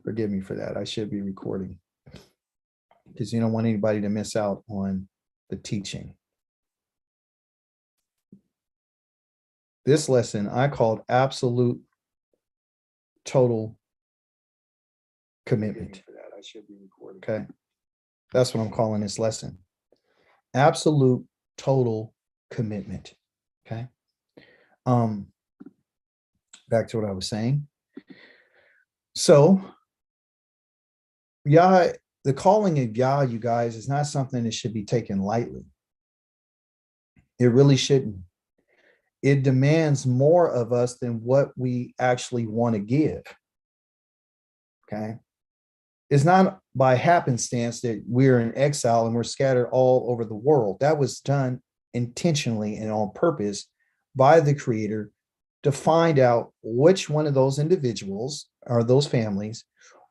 Forgive me for that. I should be recording because you don't want anybody to miss out on the teaching. This lesson I called absolute total commitment. I should be recording. Okay. That's what I'm calling this lesson. Absolute total commitment. Okay. Back to what I was saying. So Yah, the calling of Yah, you guys, is not something that should be taken lightly. It really shouldn't. It demands more of us than what we actually want to give. Okay. It's not by happenstance that we're in exile and we're scattered all over the world. That was done intentionally and on purpose by the Creator to find out which one of those individuals or those families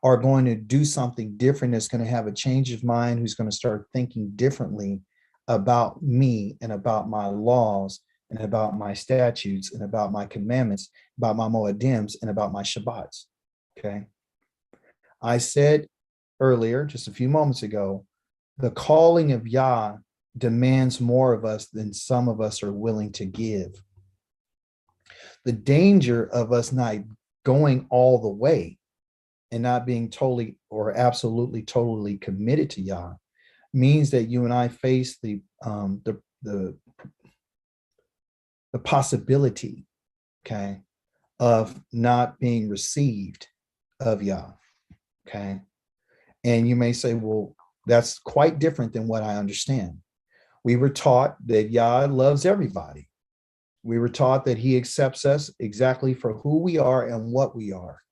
are going to do something different, that's going to have a change of mind, who's going to start thinking differently about me and about my laws and about my statutes and about my commandments, about my moedims and about my Shabbats. Okay. I said earlier, just a few moments ago, the calling of Yah demands more of us than some of us are willing to give. The danger of us not going all the way and not being totally or absolutely totally committed to Yah means that you and I face the possibility, okay, of not being received of Yah. Okay. And you may say, well, that's quite different than what I understand. We were taught that Yah loves everybody. We were taught that he accepts us exactly for who we are and what we are.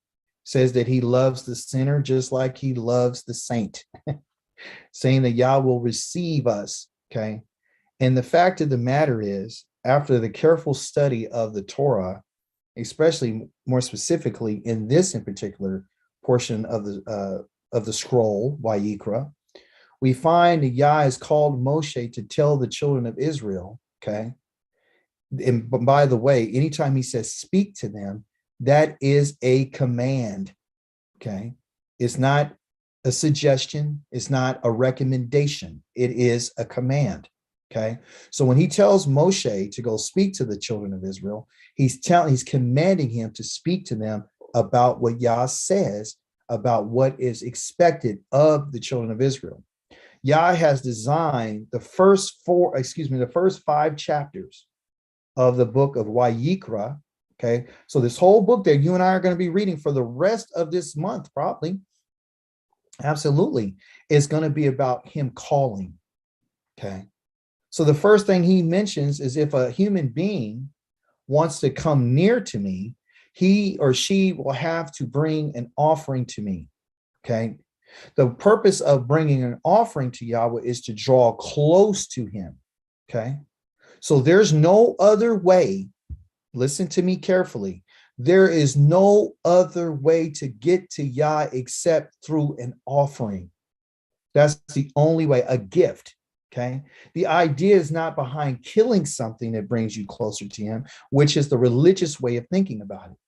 Says that he loves the sinner just like he loves the saint, saying that Yah will receive us. Okay. And the fact of the matter is, after the careful study of the Torah, especially more specifically in this in particular portion of the scroll, Vayikra, we find that Yah has called Moshe to tell the children of Israel, okay? And by the way, anytime he says speak to them, that is a command, okay? It's not a suggestion. It's not a recommendation. It is a command, okay? So when he tells Moshe to go speak to the children of Israel, he's commanding him to speak to them about what Yah says about what is expected of the children of Israel. Yah has designed the first 5 chapters of the book of Vayikra. Okay, so this whole book that you and I are going to be reading for the rest of this month, probably, absolutely, is going to be about him calling. Okay, so the first thing he mentions is if a human being wants to come near to me, he or she will have to bring an offering to me. Okay. The purpose of bringing an offering to Yahweh is to draw close to him. Okay. So there's no other way. Listen to me carefully. There is no other way to get to Yah except through an offering. That's the only way, a gift. Okay. The idea is not behind killing something that brings you closer to him, which is the religious way of thinking about it.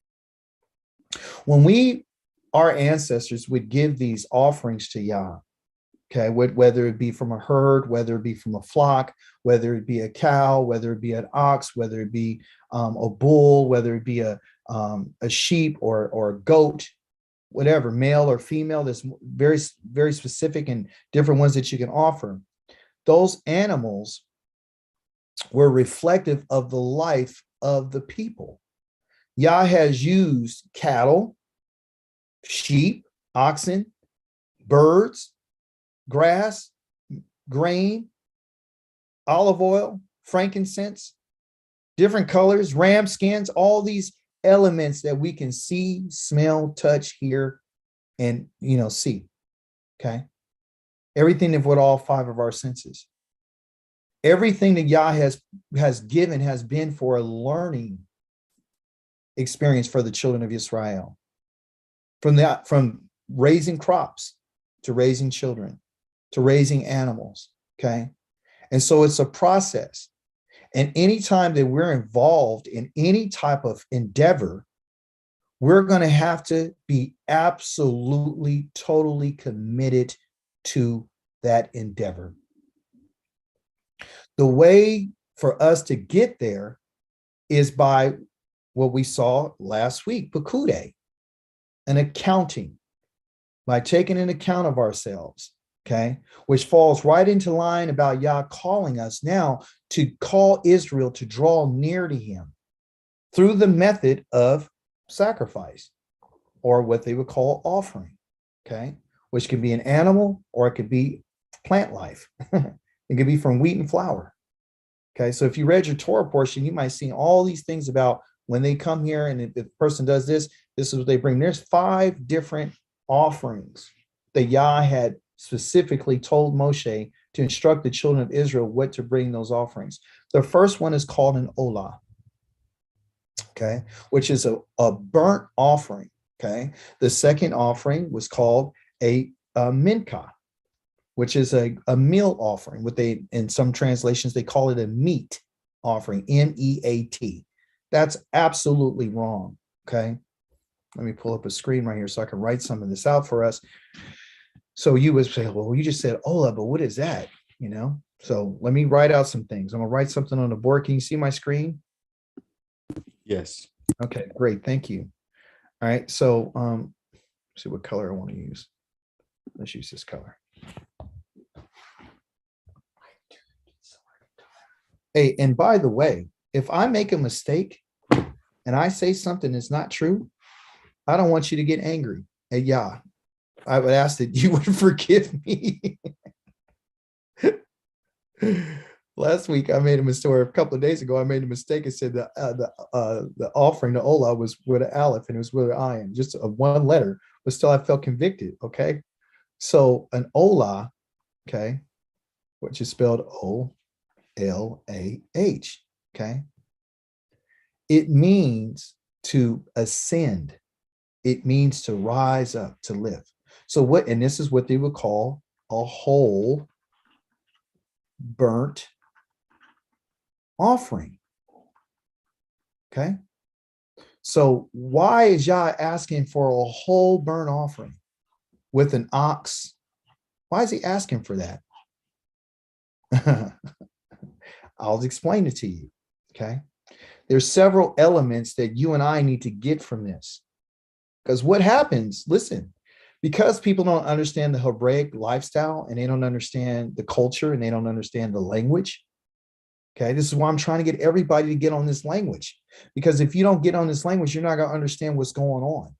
When our ancestors would give these offerings to Yah, okay, whether it be from a herd, whether it be from a flock, whether it be a cow, whether it be an ox, whether it be a bull, whether it be a sheep or a goat, whatever, male or female, there's very, very specific and different ones that you can offer. Those animals were reflective of the life of the people. Yah has used cattle, sheep, oxen, birds, grass, grain, olive oil, frankincense, different colors, ram skins, all these elements that we can see, smell, touch, hear, and see. Okay. Everything of what all 5 of our senses. Everything that Yah has given has been for a learning experience for the children of Israel. From raising crops to raising children to raising animals. Okay. And so it's a process. And anytime that we're involved in any type of endeavor, We're going to have to be absolutely, totally committed to that endeavor. The way for us to get there is by what we saw last week, Pakude, an accounting, by taking an account of ourselves, okay, which falls right into line about Yah calling us now to call Israel to draw near to him through the method of sacrifice, or what they would call offering, okay, which can be an animal or it could be plant life. It could be from wheat and flour. Okay, so if you read your Torah portion, you might see all these things about when they come here, and if the person does this, this is what they bring. There's 5 different offerings that Yah had specifically told Moshe to instruct the children of Israel what to bring those offerings. The first one is called an olah, okay, which is a burnt offering. Okay, the second offering was called a mincha, which is a meal offering. What they, in some translations, they call it a meat offering, M-E-A-T. That's absolutely wrong. Okay, let me pull up a screen right here so I can write some of this out for us. So you would say, well, you just said olah, but what is that? You know, so let me write out some things. I'm gonna write something on the board. Can you see my screen? Yes. Okay, great, thank you. All right, so see what color I want to use. Let's use this color. Hey, and by the way, if I make a mistake and I say something that's not true, I don't want you to get angry at Yah. I would ask that you would forgive me. Last week, I made a mistake. A couple of days ago, I made a mistake and said the offering, the olah, was with an aleph and it was with an ayin, just a one letter, but still I felt convicted. Okay, so an olah, okay, which is spelled O-L-A-H. Okay, it means to ascend. It means to rise up, to lift. So what? And this is what they would call a whole burnt offering. Okay, so why is Yah asking for a whole burnt offering with an ox? Why is he asking for that? I'll explain it to you. Okay, there's several elements that you and I need to get from this, because what happens, listen, because people don't understand the Hebraic lifestyle and they don't understand the culture and they don't understand the language. Okay, this is why I'm trying to get everybody to get on this language, because if you don't get on this language, you're not going to understand what's going on.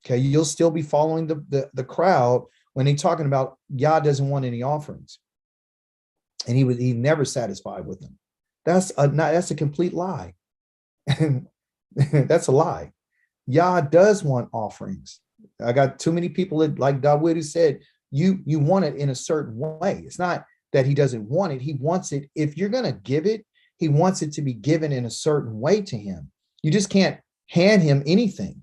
Okay, you'll still be following the crowd when they're talking about Yah doesn't want any offerings, and he never satisfied with them. That's a complete lie. That's a lie. Yah does want offerings. I got too many people that, like Dawid, who said, you want it in a certain way. It's not that he doesn't want it. He wants it. If you're going to give it, he wants it to be given in a certain way to him. You just can't hand him anything.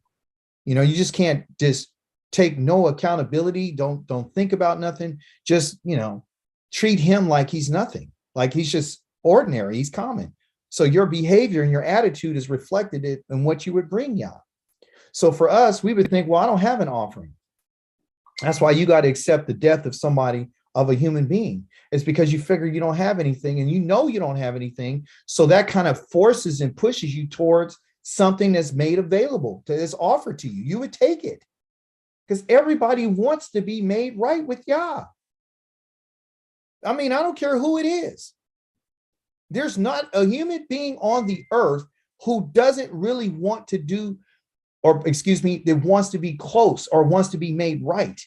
You know, you just can't just take no accountability. Don't think about nothing. Just, you know, treat him like he's nothing, like he's just ordinary. He's common. So your behavior and your attitude is reflected in what you would bring Yah. So for us, we would think, well, I don't have an offering. That's why you got to accept the death of somebody, of a human being. It's because you figure you don't have anything, and you know you don't have anything. So that kind of forces and pushes you towards something that's made available, that's offered to you. You would take it because everybody wants to be made right with Yah. I mean, I don't care who it is. There's not a human being on the earth who doesn't really want to do, or excuse me, that wants to be close or wants to be made right.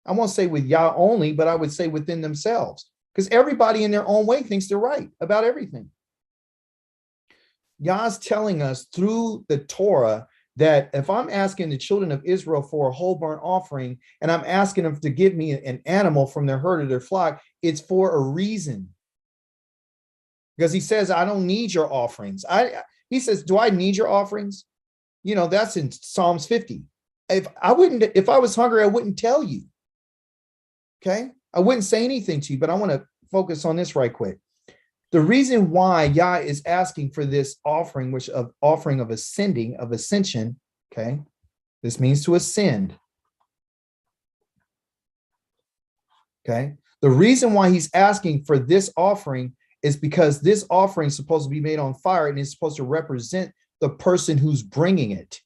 I won't say with Yah only, but I would say within themselves, because everybody in their own way thinks they're right about everything. Yah's telling us through the Torah that if I'm asking the children of Israel for a whole burnt offering, and I'm asking them to give me an animal from their herd or their flock, it's for a reason. Because he says, I don't need your offerings. He says, do I need your offerings? You know, that's in Psalms 50. If I was hungry, I wouldn't tell you. Okay, I wouldn't say anything to you, but I want to focus on this right quick. The reason why Yah is asking for this offering, which of offering of ascension, okay, This means to ascend. Okay. The reason why he's asking for this offering is because this offering is supposed to be made on fire and it's supposed to represent the person who's bringing it.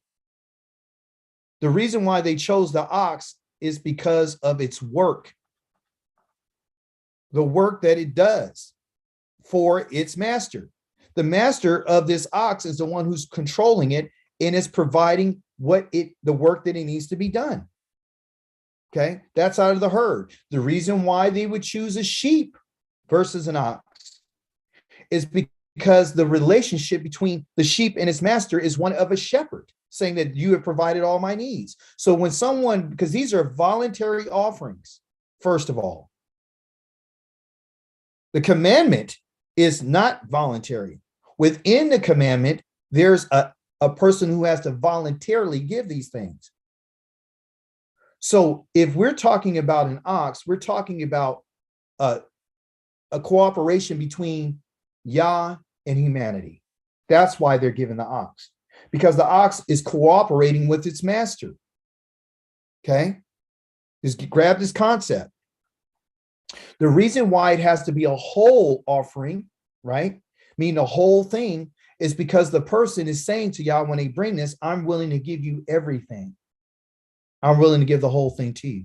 The reason why they chose the ox is because of its work, the work that it does for its master. The master of this ox is the one who's controlling it and is providing the work that it needs to be done. Okay, that's out of the herd. The reason why they would choose a sheep versus an ox is because the relationship between the sheep and its master is one of a shepherd, saying that you have provided all my needs. So when someone, because these are voluntary offerings, first of all, the commandment is not voluntary. Within the commandment, there's a person who has to voluntarily give these things. So if we're talking about an ox, we're talking about a cooperation between Yah and humanity. That's why they're given the ox, because the ox is cooperating with its master. Okay, just grab this concept. The reason why it has to be a whole offering, right? Meaning the whole thing, is because the person is saying to Yah when they bring this, I'm willing to give you everything. I'm willing to give the whole thing to you.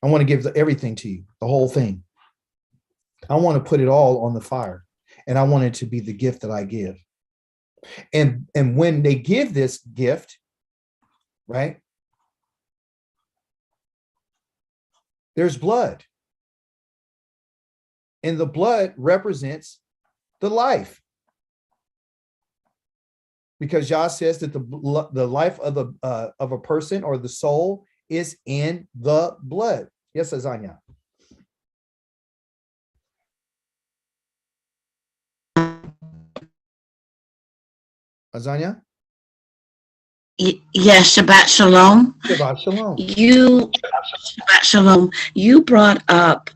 I want to give everything to you, the whole thing. I want to put it all on the fire, and I want it to be the gift that I give. And when they give this gift, right, there's blood. And the blood represents the life. Because Yah says that the life of a person or the soul is in the blood. Yes, Azanya. Azanya? Yes, Shabbat Shalom. Shabbat Shalom. Shabbat Shalom. You brought up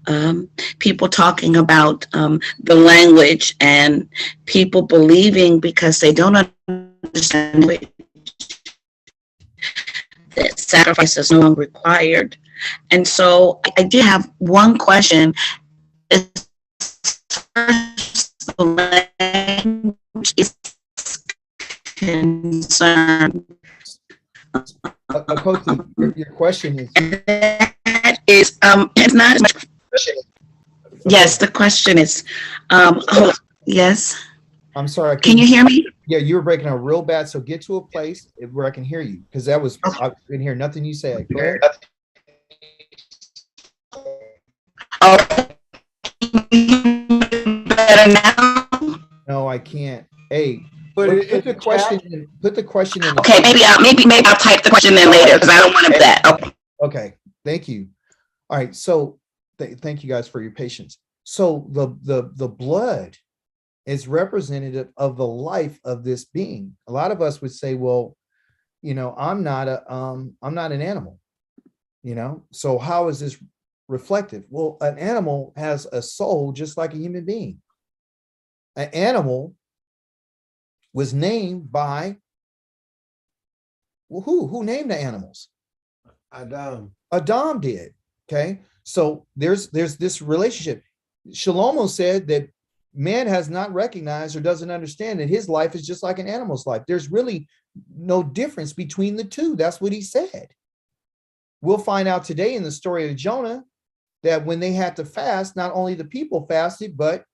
people talking about the language and people believing because they don't understand that sacrifice is no longer required. And so I did have one question. As far as the language is concerned, Your question is. that is, it's not as much. Yes, the question is, yes. I'm sorry. Can you hear me? Yeah, you were breaking out real bad. So get to a place where I can hear you, because I didn't hear nothing you say. Go ahead. Oh, better now? No, I can't. Hey, put the question in. Okay, maybe I'll type the question in later because I don't want that. Okay. Okay, thank you. All right, so thank you guys for your patience. So the blood is representative of the life of this being. A lot of us would say, well, I'm not an animal, so how is this reflective? Well, an animal has a soul just like a human being. An animal was named by, well, who named the animals? Adam did. Okay, so there's this relationship. Shlomo said that man has not recognized or doesn't understand that his life is just like an animal's life. There's really no difference between the two. That's what he said. We'll find out today in the story of Jonah that when they had to fast, not only the people fasted, but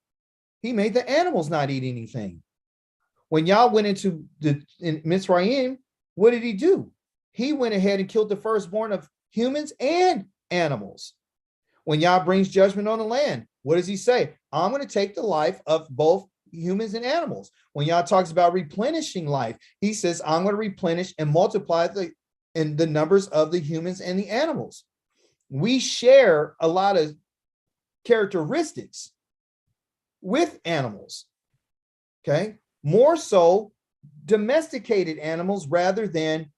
he made the animals not eat anything. When Yah went in Mitzrayim, what did he do? He went ahead and killed the firstborn of humans and animals. When Yah brings judgment on the land, what does he say? I'm going to take the life of both humans and animals. When Yah talks about replenishing life, he says, I'm going to replenish and multiply the numbers of the humans and the animals. We share a lot of characteristics with animals, okay? More so domesticated animals rather than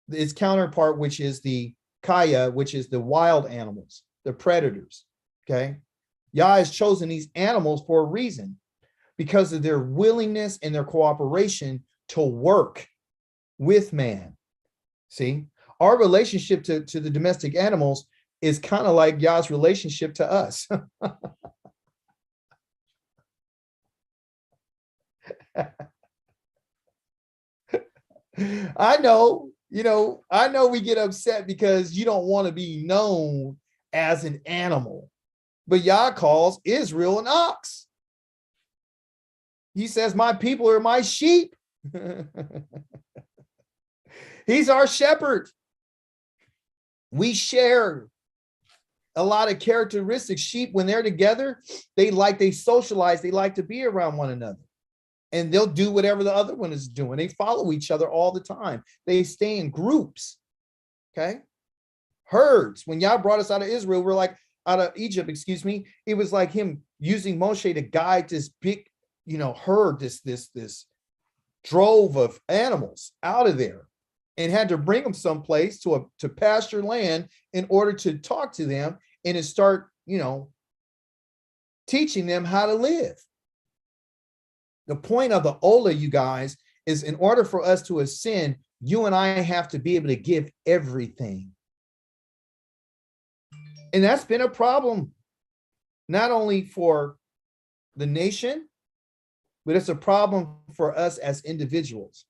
its counterpart, which is the kaya, which is the wild animals, the predators, okay? Yah has chosen these animals for a reason, because of their willingness and their cooperation to work. with man. See, our relationship to the domestic animals is kind of like Yah's relationship to us. I know, I know we get upset because you don't want to be known as an animal, but Yah calls Israel an ox. He says, my people are my sheep. He's our shepherd. We share a lot of characteristics. Sheep, when they're together, they socialize, they like to be around one another. And they'll do whatever the other one is doing. They follow each other all the time. They stay in groups. Okay. Herds. When Yah brought us out of Israel, we're like out of Egypt, excuse me. It was like him using Moshe to guide this big, herd, this drove of animals out of there, and had to bring them someplace to pasture land in order to talk to them and to start, teaching them how to live. The point of the Ola, you guys, is in order for us to ascend, you and I have to be able to give everything. And that's been a problem, not only for the nation, but it's a problem for us as individuals,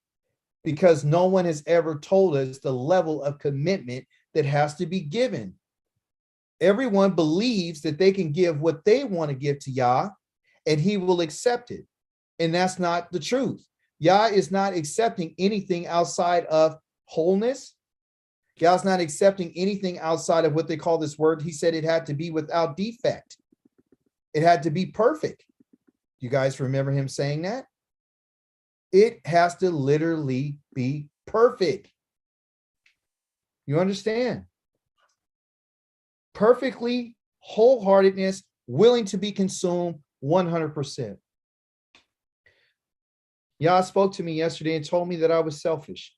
because no one has ever told us the level of commitment that has to be given. Everyone believes that they can give what they want to give to Yah, and he will accept it. And that's not the truth. Yah is not accepting anything outside of wholeness. Yah's not accepting anything outside of what they call this word. He said it had to be without defect. It had to be perfect. You guys remember him saying that? It has to literally be perfect. You understand? Perfectly, wholeheartedness, willing to be consumed 100%. Yah spoke to me yesterday and told me that I was selfish.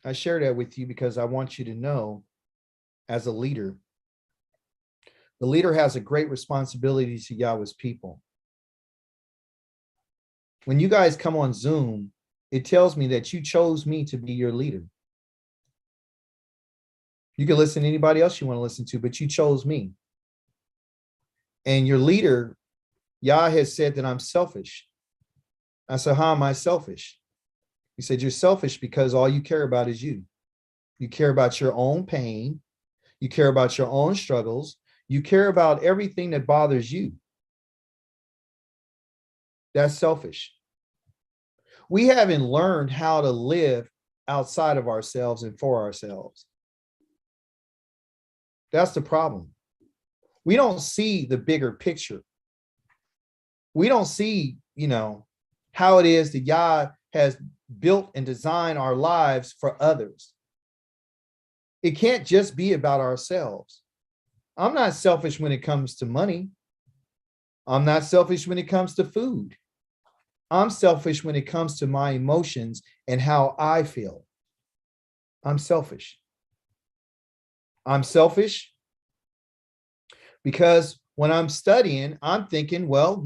I share that with you because I want you to know, as a leader, the leader has a great responsibility to Yahweh's people. When you guys come on Zoom, it tells me that you chose me to be your leader. You can listen to anybody else you want to listen to, but you chose me. And your leader, Yah, has said that I'm selfish. I said, how am I selfish? He said, you're selfish because all you care about is you. You care about your own pain. You care about your own struggles. You care about everything that bothers you. That's selfish. We haven't learned how to live outside of ourselves and for ourselves. That's the problem. We don't see the bigger picture. We don't see, how it is that Yah has built and designed our lives for others. It can't just be about ourselves. I'm not selfish when it comes to money. I'm not selfish when it comes to food. I'm selfish when it comes to my emotions and how I feel. I'm selfish. I'm selfish because when I'm studying, I'm thinking, well,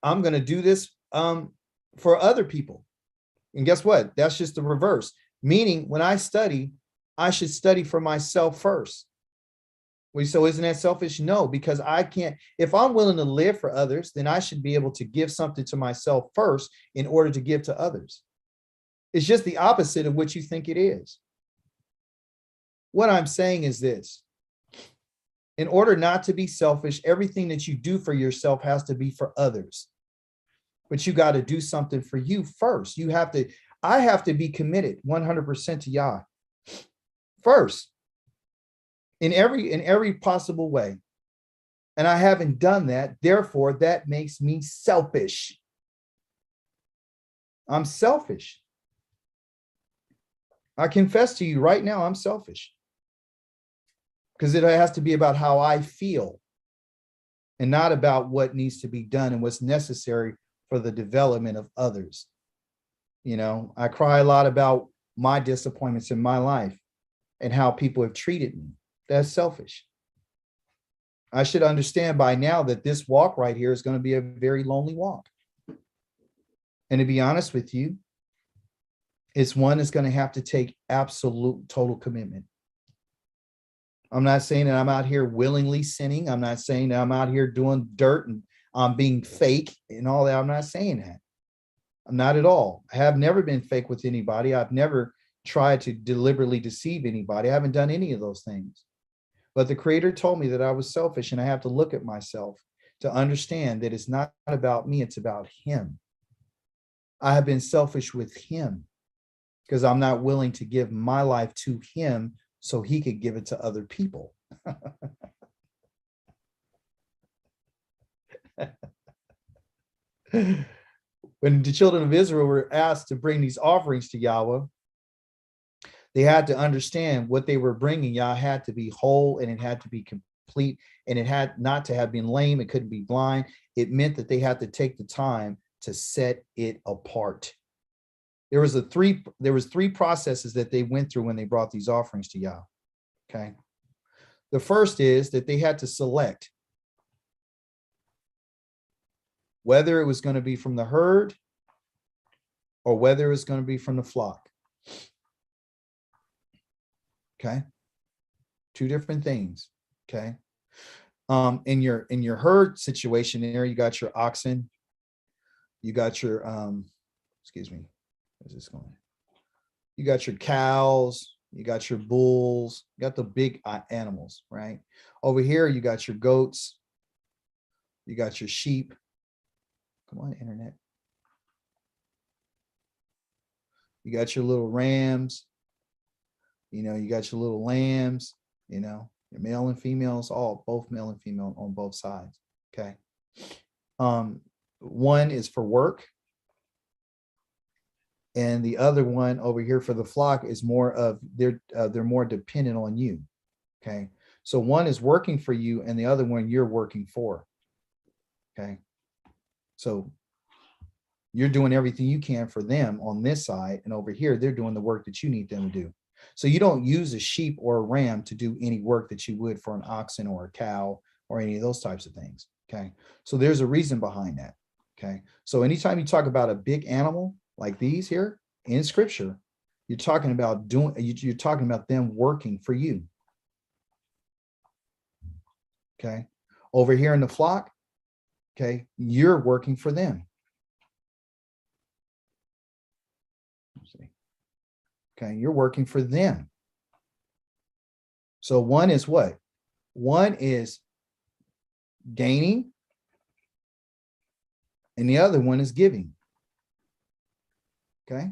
I'm going to do this for other people. And guess what? That's just the reverse. Meaning when I study, I should study for myself first. So isn't that selfish? No, because I can't. If I'm willing to live for others, then I should be able to give something to myself first in order to give to others. It's just the opposite of what you think it is. What I'm saying is this. In order not to be selfish, everything that you do for yourself has to be for others. But you got to do something for you first. I have to be committed 100% to Yah first in every possible way. And I haven't done that. Therefore, that makes me selfish. I'm selfish. I confess to you right now, I'm selfish. Because it has to be about how I feel and not about what needs to be done and what's necessary for the development of others. I cry a lot about my disappointments in my life and how people have treated me. That's selfish. I should understand by now that this walk right here is going to be a very lonely walk. And to be honest with you, it's one that's going to have to take absolute total commitment. I'm not saying that I'm out here willingly sinning. I'm not saying that I'm out here doing dirt and I'm being fake and all that. I'm not saying that. I'm not at all. I have never been fake with anybody. I've never tried to deliberately deceive anybody. I haven't done any of those things. But the Creator told me that I was selfish, and I have to look at myself to understand that it's not about me, it's about Him. I have been selfish with Him because I'm not willing to give my life to Him so He could give it to other people. When the children of Israel were asked to bring these offerings to Yahweh, they had to understand what they were bringing. Yah had to be whole, and it had to be complete, and it had not to have been lame. It couldn't be blind. It meant that they had to take the time to set it apart. There was three processes that they went through when they brought these offerings to Yah. Okay. The first is that they had to select whether it was going to be from the herd or whether it was going to be from the flock. Okay. Two different things. Okay. In your herd situation there, you got your oxen, you got your excuse me, where's this going? You got your cows, you got your bulls, you got the big animals, right? Over here, you got your goats, you got your sheep. Come on, internet. You got your little rams, you know, you got your little lambs, you know, your male and females, both male and female on both sides. Okay. One is for work, and the other one over here for the flock is more of they're more dependent on you. Okay. So one is working for you, and the other one you're working for. Okay. So you're doing everything you can for them on this side, and over here they're doing the work that you need them to do. So you don't use a sheep or a ram to do any work that you would for an oxen or a cow or any of those types of things. Okay. So there's a reason behind that. Okay. So anytime you talk about a big animal like these here in scripture, you're talking about you're talking about them working for you. Okay. Over here in the flock, okay, you're working for them. Let's see. Okay, you're working for them. So one is what? One is gaining, and the other one is giving. Okay.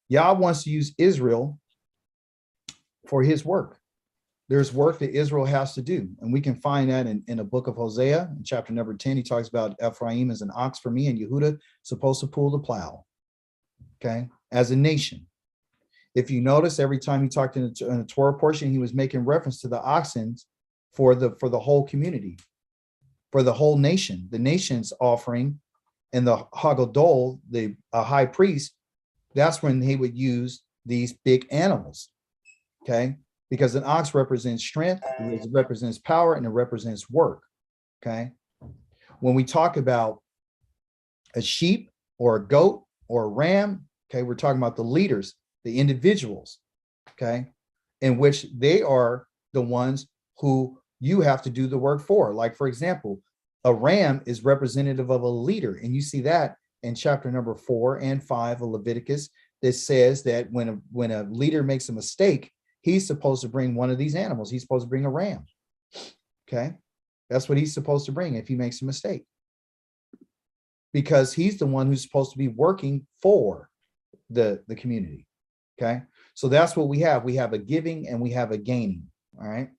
Yah wants to use Israel for His work. There's work that Israel has to do, and we can find that in the book of Hosea, in chapter number 10. He talks about Ephraim as an ox for me, and Yehuda supposed to pull the plow. Okay, as a nation. If you notice, every time he talked in the Torah portion, he was making reference to the oxen for the whole community, for the whole nation. The nation's offering, and the Hagadol, the high priest, that's when he would use these big animals. Okay, because an ox represents strength, it represents power, and it represents work. Okay, when we talk about a sheep or a goat or a ram, okay, we're talking about the leaders, the individuals, okay, in which they are the ones who you have to do the work for. Like, for example, a ram is representative of a leader, and you see that in chapter number 4 and 5 of Leviticus, that says that when a leader makes a mistake, he's supposed to bring one of these animals. He's supposed to bring a ram. Okay, that's what he's supposed to bring if he makes a mistake, because he's the one who's supposed to be working for the community. Okay, so that's what we have. We have a giving and we have a gaining. All right,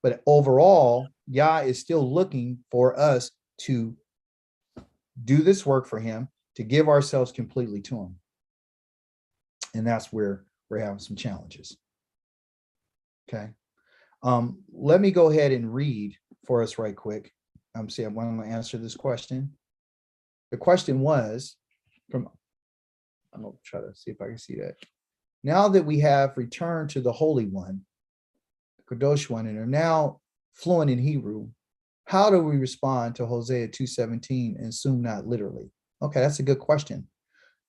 but overall, Yah is still looking for us to do this work for Him, to give ourselves completely to Him, and that's where we're having some challenges. Okay, let me go ahead and read for us right quick. I'm going to answer this question. The question was from, I'm going to try to see if I can see that. Now that we have returned to the Holy One, the Kadosh One, and are now fluent in Hebrew, how do we respond to Hosea 2:17 and assume not literally? Okay, that's a good question.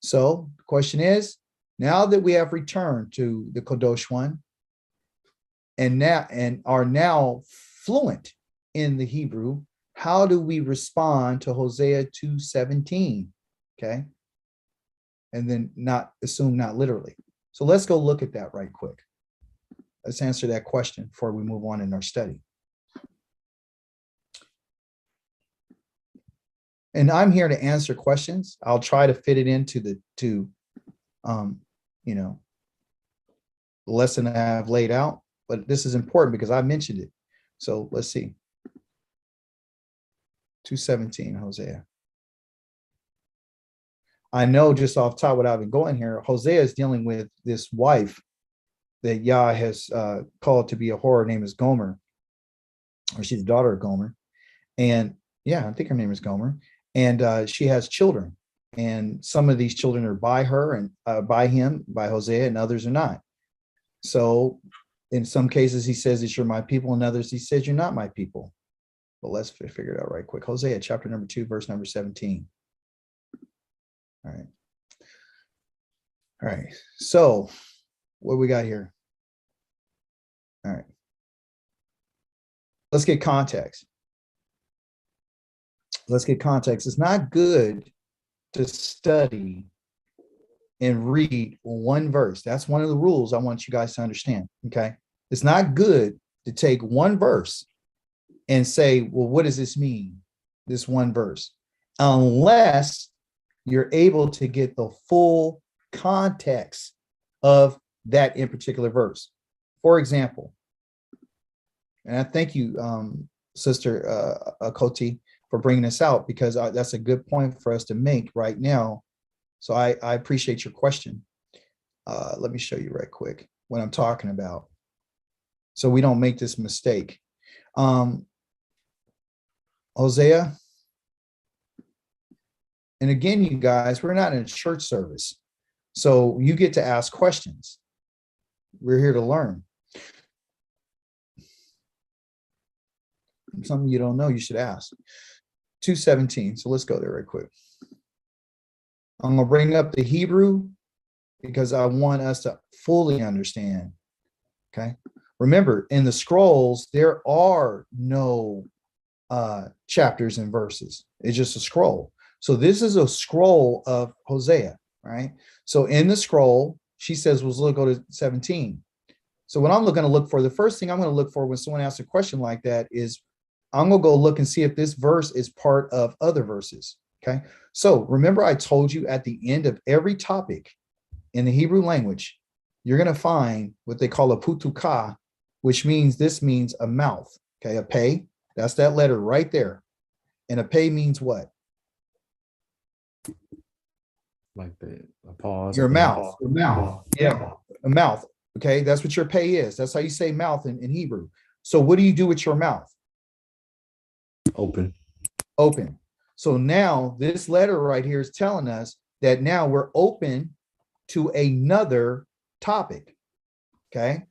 So the question is, now that we have returned to the Kadosh one and are now fluent in the Hebrew, how do we respond to Hosea 2:17? Okay. And then not assume not literally. So let's go look at that right quick. Let's answer that question before we move on in our study. And I'm here to answer questions. I'll try to fit it into the lesson I have laid out, but this is important because I mentioned it. So let's see. 2:17, Hosea. I know just off top without even going here, Hosea is dealing with this wife that Yah has called to be a whore. Her name is Gomer, or she's the daughter of Gomer. And yeah, I think her name is Gomer. And she has children. And some of these children are by her and by him, by Hosea, and others are not. So in some cases, he says that you're my people, and others he says you're not my people. But let's figure it out right quick. Hosea chapter number 2, verse number 17. All right. All right. So what we got here? All right. Let's get context. Let's get context. It's not good to study and read one verse. That's one of the rules I want you guys to understand. Okay. It's not good to take one verse and say, well, what does this mean? This one verse, unless you're able to get the full context of that in particular verse. For example, and I thank you, Sister Koti, for bringing this out, because that's a good point for us to make right now. So I appreciate your question. Let me show you right quick what I'm talking about, so we don't make this mistake. Hosea. And again, you guys, we're not in a church service, so you get to ask questions. We're here to learn. Something you don't know, you should ask. 2:17. So let's go there right quick. I'm going to bring up the Hebrew because I want us to fully understand. Okay. Remember, in the scrolls, there are no chapters and verses. It's just a scroll. So this is a scroll of Hosea, right? So in the scroll, she says, well, let's go to 17. So what I'm going to look for, the first thing I'm going to look for when someone asks a question like that is, I'm going to go look and see if this verse is part of other verses, okay? So remember, I told you at the end of every topic in the Hebrew language, you're going to find what they call a putukah, which means, this means a mouth, okay? A pay, that's that letter right there. And a pay means what? Like a pause. Your mouth. Pause. Your mouth. Yeah, a mouth. Okay, that's what your pay is. That's how you say mouth in Hebrew. So what do you do with your mouth? Open. Open. So now this letter right here is telling us that now we're open to another topic. Okay.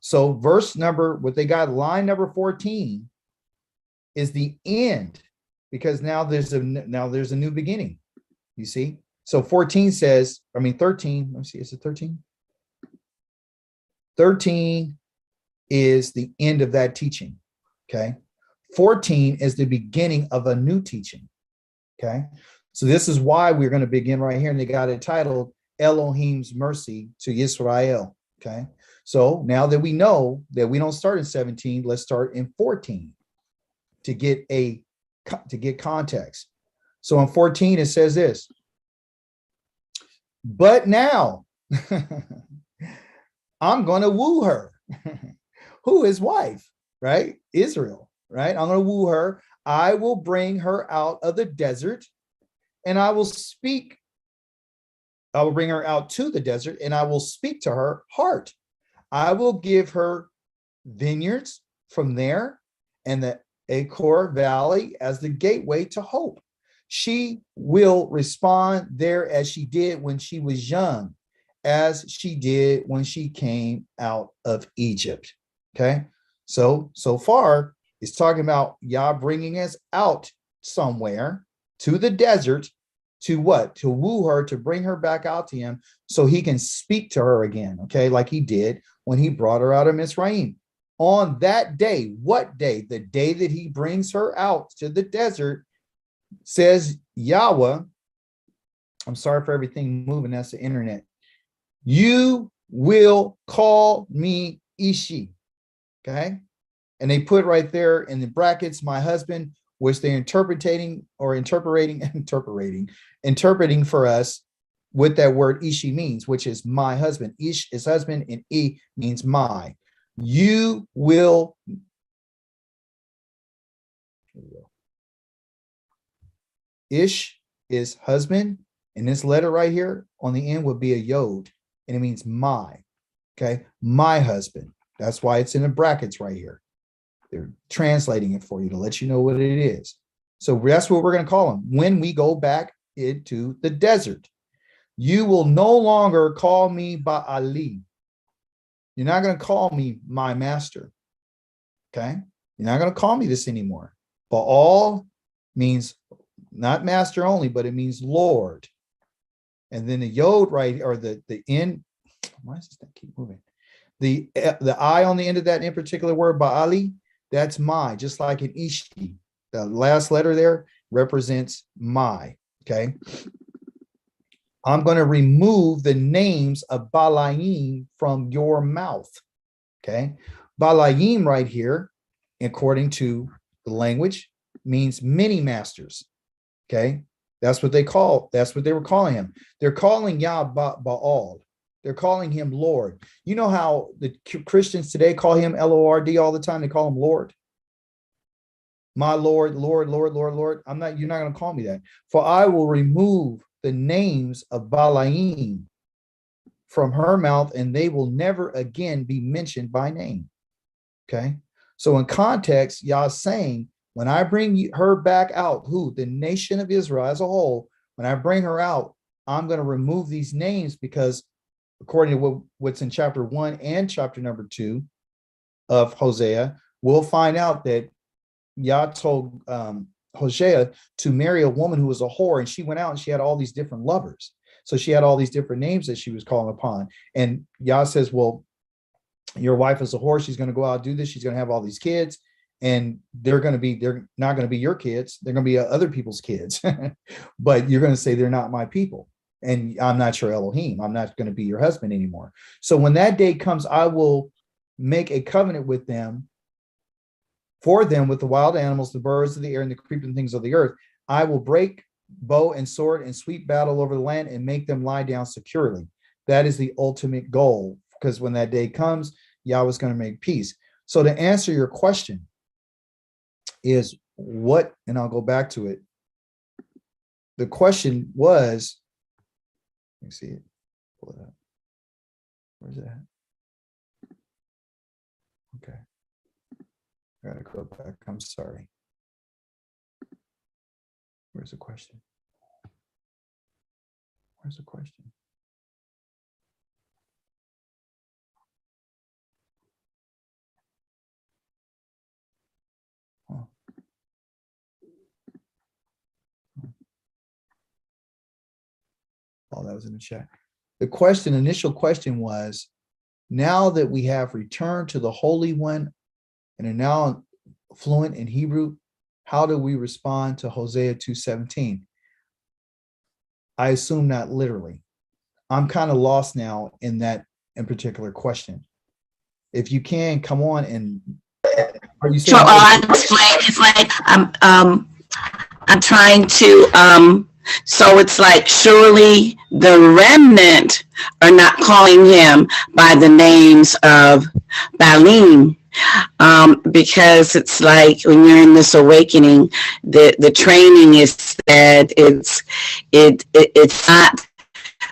So verse number, what they got, line number 14 is the end, because now there's a new beginning. You see? So 14 says, 13, let me see, is it 13? 13 is the end of that teaching. Okay. 14 is the beginning of a new teaching. Okay. So this is why we're going to begin right here. And they got it titled Elohim's Mercy to Israel. Okay. So now that we know that we don't start in 17, let's start in 14 to get context. So in 14, it says this, but now I'm going to woo her. Who is wife, right? Israel, right? I'm going to woo her. I will bring her out of the desert, and I will bring her out to the desert, and I will speak to her heart. I will give her vineyards from there, and the Achor Valley as the gateway to hope. She will respond there as she did when she was young, as she did when she came out of Egypt. Okay. So far it's talking about Yah bringing us out somewhere to the desert to what? To woo her, to bring her back out to him so he can speak to her again, okay, like he did when he brought her out of Mizraim. On that day, what day? The day that he brings her out to the desert, says Yahweh, I'm sorry for everything moving, that's the internet. You will call me Ishi, okay? And they put right there in the brackets, my husband, which they're interpreting for us what that word Ishi means, which is my husband. Ish is husband and E means my. You will. Ish is husband, and this letter right here on the end would be a yod, and it means my, okay? My husband. That's why it's in the brackets right here. They're translating it for you to let you know what it is. So that's what we're going to call him when we go back into the desert. You will no longer call me Ba'ali. You're not going to call me my master. Okay? You're not going to call me this anymore. Baal means not master only, but it means Lord. And then the yod right, or the end, why does this thing keep moving? The I on the end of that in particular word, Ba'ali, that's my, just like in Ishi. The last letter there represents my, okay? I'm going to remove the names of Balaim from your mouth, okay? Balaim right here, according to the language, means many masters, okay? That's what they were calling him. They're calling Yah Baal. They're calling him Lord. You know how the Christians today call him Lord all the time? They call him Lord. My Lord, Lord, Lord, Lord, Lord. You're not going to call me that. For I will remove the names of Balaim from her mouth, and they will never again be mentioned by name. Okay. So in context, Yah's saying, when I bring her back out, the nation of Israel as a whole, when I bring her out, I'm going to remove these names because according to what's in chapter 1 and chapter number 2 of Hosea, we'll find out that Yah told Hosea to marry a woman who was a whore, and she went out and she had all these different lovers. So she had all these different names that she was calling upon. And Yah says, well, your wife is a whore. She's going to go out and do this. She's going to have all these kids, and they're not going to be your kids. They're going to be other people's kids, but you're going to say they're not my people. And I'm not your Elohim. I'm not going to be your husband anymore. So when that day comes, I will make a covenant with them, for them, with the wild animals, the birds of the air, and the creeping things of the earth. I will break bow and sword and sweep battle over the land and make them lie down securely. That is the ultimate goal, because when that day comes, Yahweh is going to make peace. So to answer your question is what, and I'll go back to it. The question was, let me see it. Pull it up. Where's that? Okay. I gotta go back. I'm sorry. Where's the question? Where's the question? Oh. Oh, that was in the chat. The initial question was, now that we have returned to the Holy One and are now fluent in Hebrew, how do we respond to Hosea 2:17? I assume not literally. I'm kind of lost now in particular question. If you can, come on and are you saying? Sure, I'll explain. It's like I'm trying to so it's like surely the remnant are not calling him by the names of Baalim. Because it's like when you're in this awakening, the training is that it's not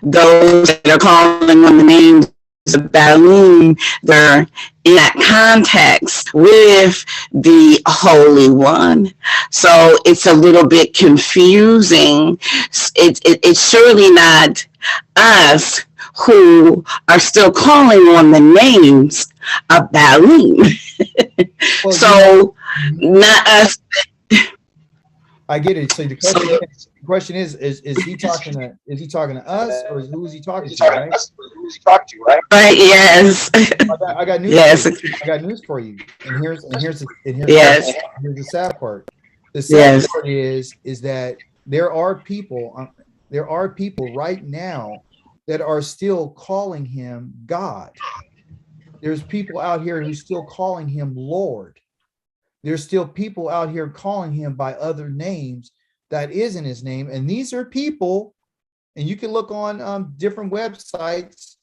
those that are calling on the names of Baalim. They're in that context with the Holy One. So it's a little bit confusing. It's surely not us who are still calling on the names of Baalim. Well, so not us. I get it. So the question is he talking to us, or who is he talking to, right? Right, yes. I got news Yes. for you. I got news for you. And here's Yes. here's the sad part. The sad Yes. part is that there are people right now that are still calling him God. There's people out here who's still calling him Lord. There's still people out here calling him by other names that isn't his name. And these are people, and you can look on different websites,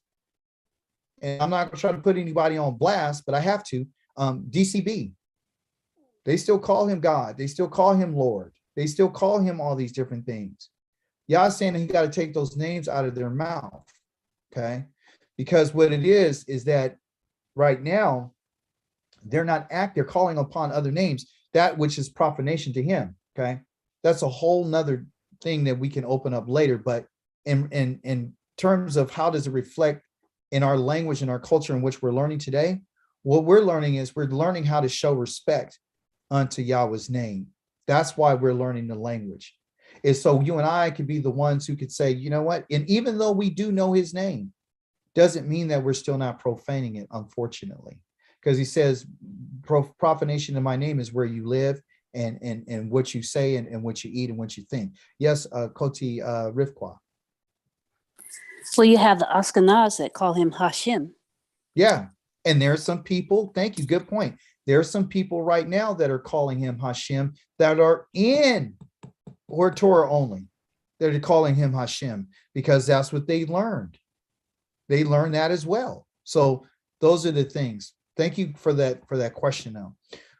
and I'm not going to try to put anybody on blast, but I have to. DCB, they still call him God. They still call him Lord. They still call him all these different things. Yah's saying that he got to take those names out of their mouth, okay? Because what it is that right now, they're calling upon other names, that which is profanation to him, okay? That's a whole nother thing that we can open up later. But in terms of how does it reflect in our language and our culture in which we're learning today, what we're learning is we're learning how to show respect unto Yahweh's name. That's why we're learning the language. Is so you and I could be the ones who could say, you know what? And even though we do know his name, doesn't mean that we're still not profaning it, unfortunately. Because he says, profanation in my name is where you live and what you say and what you eat and what you think. Yes, Koti Rivkwa. Well, you have the Ashkenaz that call him Hashem. Yeah. And there's some people, thank you, good point. There are some people right now that are calling him Hashem that are in or Torah only. They're calling him Hashem because that's what they learned. They learned that as well. So those are the things. Thank you for that question. Now,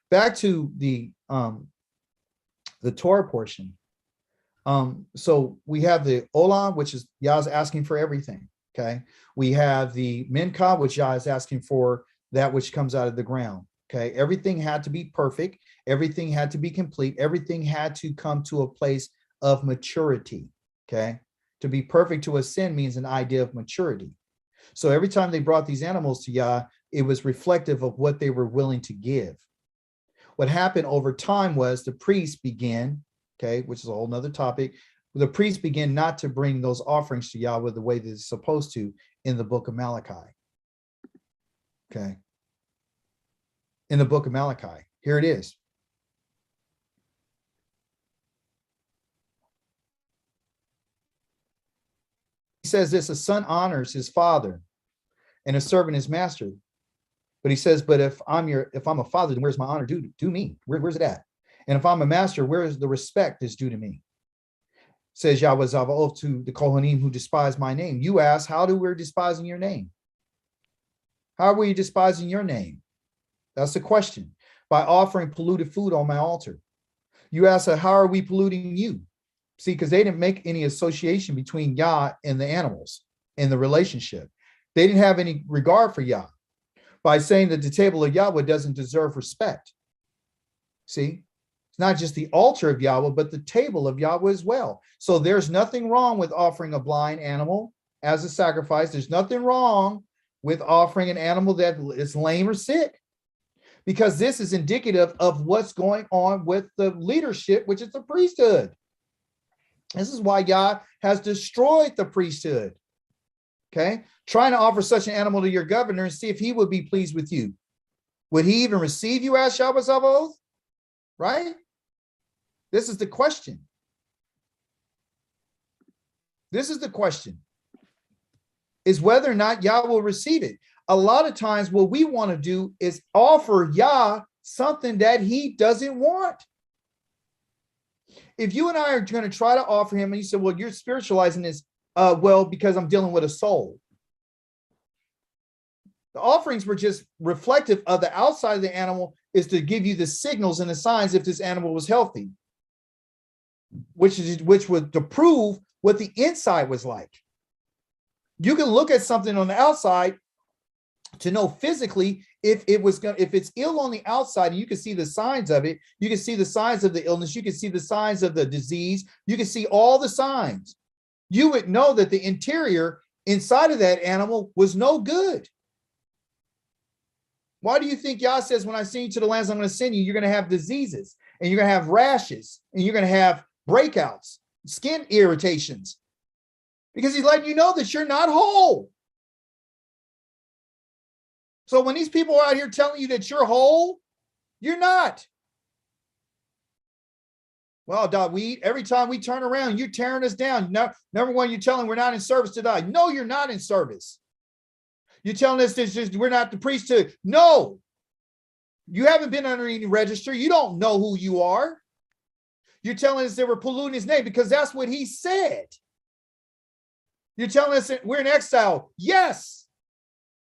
back to the Torah portion. So we have the Olah, which is Yah's asking for everything. Okay. We have the Minka, which Yah is asking for that which comes out of the ground. Okay. Everything had to be perfect. Everything had to be complete. Everything had to come to a place of maturity. Okay. To be perfect to a sin means an idea of maturity. So every time they brought these animals to Yah, it was reflective of what they were willing to give. What happened over time was the priests began, okay, which is a whole nother topic. The priests began not to bring those offerings to Yahweh the way they're supposed to in the book of Malachi. Okay. In the book of Malachi, here it is. He says this: a son honors his father and a servant his master. But he says, but if I'm a father, then where's my honor due me? Where's it at? And if I'm a master, where is the respect that's due to me? Says Yahweh Zavaoth to the Kohanim who despise my name. You ask, how do we despising your name? How are we despising your name? That's the question. By offering polluted food on my altar. You ask, how are we polluting you? See, because they didn't make any association between Yah and the animals in the relationship. They didn't have any regard for Yah by saying that the table of Yahweh doesn't deserve respect. See, it's not just the altar of Yahweh, but the table of Yahweh as well. So there's nothing wrong with offering a blind animal as a sacrifice. There's nothing wrong with offering an animal that is lame or sick, because this is indicative of what's going on with the leadership, which is the priesthood. This is why Yah has destroyed the priesthood. Okay, trying to offer such an animal to your governor and see if he would be pleased with you. Would he even receive you, asked Yahweh Sabaoth? Right? This is the question. This is the question. Is whether or not Yah will receive it. A lot of times what we want to do is offer Yah something that he doesn't want. If you and I are going to try to offer him, and you say, well, you're spiritualizing this, well, because I'm dealing with a soul. The offerings were just reflective of the outside of the animal, is to give you the signals and the signs if this animal was healthy, which was to prove what the inside was like. You can look at something on the outside to know physically if it's ill on the outside, and you can see the signs of it. You can see the signs of the illness. You can see the signs of the disease. You can see all the signs. You would know that the interior inside of that animal was no good. Why do you think Yah says, when I send you to the lands I'm going to send you, you're going to have diseases? and you're going to have rashes, and you're going to have breakouts, skin irritations, because he's letting you know that you're not whole. So when these people are out here telling you that you're whole, you're not. Well, Doc, every time we turn around, you're tearing us down. Number one, you're telling we're not in service to God. No, you're not in service. You're telling us we're not the priesthood. No, you haven't been under any register. You don't know who you are. You're telling us that we're polluting his name because that's what he said. You're telling us that we're in exile. Yes.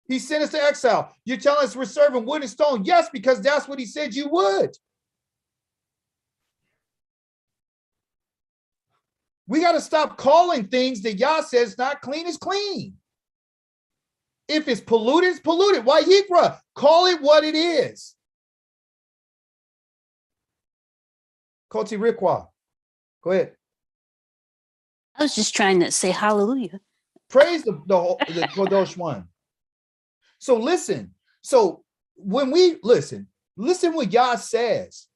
He sent us to exile. You're telling us we're serving wood and stone. Yes, because that's what he said you would. We got to stop calling things that Yah says not clean is clean. If it's polluted, it's polluted. Why Yikra? Call it what it is. Koti Rikwa. Go ahead. I was just trying to say hallelujah. Praise the Kodosh one. So listen. So when we listen what Yah says.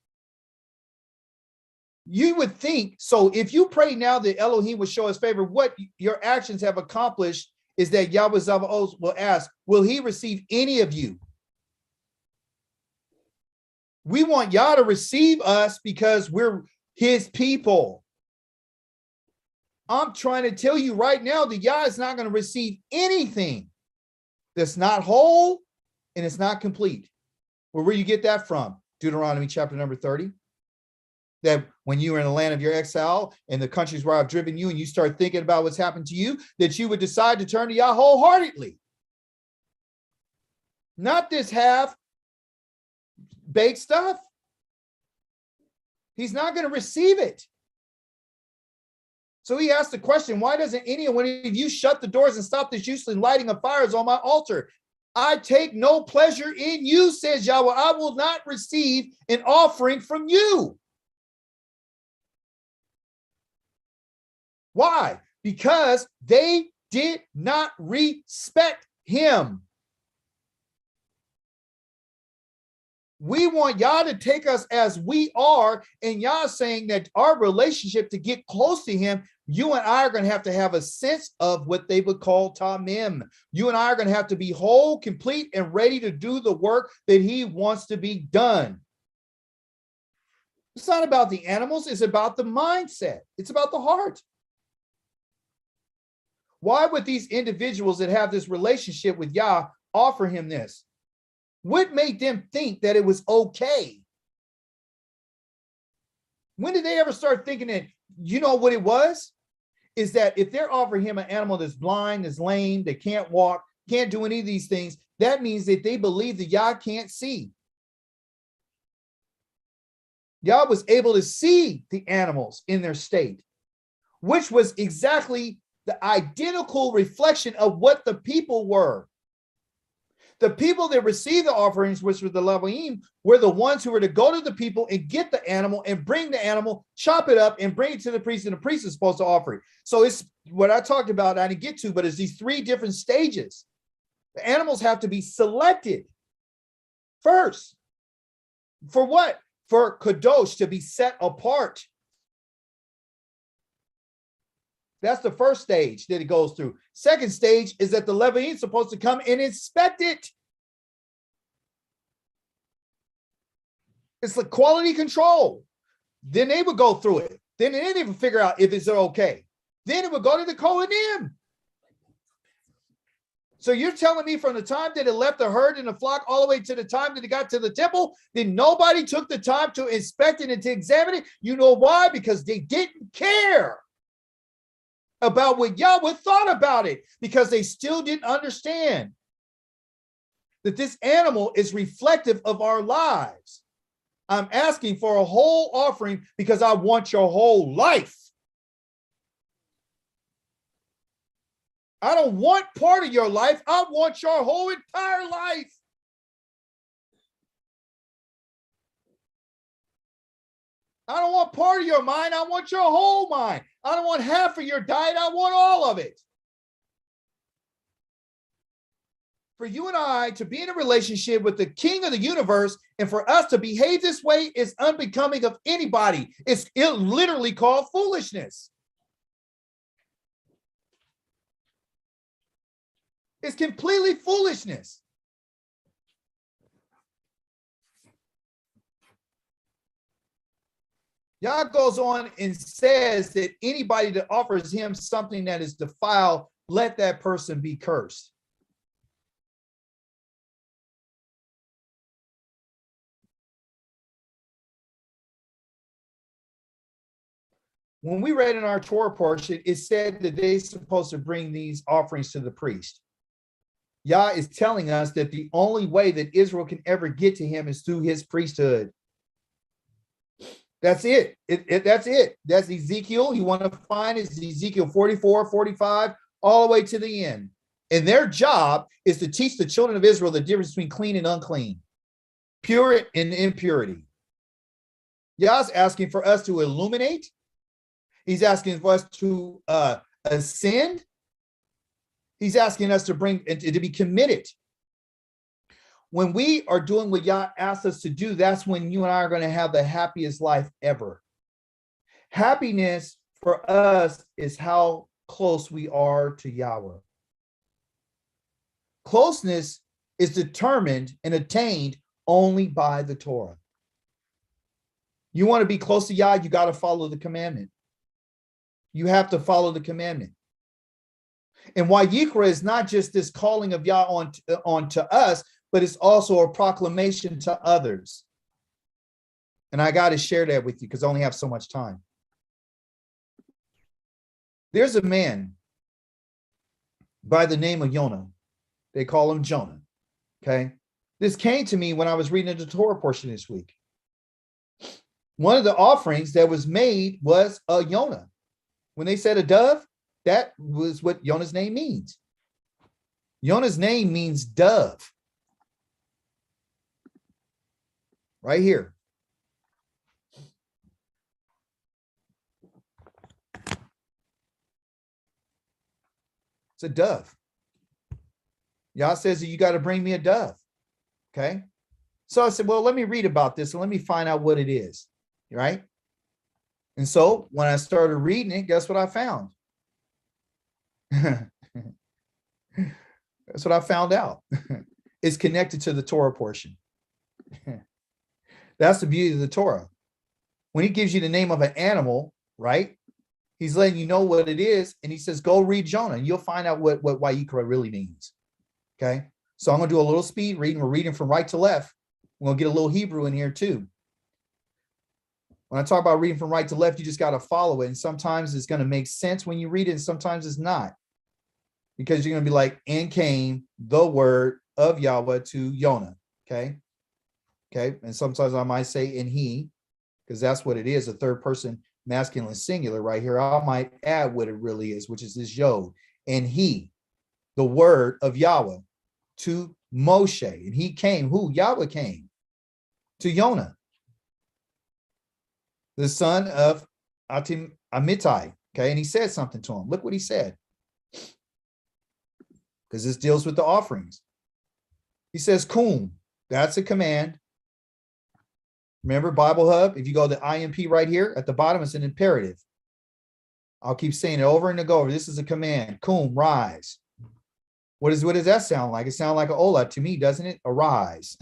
You would think, so if you pray now that Elohim will show his favor, what your actions have accomplished is that Yahweh Zavaos will ask, will he receive any of you? We want Yah to receive us because we're his people. I'm trying to tell you right now that Yah is not going to receive anything that's not whole and it's not complete. Well, where you get that from? Deuteronomy chapter number 30. That when you were in the land of your exile and the countries where I've driven you and you start thinking about what's happened to you, that you would decide to turn to Yah wholeheartedly. Not this half-baked stuff. He's not going to receive it. So he asked the question, why doesn't any one of you shut the doors and stop this useless lighting of fires on my altar? I take no pleasure in you, says Yahweh. I will not receive an offering from you. Why? Because they did not respect him. We want Yah to take us as we are, and Yah saying that our relationship to get close to him, you and I are going to have a sense of what they would call tamim. You and I are going to have to be whole, complete, and ready to do the work that he wants to be done. It's not about the animals, it's about the mindset. It's about the heart. Why would these individuals that have this relationship with Yah offer him this? What made them think that it was okay? When did they ever start thinking that, you know what it was? Is that if they're offering him an animal that's blind, that's lame, that can't walk, can't do any of these things, that means that they believe that Yah can't see. Yah was able to see the animals in their state, which was exactly the identical reflection of what the people were. The people that received the offerings, which were the Leviim, were the ones who were to go to the people and get the animal and bring the animal, chop it up and bring it to the priest, and the priest is supposed to offer it. So it's what I talked about, I didn't get to, but it's these three different stages. The animals have to be selected first. For what? For Kadosh, to be set apart. That's the first stage that it goes through. Second stage is that the Leviim is supposed to come and inspect it. It's like quality control. Then they would go through it. Then they didn't even figure out if it's okay. Then it would go to the Kohanim. So you're telling me from the time that it left the herd and the flock all the way to the time that it got to the temple, then nobody took the time to inspect it and to examine it? You know why? Because they didn't care about what Yahweh thought about it, because they still didn't understand that this animal is reflective of our lives. I'm asking for a whole offering because I want your whole life. I don't want part of your life. I want your whole entire life. I don't want part of your mind. I want your whole mind. I don't want half of your diet. I want all of it. for you and I to be in a relationship with the king of the universe, and for us to behave this way is unbecoming of anybody. It's literally called foolishness. It's completely foolishness. Yah goes on and says that anybody that offers him something that is defiled, let that person be cursed. When we read in our Torah portion, it said that they're supposed to bring these offerings to the priest. Yah is telling us that the only way that Israel can ever get to him is through his priesthood. That's it. That's it. That's Ezekiel. You want to find is Ezekiel 44, 45, all the way to the end. And their job is to teach the children of Israel the difference between clean and unclean, pure and impurity. Yah's asking for us to illuminate. He's asking for us to ascend. He's asking us to bring and to be committed. When we are doing what Yah asks us to do, that's when you and I are going to have the happiest life ever. Happiness for us is how close we are to Yahweh. Closeness is determined and attained only by the Torah. You want to be close to Yah, you got to follow the commandment. You have to follow the commandment. And Wayikra is not just this calling of Yah on to us, but it's also a proclamation to others. And I got to share that with you because I only have so much time. There's a man by the name of Jonah. They call him Jonah. Okay. This came to me when I was reading the Torah portion this week. One of the offerings that was made was a Jonah. When they said a dove, that was what Jonah's name means. Jonah's name means dove. Right here. It's a dove. Yah says that you got to bring me a dove. Okay. So I said, well, let me read about this and let me find out what it is. Right. And so when I started reading it, guess what I found? That's what I found out. It's connected to the Torah portion. That's the beauty of the Torah. When he gives you the name of an animal, right? He's letting you know what it is. And he says, go read Jonah and you'll find out what Wayikra really means. Okay. So I'm going to do a little speed reading. We're reading from right to left. We're going to get a little Hebrew in here too. When I talk about reading from right to left, you just got to follow it. And sometimes it's going to make sense when you read it. And sometimes it's not. Because you're going to be like, and came the word of Yahweh to Jonah. Okay. Okay. And sometimes I might say, and he, because that's what it is, a third person masculine singular right here. I might add what it really is, which is this Yod. And he, the word of Yahweh to Moshe. And he came, who? Yahweh came to Jonah, the son of Amittai. Okay. And he said something to him. Look what he said. Because this deals with the offerings. He says, Kum, that's a command. Remember Bible Hub, if you go to the IMP right here at the bottom, it's an imperative. I'll keep saying it over and over. This is a command. Kum, rise. What does that sound like? It sounds like an Ola to me, doesn't it? Arise.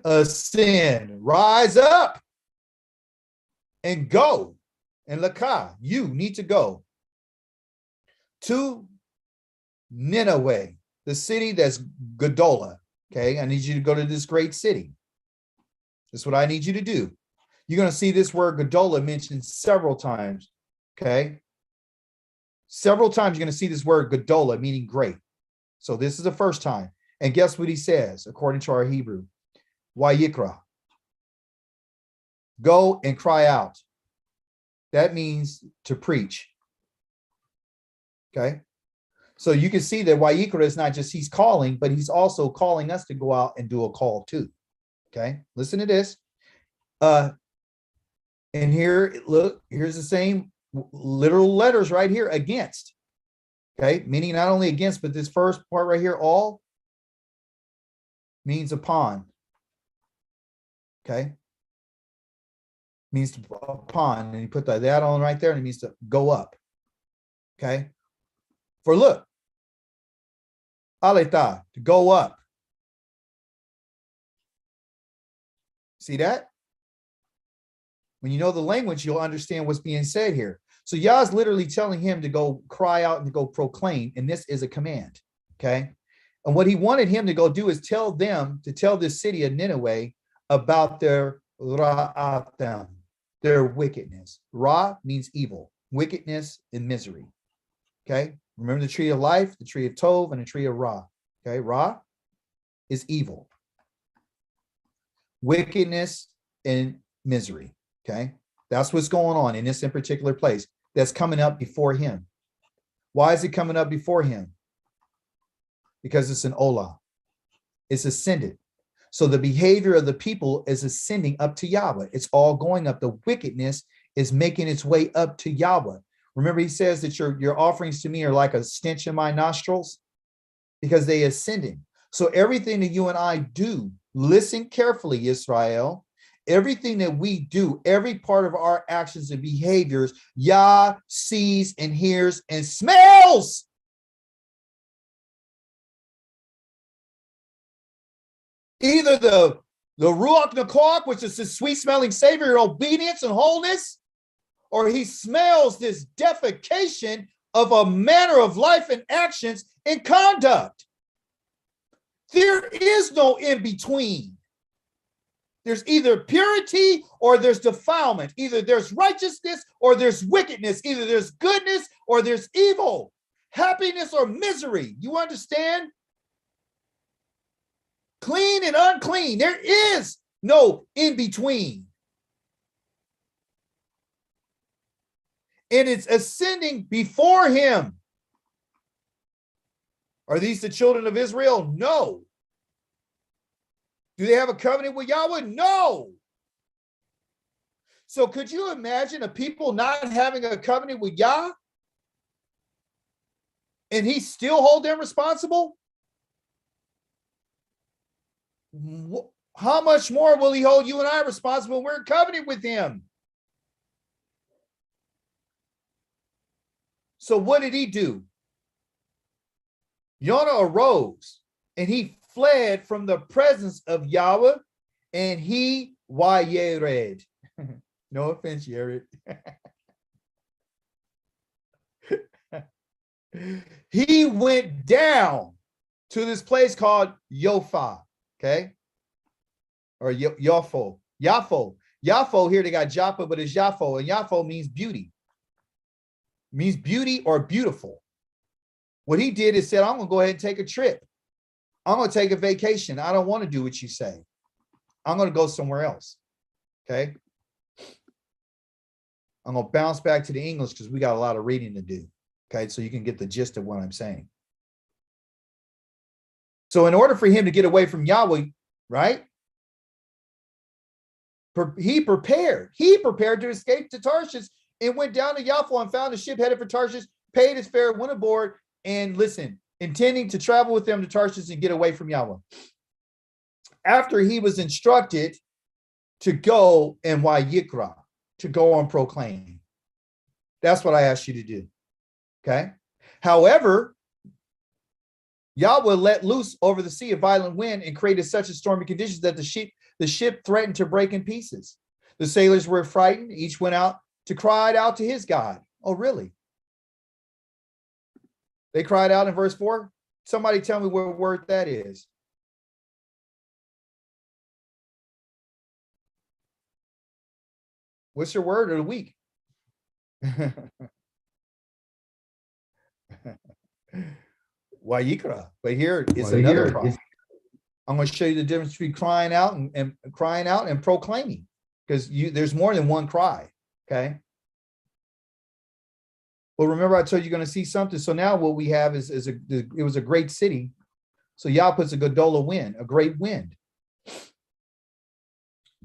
Ascend, rise up and go. And Lakah, you need to go to Nineveh, the city that's Gadola. Okay, I need you to go to this great city. That's what I need you to do. You're going to see this word Gadola mentioned several times. Okay. Several times you're going to see this word Gadola, meaning great. So this is the first time. And guess what he says, according to our Hebrew? Wayikra. Go and cry out. That means to preach. Okay. So you can see that Wayikra is not just he's calling, but he's also calling us to go out and do a call too. Okay. Listen to this. And here, look, here's the same literal letters right here against. Okay, meaning not only against, but this first part right here, all means upon. Okay, means to, upon, and you put that on right there, and it means to go up. Okay, for look, aleta, to go up. See that? When you know the language, you'll understand what's being said here. So Yah's literally telling him to go cry out and to go proclaim, and this is a command. Okay, and what he wanted him to go do is tell them to tell this city of Nineveh about their ra'atam, their wickedness. Ra means evil, wickedness, and misery. Okay, remember the tree of life, the tree of Tov, and the tree of Ra. Okay, Ra is evil, wickedness, and misery. Okay, that's what's going on in this in particular place that's coming up before him. Why is it coming up before him? Because it's an Olah. It's ascended. So the behavior of the people is ascending up to Yahweh. It's all going up. The wickedness is making its way up to Yahweh. Remember, he says that your offerings to me are like a stench in my nostrils because they ascending. So everything that you and I do, listen carefully, Israel, everything that we do, every part of our actions and behaviors, Yah sees and hears and smells. Either the Ruach Nakok, which is this sweet smelling savior of obedience and wholeness, or he smells this defecation of a manner of life and actions and conduct. There is no in between. There's either purity or there's defilement. Either there's righteousness or there's wickedness. Either there's goodness or there's evil, happiness or misery. You understand? Clean and unclean. There is no in between. And it's ascending before him. Are these the children of Israel? No. Do they have a covenant with Yahweh? No. So could you imagine a people not having a covenant with Yah? And he still hold them responsible? How much more will he hold you and I responsible when we're in covenant with him? So what did he do? Jonah arose and he fled from the presence of Yahweh, and he wayered. No offense, Yared. He went down to this place called Yophah, okay? Or Yafo. Yafo, here they got Joppa, but it's Yafo, and Yafo means beauty. Means beauty or beautiful. What he did is said, I'm going to go ahead and take a trip. I'm going to take a vacation. I don't want to do what you say. I'm going to go somewhere else. Okay. I'm going to bounce back to the English because we got a lot of reading to do. Okay. So you can get the gist of what I'm saying. So in order for him to get away from Yahweh, right? He prepared to escape to Tarshish and went down to Yaffo and found a ship headed for Tarshish, paid his fare, went aboard, and listen, intending to travel with them to Tarshish and get away from Yahweh. After he was instructed to go and Wayikra, to go and proclaim. That's what I asked you to do. Okay. However, Yahweh let loose over the sea a violent wind and created such a stormy conditions that the ship threatened to break in pieces. The sailors were frightened. Each went out to cry out to his God. Oh, really? They cried out in verse 4. Somebody tell me what word that is. What's your word of the week? Wayikra. But here it's another cry. I'm going to show you the difference between crying out and crying out and proclaiming, because there's more than one cry. Okay. Well, remember I told you you're going to see something. So now what we have is it was a great city. So Yah puts a Godola wind, a great wind.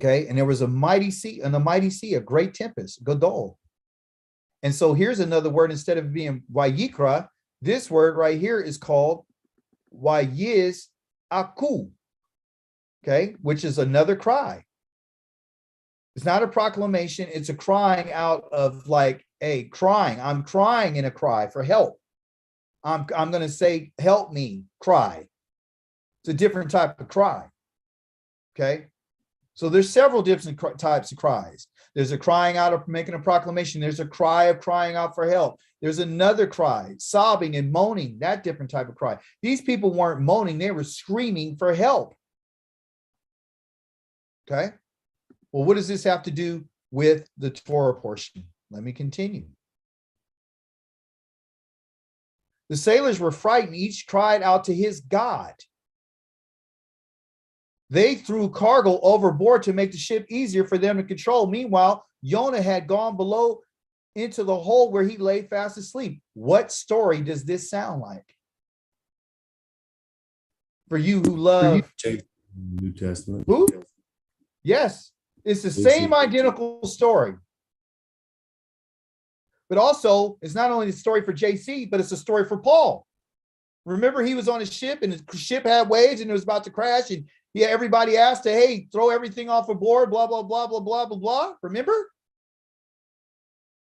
Okay. And there was a mighty sea, a great tempest, Godol. And so here's another word. Instead of being Wayikra, This word right here is called Wayiz Aku, okay, which is another cry. It's not a proclamation. It's a crying out of like, hey, crying. I'm crying in a cry for help. I'm going to say, help me, cry. It's a different type of cry. Okay. So there's several different types of cries. There's a crying out of making a proclamation. There's a cry of crying out for help. There's another cry, sobbing and moaning, that different type of cry. These people weren't moaning. They were screaming for help. Okay. Well, what does this have to do with the Torah portion? Let me continue. The sailors were frightened. Each cried out to his God. They threw cargo overboard to make the ship easier for them to control. Meanwhile, Jonah had gone below into the hole where he lay fast asleep. What story does this sound like? For you who love New Testament. who? Yes, it's the same identical story. But also, it's not only a story for JC, but it's a story for Paul. Remember, he was on a ship and the ship had waves and it was about to crash. And yeah, everybody asked to, hey, throw everything off aboard, blah, blah, blah, blah, blah, blah, blah. Remember?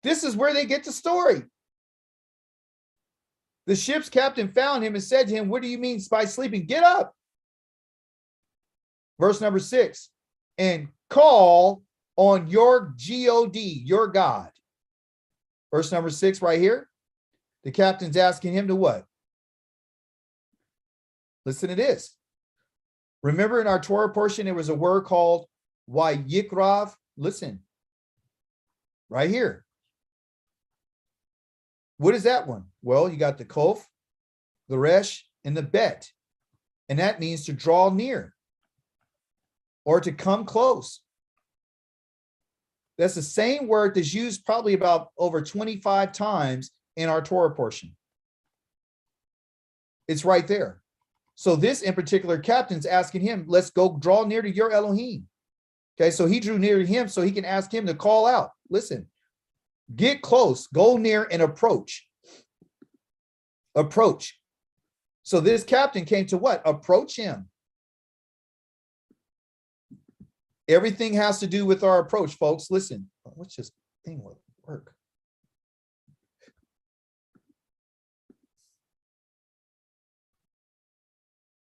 This is where they get the story. The ship's captain found him and said to him, what do you mean by sleeping? Get up. Verse number 6, and call on your God, your God. Verse number 6 right here. The captain's asking him to what? Listen to this. Remember in our Torah portion, there was a word called Wayikrav. Listen, right here. What is that one? Well, you got the Kof, the Resh, and the Bet. And that means to draw near or to come close. That's the same word that's used probably about over 25 times in our Torah portion. It's right there. So this in particular, captain's asking him, let's go draw near to your Elohim. Okay, so he drew near to him so he can ask him to call out. Listen, get close, go near and approach. Approach. So this captain came to what? Approach him. Everything has to do with our approach, folks. Listen, what's this thing will work?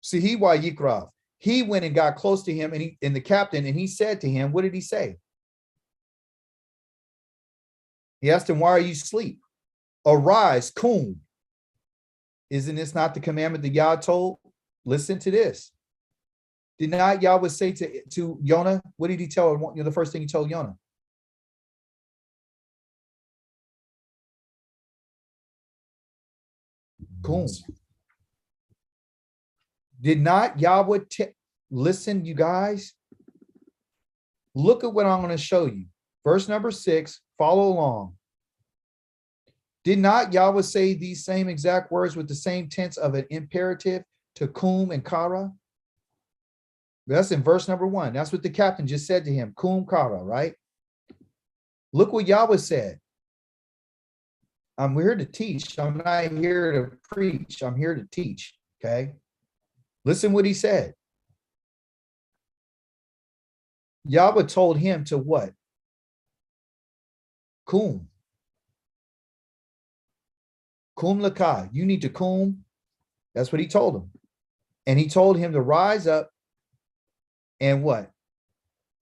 See, he went and got close to him and the captain, and he said to him, what did he say? He asked him, why are you asleep? Arise, kum. Isn't this not the commandment that Yah told? Listen to this. Did not Yahweh say to Jonah, what did he tell him? You know, the first thing he told Jonah? Kum. Did not Yahweh listen, you guys? Look at what I'm going to show you. Verse number 6, follow along. Did not Yahweh say these same exact words with the same tense of an imperative to kum and kara? That's in verse number 1. That's what the captain just said to him, kum kara, right? Look what Yahweh said. I'm here to teach. I'm not here to preach. I'm here to teach, okay? Listen what he said. Yahweh told him to what? Kum. Kum lakai. You need to kum. That's what he told him. And he told him to rise up and what?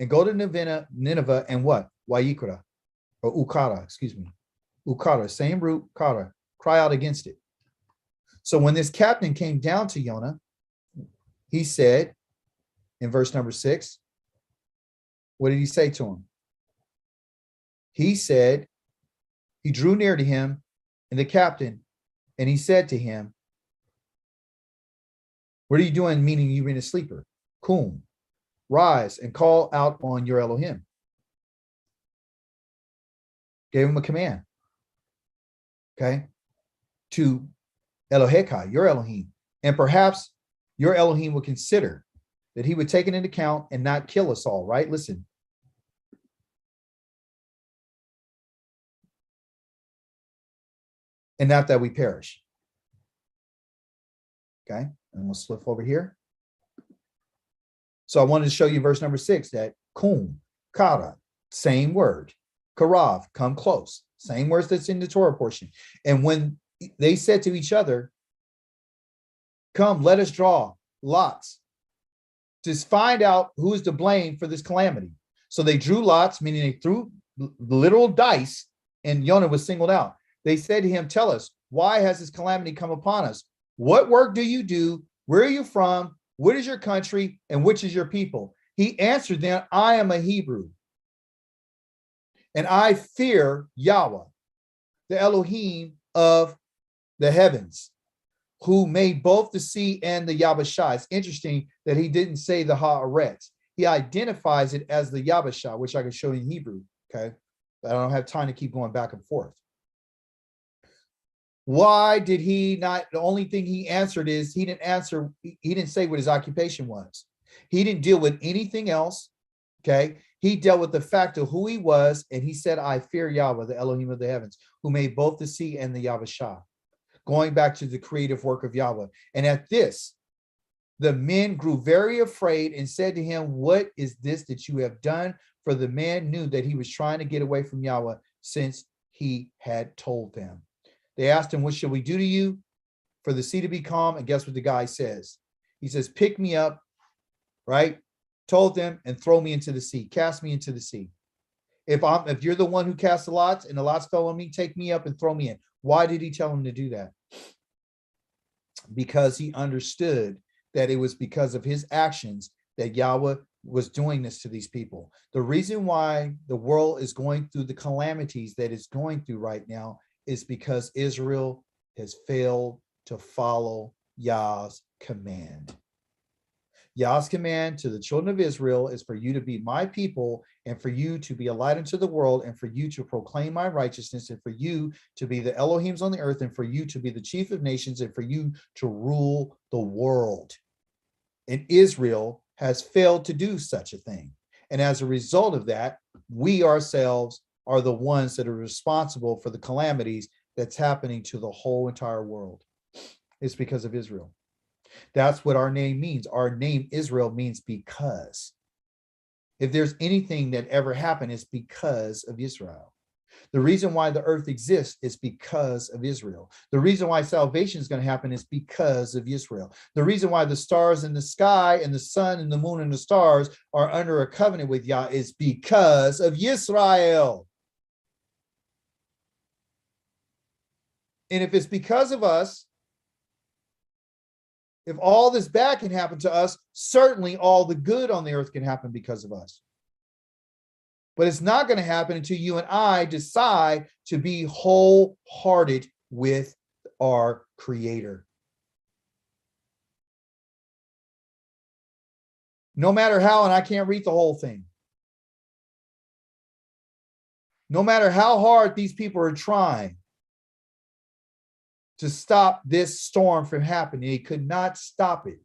And go to Nineveh and what? Wayikra. Or ukara, excuse me. Ukara, same root, kara. Cry out against it. So when this captain came down to Jonah, he said in verse number 6, what did he say to him? He said, he drew near to him and the captain, and he said to him, what are you doing? Meaning you've been a sleeper. Kum, rise and call out on your Elohim. Gave him a command. Okay. To Eloheka, your Elohim. And perhaps your Elohim will consider that he would take it into account and not kill us all, right? Listen. And not that we perish. Okay, and we'll slip over here. So I wanted to show you verse number 6 that kum, kara, same word. Karav, come close. Same words that's in the Torah portion. And when they said to each other, come, let us draw lots to find out who is to blame for this calamity. So they drew lots, meaning they threw literal dice, and Jonah was singled out. They said to him, tell us, why has this calamity come upon us? What work do you do? Where are you from? What is your country? And which is your people? He answered them, I am a Hebrew, and I fear Yahweh, the Elohim of the heavens, who made both the sea and the Yabashah. It's interesting that he didn't say the Haaretz. He identifies it as the Yabashah, which I can show you in Hebrew, okay? But I don't have time to keep going back and forth. Why did he not? The only thing he answered is he didn't say what his occupation was. He didn't deal with anything else, okay? He dealt with the fact of who he was, and he said, I fear Yahweh, the Elohim of the heavens, who made both the sea and the Yabashah, going back to the creative work of Yahweh. And at this, the men grew very afraid and said to him, what is this that you have done? For the man knew that he was trying to get away from Yahweh, since he had told them. They asked him, what shall we do to you for the sea to be calm? And guess what the guy says? He says, pick me up, right? Told them, and throw me into the sea. Cast me into the sea. If you're the one who cast the lots and the lots fell on me, take me up and throw me in. Why did he tell him to do that? Because he understood that it was because of his actions that Yahweh was doing this to these people. The reason why the world is going through the calamities that it's going through right now is because Israel has failed to follow Yah's command. Yah's command to the children of Israel is for you to be my people, and for you to be a light unto the world, and for you to proclaim my righteousness, and for you to be the Elohims on the earth, and for you to be the chief of nations, and for you to rule the world. And Israel has failed to do such a thing. And as a result of that, we ourselves are the ones that are responsible for the calamities that's happening to the whole entire world. It's because of Israel. That's what our name means. Our name Israel means because. If there's anything that ever happened, it's because of Israel. The reason why the earth exists is because of Israel. The reason why salvation is going to happen is because of Israel. The reason why the stars in the sky and the sun and the moon and the stars are under a covenant with Yah is because of Israel. And if it's because of us, if all this bad can happen to us, certainly all the good on the earth can happen because of us. But it's not going to happen until you and I decide to be wholehearted with our Creator. No matter how, and I can't read the whole thing. No matter how hard these people are trying to stop this storm from happening, they could not stop it.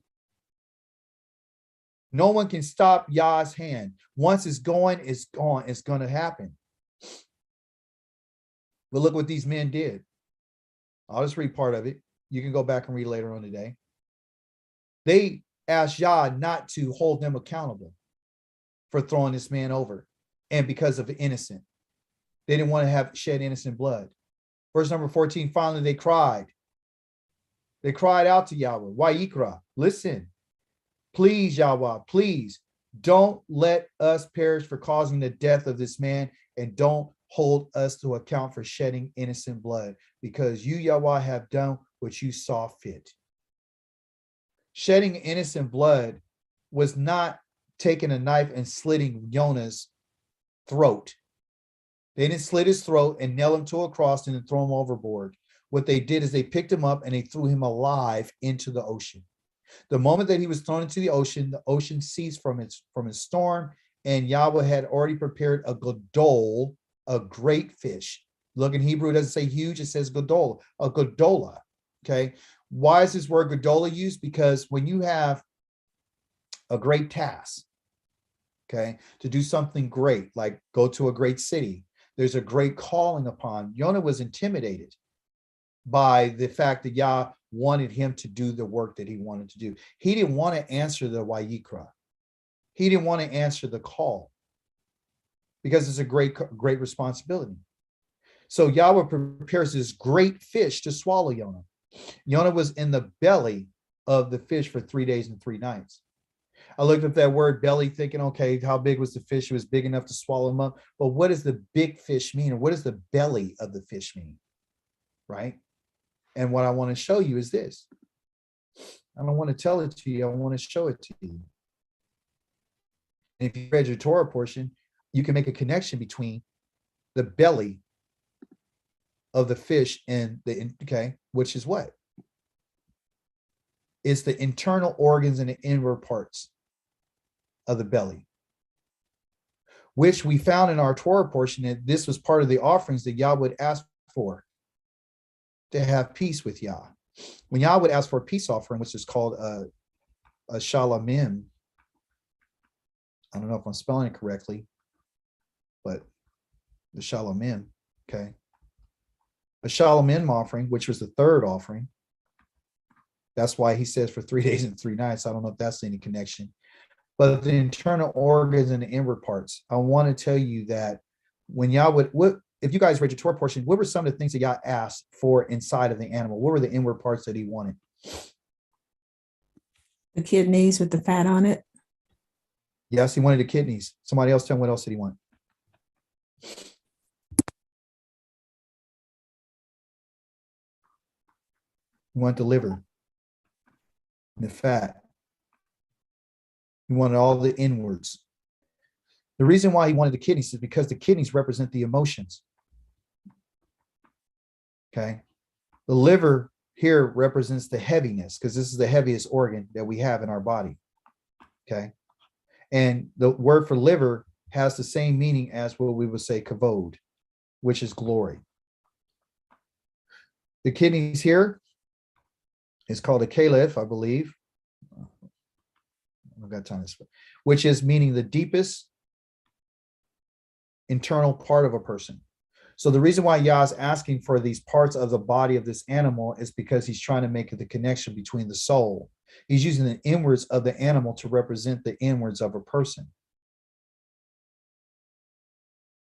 No one can stop Yah's hand. Once it's going, it's gone. It's going to happen. But look what these men did. I'll just read part of it. You can go back and read later on today. They asked Yah not to hold them accountable for throwing this man over, and because of the innocent. They didn't want to have shed innocent blood. Verse number 14, finally they cried. They cried out to Yahweh. Wayikra, listen. Please, Yahweh, please don't let us perish for causing the death of this man, and don't hold us to account for shedding innocent blood, because you, Yahweh, have done what you saw fit. Shedding innocent blood was not taking a knife and slitting Jonah's throat. They didn't slit his throat and nail him to a cross and then throw him overboard. What they did is they picked him up and they threw him alive into the ocean. The moment that he was thrown into the ocean ceased from its storm, and Yahweh had already prepared a gadol, a great fish. Look, in Hebrew, it doesn't say huge, it says gadol, a gadola. Okay. Why is this word gadola used? Because when you have a great task, okay, to do something great, like go to a great city, there's a great calling upon. Jonah was intimidated by the fact that Yah wanted him to do the work that he wanted to do. He didn't want to answer the Wayikra. He didn't want to answer the call because it's a great responsibility. So Yahweh prepares this great fish to swallow Jonah. Jonah was in the belly of the fish for 3 days and 3 nights. I looked up that word belly thinking, okay, how big was the fish? It was big enough to swallow him up. But what does the big fish mean? Or what does the belly of the fish mean? Right? And what I want to show you is this. I don't want to tell it to you. I want to show it to you. And if you read your Torah portion, you can make a connection between the belly of the fish and the, okay, which is what? It's the internal organs and the inward parts of the belly, which we found in our Torah portion that this was part of the offerings that Yah would ask for to have peace with Yah. When Yah would ask for a peace offering, which is called a shalamim, I don't know if I'm spelling it correctly, but the shalamim, okay. A shalamim offering, which was the third offering. That's why he says for 3 days and 3 nights. I don't know if that's any connection. But the internal organs and the inward parts, I want to tell you that when Yah would, if you guys read your Torah portion, what were some of the things that Yah asked for inside of the animal? What were the inward parts that he wanted? The kidneys with the fat on it. Yes, he wanted the kidneys. Somebody else tell me what else did he want? He wanted the liver and the fat. He wanted all the inwards. The reason why he wanted the kidneys is because the kidneys represent the emotions. Okay. The liver here represents the heaviness because this is the heaviest organ that we have in our body. Okay. And the word for liver has the same meaning as what we would say kavod, which is glory. The kidneys here is called a caliph, I believe. I've got time, which is meaning the deepest internal part of a person. So the reason why Yah's asking for these parts of the body of this animal is because he's trying to make the connection between the soul. He's using the inwards of the animal to represent the inwards of a person.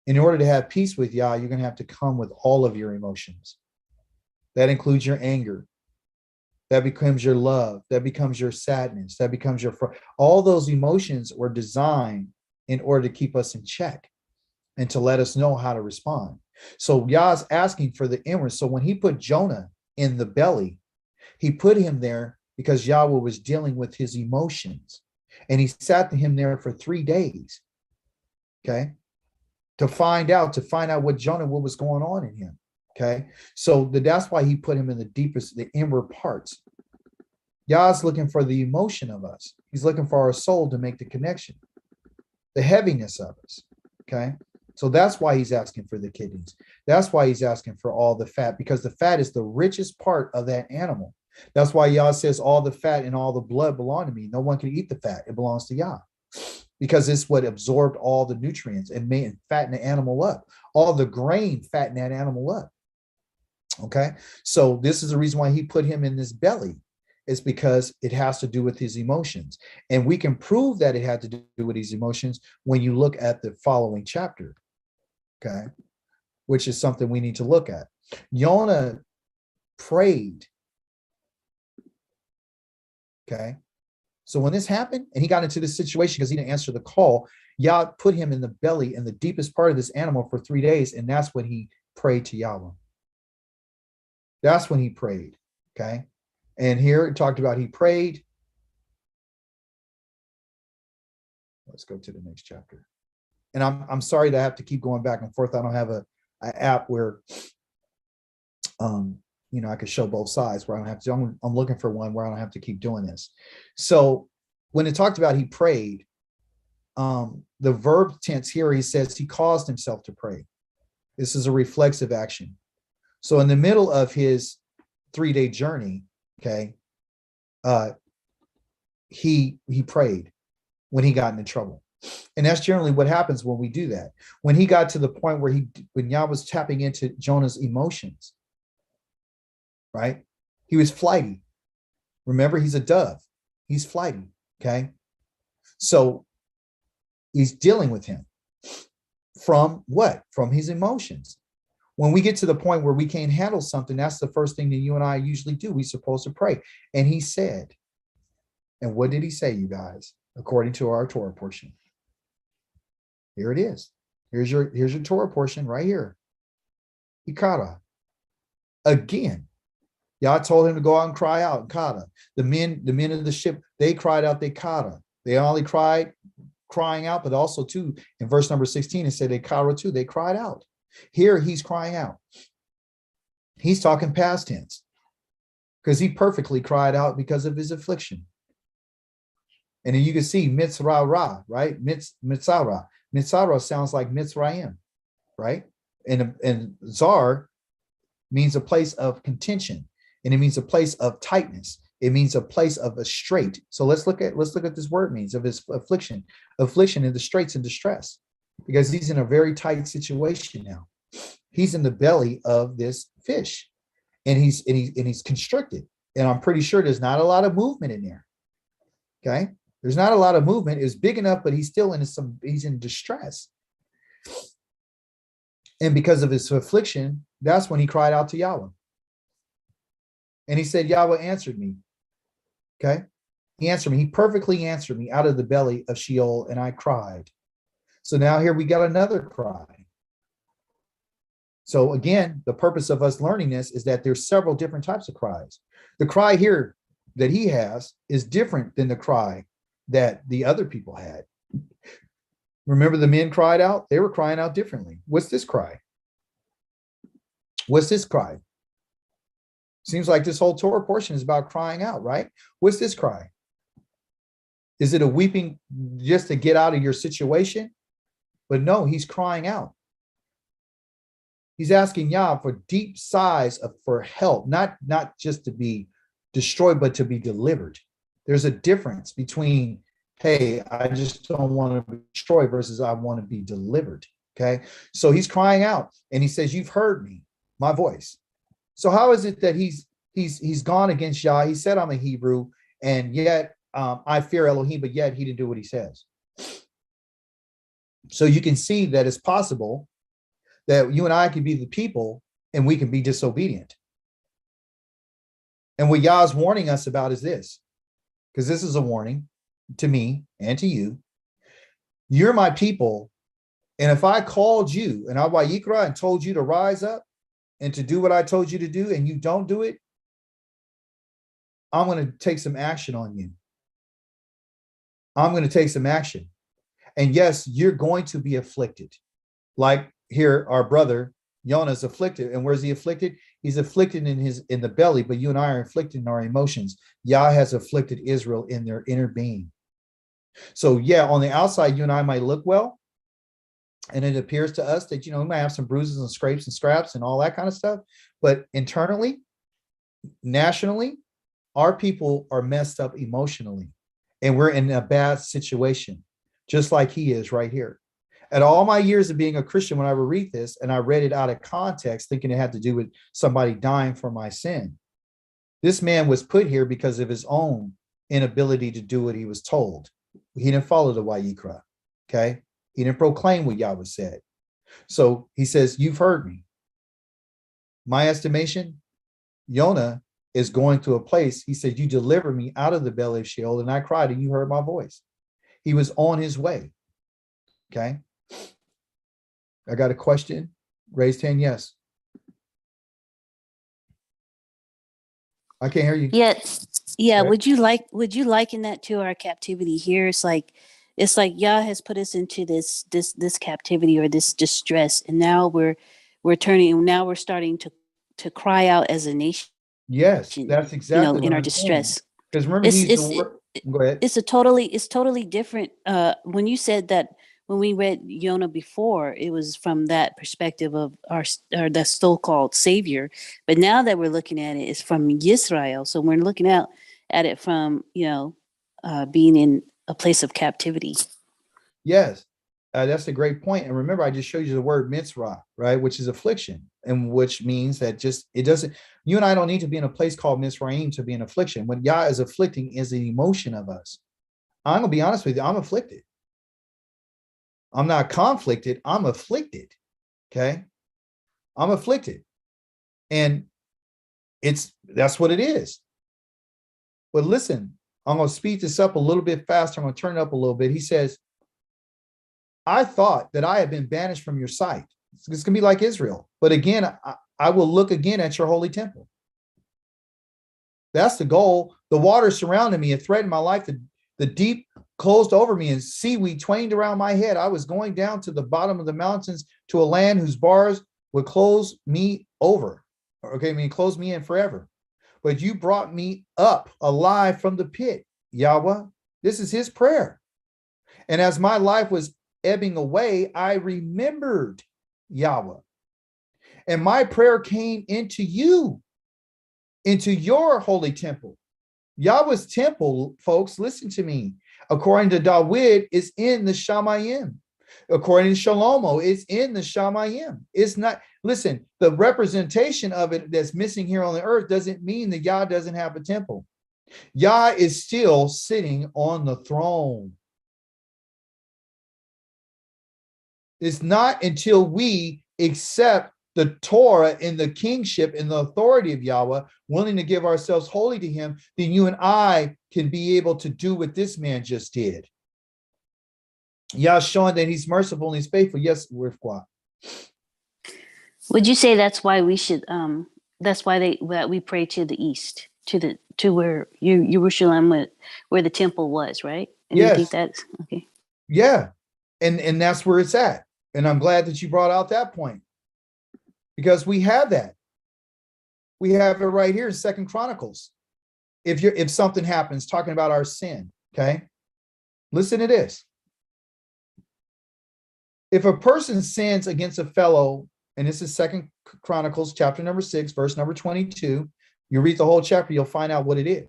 In order to have peace with Yah, you're going to have to come with all of your emotions. That includes your anger. That becomes your love. That becomes your sadness. That becomes your, all those emotions were designed in order to keep us in check and to let us know how to respond. So Yah's asking for the inward. So when he put Jonah in the belly, he put him there because Yahweh was dealing with his emotions. And he sat him there for 3 days. Okay. To find out what Jonah, what was going on in him. Okay, so that's why he put him in the deepest, the inward parts. Yah's looking for the emotion of us. He's looking for our soul to make the connection, the heaviness of us. Okay, so that's why he's asking for the kidneys. That's why he's asking for all the fat, because the fat is the richest part of that animal. That's why Yah says all the fat and all the blood belong to me. No one can eat the fat. It belongs to Yah. Because it's what absorbed all the nutrients and made fatten the animal up. All the grain fatten that animal up. Okay, so this is the reason why he put him in this belly, is because it has to do with his emotions. And we can prove that it had to do with his emotions when you look at the following chapter, okay, which is something we need to look at. Jonah prayed, okay? So when this happened and he got into this situation because he didn't answer the call, Yah put him in the belly, in the deepest part of this animal for 3 days, and that's when he prayed to Yahweh. That's when he prayed, okay? And here it talked about he prayed. Let's go to the next chapter. And I'm sorry to have to keep going back and forth. I don't have an app where, you know, I could show both sides where I don't have to. I'm looking for one where I don't have to keep doing this. So when it talked about he prayed, the verb tense here, he says he caused himself to pray. This is a reflexive action. So in the middle of his 3-day journey, okay, he prayed when he got into trouble. And that's generally what happens when we do that. When he got to the point where when Yah was tapping into Jonah's emotions, right? He was flighty. Remember, he's a dove. He's flighty. Okay. So he's dealing with him from what? From his emotions. When we get to the point where we can't handle something, that's the first thing that you and I usually do. We're supposed to pray. And he said, and what did he say, you guys, according to our Torah portion? Here it is. Here's your Torah portion right here. Ikara. Again, Yah told him to go out and cry out and kata. The men of the ship, they cried out, they kata. They only crying out, but also too, in verse number 16, it said they kara too, they cried out. Here he's crying out. He's talking past tense because he perfectly cried out because of his affliction. And then you can see mitzrah, right? Mitzara. Mitzara sounds like Mitzrayim, right? And zar means a place of contention, and it means a place of tightness. It means a place of a strait. So let's look at this word means of his affliction in the straits and distress, because he's in a very tight situation now. He's in the belly of this fish, and he's constricted. And I'm pretty sure there's not a lot of movement in there. Okay, there's not a lot of movement. It's big enough, but he's still he's in distress. And because of his affliction, that's when he cried out to Yahweh. And he said, Yahweh answered me. Okay. He answered me. He perfectly answered me out of the belly of Sheol, and I cried. So now here we got another cry. So again, the purpose of us learning this is that there's several different types of cries. The cry here that he has is different than the cry that the other people had. Remember, the men cried out? They were crying out differently. What's this cry? What's this cry? Seems like this whole Torah portion is about crying out, right? What's this cry? Is it a weeping just to get out of your situation? But no, he's crying out. He's asking Yah for deep sighs for help, not just to be destroyed, but to be delivered. There's a difference between, hey, I just don't want to be destroyed versus I want to be delivered. Okay. So he's crying out and he says, you've heard me, my voice. So how is it that he's gone against Yah? He said, I'm a Hebrew, and yet I fear Elohim, but yet he didn't do what he says. So you can see that it's possible that you and I can be the people and we can be disobedient. And what Yah's warning us about is this, because this is a warning to me and to you. You're my people. And if I called you and I Wayikra and told you to rise up and to do what I told you to do, and you don't do it, I'm going to take some action on you. I'm going to take some action. And yes, you're going to be afflicted. Like here, our brother Jonah is afflicted. And where's he afflicted? He's afflicted in the belly, but you and I are afflicted in our emotions. Yah has afflicted Israel in their inner being. So yeah, on the outside, you and I might look well. And it appears to us that, we might have some bruises and scrapes and scraps and all that kind of stuff. But internally, nationally, our people are messed up emotionally. And we're in a bad situation, just like he is right here. At all my years of being a Christian, when I would read this, and I read it out of context, thinking it had to do with somebody dying for my sin, this man was put here because of his own inability to do what he was told. He didn't follow the Wayikra, okay? He didn't proclaim what Yahweh said. So he says, you've heard me. My estimation, Jonah is going to a place. He said, you delivered me out of the belly of Sheol, and I cried, and you heard my voice. He was on his way. Okay. I got a question. Raised hand, yes. I can't hear you. Yeah. Would you liken that to our captivity here? It's like Yah has put us into this captivity or this distress, and now we're starting to cry out as a nation. Yes, that's exactly in our distress. Because remember, go ahead. It's totally different. When you said that, when we read Jonah before, it was from that perspective of our the so-called savior. But now that we're looking at it, it's from Yisrael. So we're looking at it from being in a place of captivity. Yes, That's a great point. And remember, I just showed you the word mitzvah, right? Which is affliction, and which means that it doesn't, you and I don't need to be in a place called Mizraim to be in affliction. What Yah is afflicting is the emotion of us. I'm going to be honest with you. I'm afflicted. I'm not conflicted. I'm afflicted. Okay. I'm afflicted. And that's what it is. But listen, I'm going to speed this up a little bit faster. I'm going to turn it up a little bit. He says, I thought that I had been banished from your sight. It's going to be like Israel. But again, I will look again at your holy temple. That's the goal. The water surrounded me and threatened my life. The deep closed over me and seaweed twined around my head. I was going down to the bottom of the mountains to a land whose bars would close me over. Okay, I mean, close me in forever. But you brought me up alive from the pit, Yahweh. This is his prayer. And as my life was ebbing away, I remembered Yahweh. And my prayer came into you, into your holy temple. Yahweh's temple, folks, listen to me. According to David, is in the Shamayim. According to Shalomo, it's in the Shamayim. It's not, listen, the representation of it that's missing here on the earth doesn't mean that Yah doesn't have a temple. Yah is still sitting on the throne. It's not until we accept the Torah and the kingship and the authority of Yahweh, willing to give ourselves wholly to him, then you and I can be able to do what this man just did. Yah showing that he's merciful and he's faithful. Yes, Rifqua. Would you say that's why we should that's why that we pray to the east, to where Jerusalem, where the temple was, right? And yes. You think that's okay? Yeah. And that's where it's at. And I'm glad that you brought out that point. Because we have that. We have it right here in 2 Chronicles. If something happens, talking about our sin, okay? Listen to this. If a person sins against a fellow, and this is 2 Chronicles chapter number 6, verse number 22, you read the whole chapter, you'll find out what it is.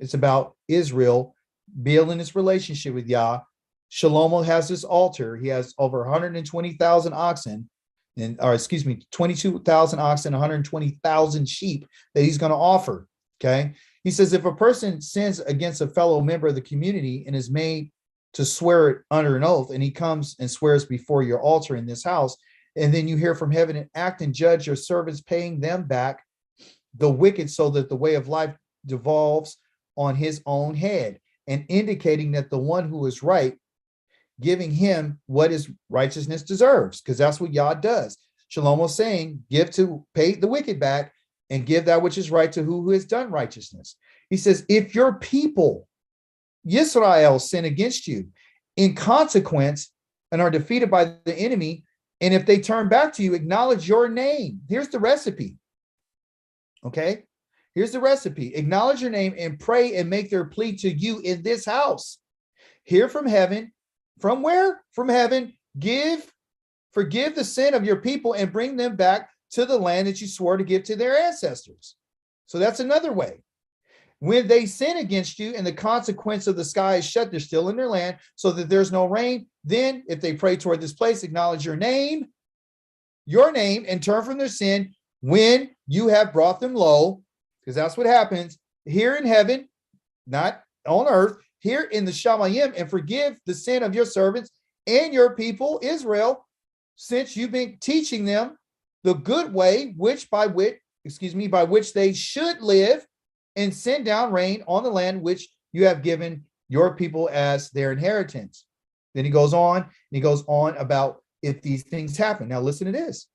It's about Israel building its relationship with Yah. Shlomo has this altar. He has over 120,000 oxen, 22,000 oxen, 120,000 sheep that he's going to offer. Okay. He says, if a person sins against a fellow member of the community and is made to swear it under an oath, and he comes and swears before your altar in this house, and then you hear from heaven and act and judge your servants, paying them back the wicked, so that the way of life devolves on his own head, and indicating that the one who is right, giving him what his righteousness deserves, because that's what Yah does. Shlomo is saying, pay the wicked back and give that which is right to who has done righteousness. He says, if your people, Yisrael, sin against you in consequence and are defeated by the enemy, and if they turn back to you, acknowledge your name. Here's the recipe. Okay? Here's the recipe. Acknowledge your name and pray and make their plea to you in this house. Hear from heaven. From where? From heaven. Forgive the sin of your people and bring them back to the land that you swore to give to their ancestors. So that's another way. When they sin against you and the consequence of the sky is shut, they're still in their land so that there's no rain. Then if they pray toward this place, acknowledge your name, and turn from their sin when you have brought them low, because that's what happens here in heaven, not on earth, here in the Shamayim, and forgive the sin of your servants and your people, Israel, since you've been teaching them the good way, by which they should live, and send down rain on the land which you have given your people as their inheritance. Then he goes on about if these things happen. Now listen to this.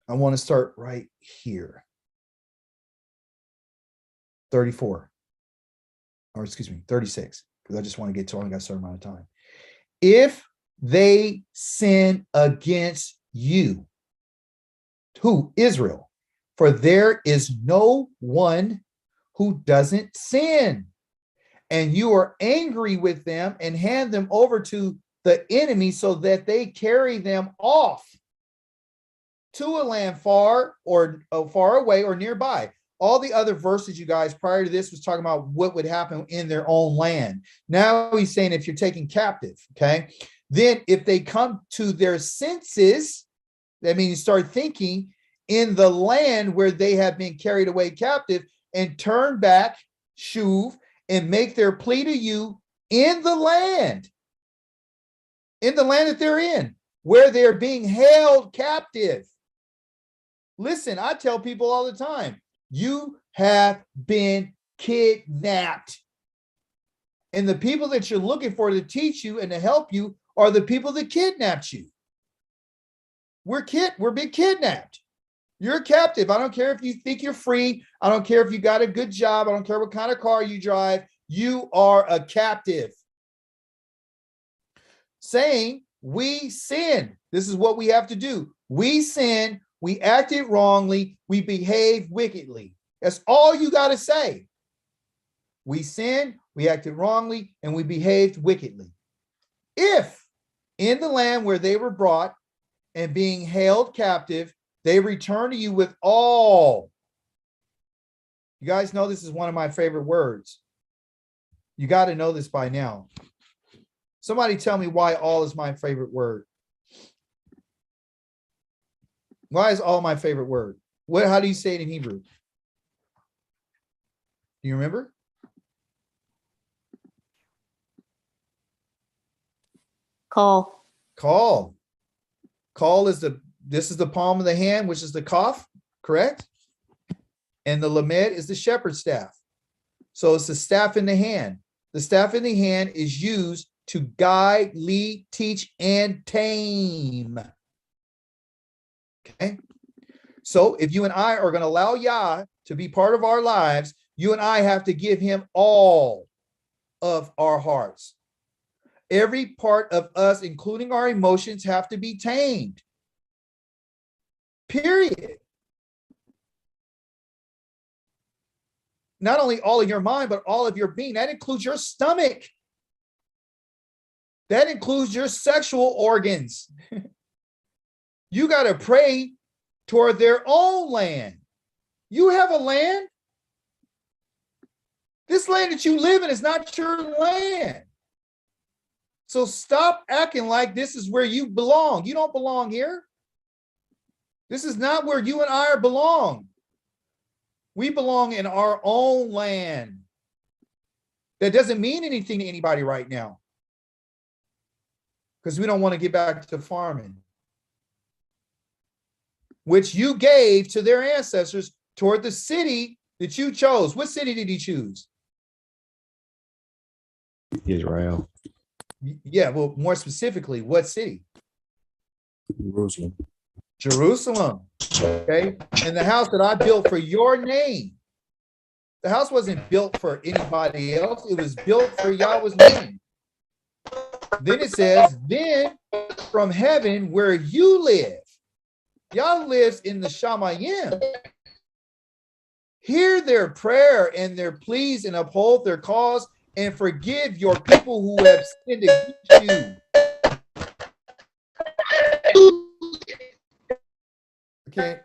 I want to start right here. 36, because I just want to get to, I only got a certain amount of time. If they sin against you, who? Israel. For there is no one who doesn't sin. And you are angry with them and hand them over to the enemy so that they carry them off to a land far away or nearby. all the other verses, you guys, prior to this was talking about what would happen in their own land. Now he's saying if you're taken captive, okay, then if they come to their senses, that means start thinking in the land where they have been carried away captive and turn back, shuv, and make their plea to you in the land that they're in, where they're being held captive. Listen, I tell people all the time, you have been kidnapped. And the people that you're looking for to teach you and to help you are the people that kidnapped you. We're being kidnapped. You're a captive. I don't care if you think you're free. I don't care if you got a good job. I don't care what kind of car you drive. You are a captive. Saying we sin. This is what we have to do. We sin. We acted wrongly. We behaved wickedly. That's all you got to say. We sinned, we acted wrongly, and we behaved wickedly. If in the land where they were brought and being held captive, they return to you with all. You guys know this is one of my favorite words. You got to know this by now. Somebody tell me why all is my favorite word. Why is all my favorite word? How do you say it in Hebrew? Do you remember? Call. Call. Call is this is the palm of the hand, which is the kaf, correct? And the lamed is the shepherd's staff. So it's the staff in the hand. The staff in the hand is used to guide, lead, teach, and tame. Okay. So if you and I are going to allow Yah to be part of our lives, you and I have to give him all of our hearts. Every part of us, including our emotions, have to be tamed. Period. Not only all of your mind, but all of your being. That includes your stomach. That includes your sexual organs. You got to pray toward their own land. You have a land. This land that you live in is not your land. So stop acting like this is where you belong. You don't belong here. This is not where you and I belong. We belong in our own land. That doesn't mean anything to anybody right now, because we don't want to get back to farming, which you gave to their ancestors toward the city that you chose. What city did he choose? Israel. Yeah, well, more specifically, what city? Jerusalem. Jerusalem. Okay. And the house that I built for your name. The house wasn't built for anybody else. It was built for Yahweh's name. Then it says, then from heaven where you live. Yah lives in the Shamayim. Hear their prayer and their pleas and uphold their cause and forgive your people who have sinned against you.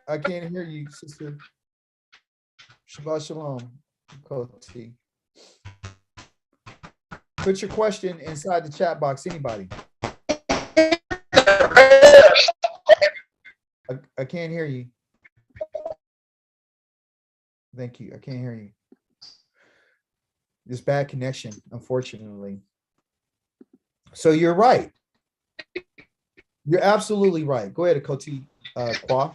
I can't hear you, sister. Shabbat shalom. Koti. Put your question inside the chat box, anybody. I can't hear you. Thank you. I can't hear you. This bad connection, unfortunately. So you're right. You're absolutely right. Go ahead, Koti Kwa.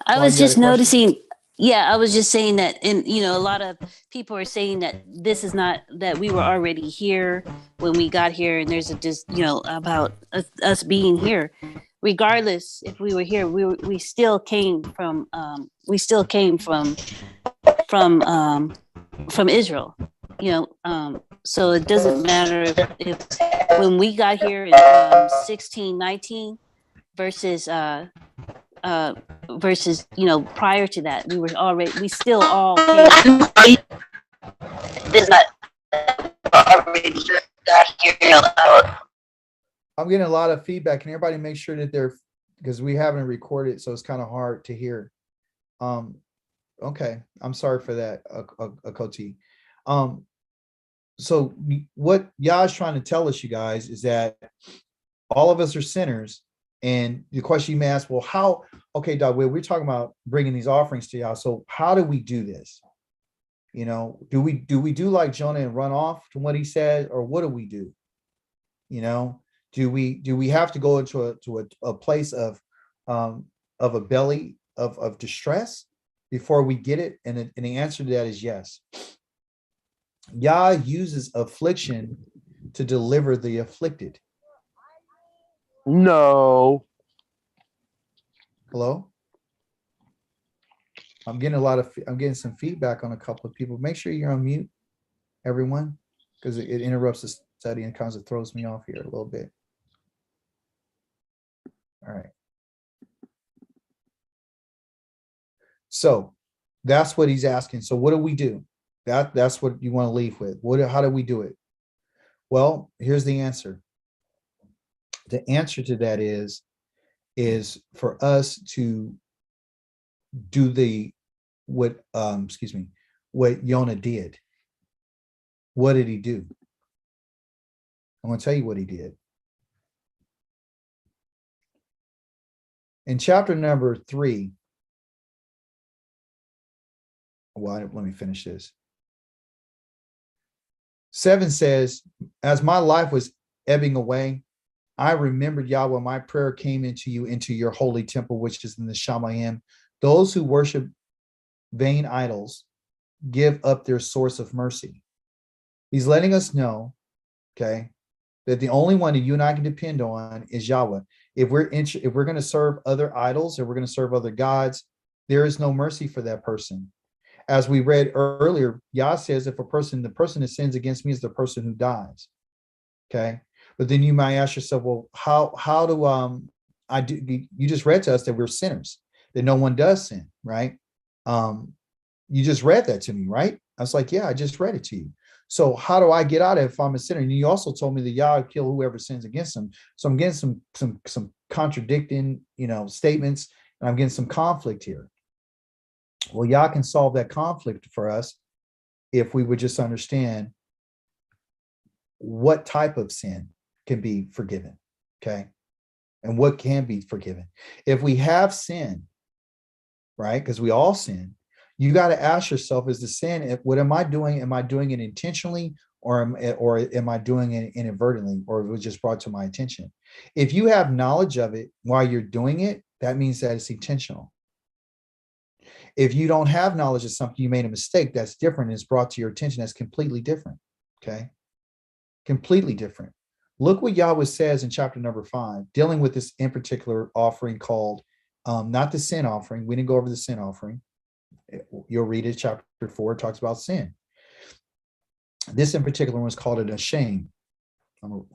I was just noticing. Yeah, I was just saying that, and a lot of people are saying that this is not, that we were already here when we got here, and there's a just about us being here. Regardless, if we were here, we still came from Israel. So it doesn't matter if when we got here in 1619 versus prior to that, we still all came. This not already got here. I'm getting a lot of feedback. Can everybody make sure that because we haven't recorded, so it's kind of hard to hear. Okay, I'm sorry for that, Akoti. So what Yah is trying to tell us, you guys, is that all of us are sinners. And the question you may ask, well, how? Okay, Doug, we're talking about bringing these offerings to Yah. So how do we do this? You know, do we do like Jonah and run off from what he said, or what do we do? You know, do we have to go into a place of a belly of distress before we get it? And the answer to that is yes. Yah uses affliction to deliver the afflicted. No. Hello? I'm getting some feedback on a couple of people. Make sure you're on mute, everyone, because it interrupts the study and kind of throws me off here a little bit. All right. So that's what he's asking. So what do we do? That's what you want to leave with. How do we do it? Well, here's the answer. The answer to that is for us to do what Jonah did. What did he do? I'm going to tell you what he did. In chapter number 3, well, let me finish this. 7 says, as my life was ebbing away, I remembered Yahweh, my prayer came into you, into your holy temple, which is in the Shamayim. Those who worship vain idols give up their source of mercy. He's letting us know, okay, that the only one that you and I can depend on is Yahweh. If we're going to serve other idols, or we're going to serve other gods, there is no mercy for that person. As we read earlier, Yah says, if the person that sins against me is the person who dies. Okay. But then you might ask yourself, well, how do I do? You just read to us that we're sinners, that no one does sin, right? You just read that to me, right? I was like, yeah, I just read it to you. So how do I get out of it if I'm a sinner? And you also told me that Yah will kill whoever sins against him. So I'm getting some contradicting, statements, and I'm getting some conflict here. Well, Yah can solve that conflict for us if we would just understand what type of sin can be forgiven, okay? And what can be forgiven. If we have sin, right, because we all sin, you got to ask yourself, is the sin, what am I doing? Am I doing it intentionally, or am I doing it inadvertently, or it was just brought to my attention? If you have knowledge of it while you're doing it, that means that it's intentional. If you don't have knowledge of something, you made a mistake, that's different, it's brought to your attention, that's completely different, okay? Completely different. Look what Yahweh says in chapter number 5, dealing with this in particular offering called, not the sin offering. We didn't go over the sin offering. You'll read it, chapter 4, it talks about sin. This in particular one is called an ashame. An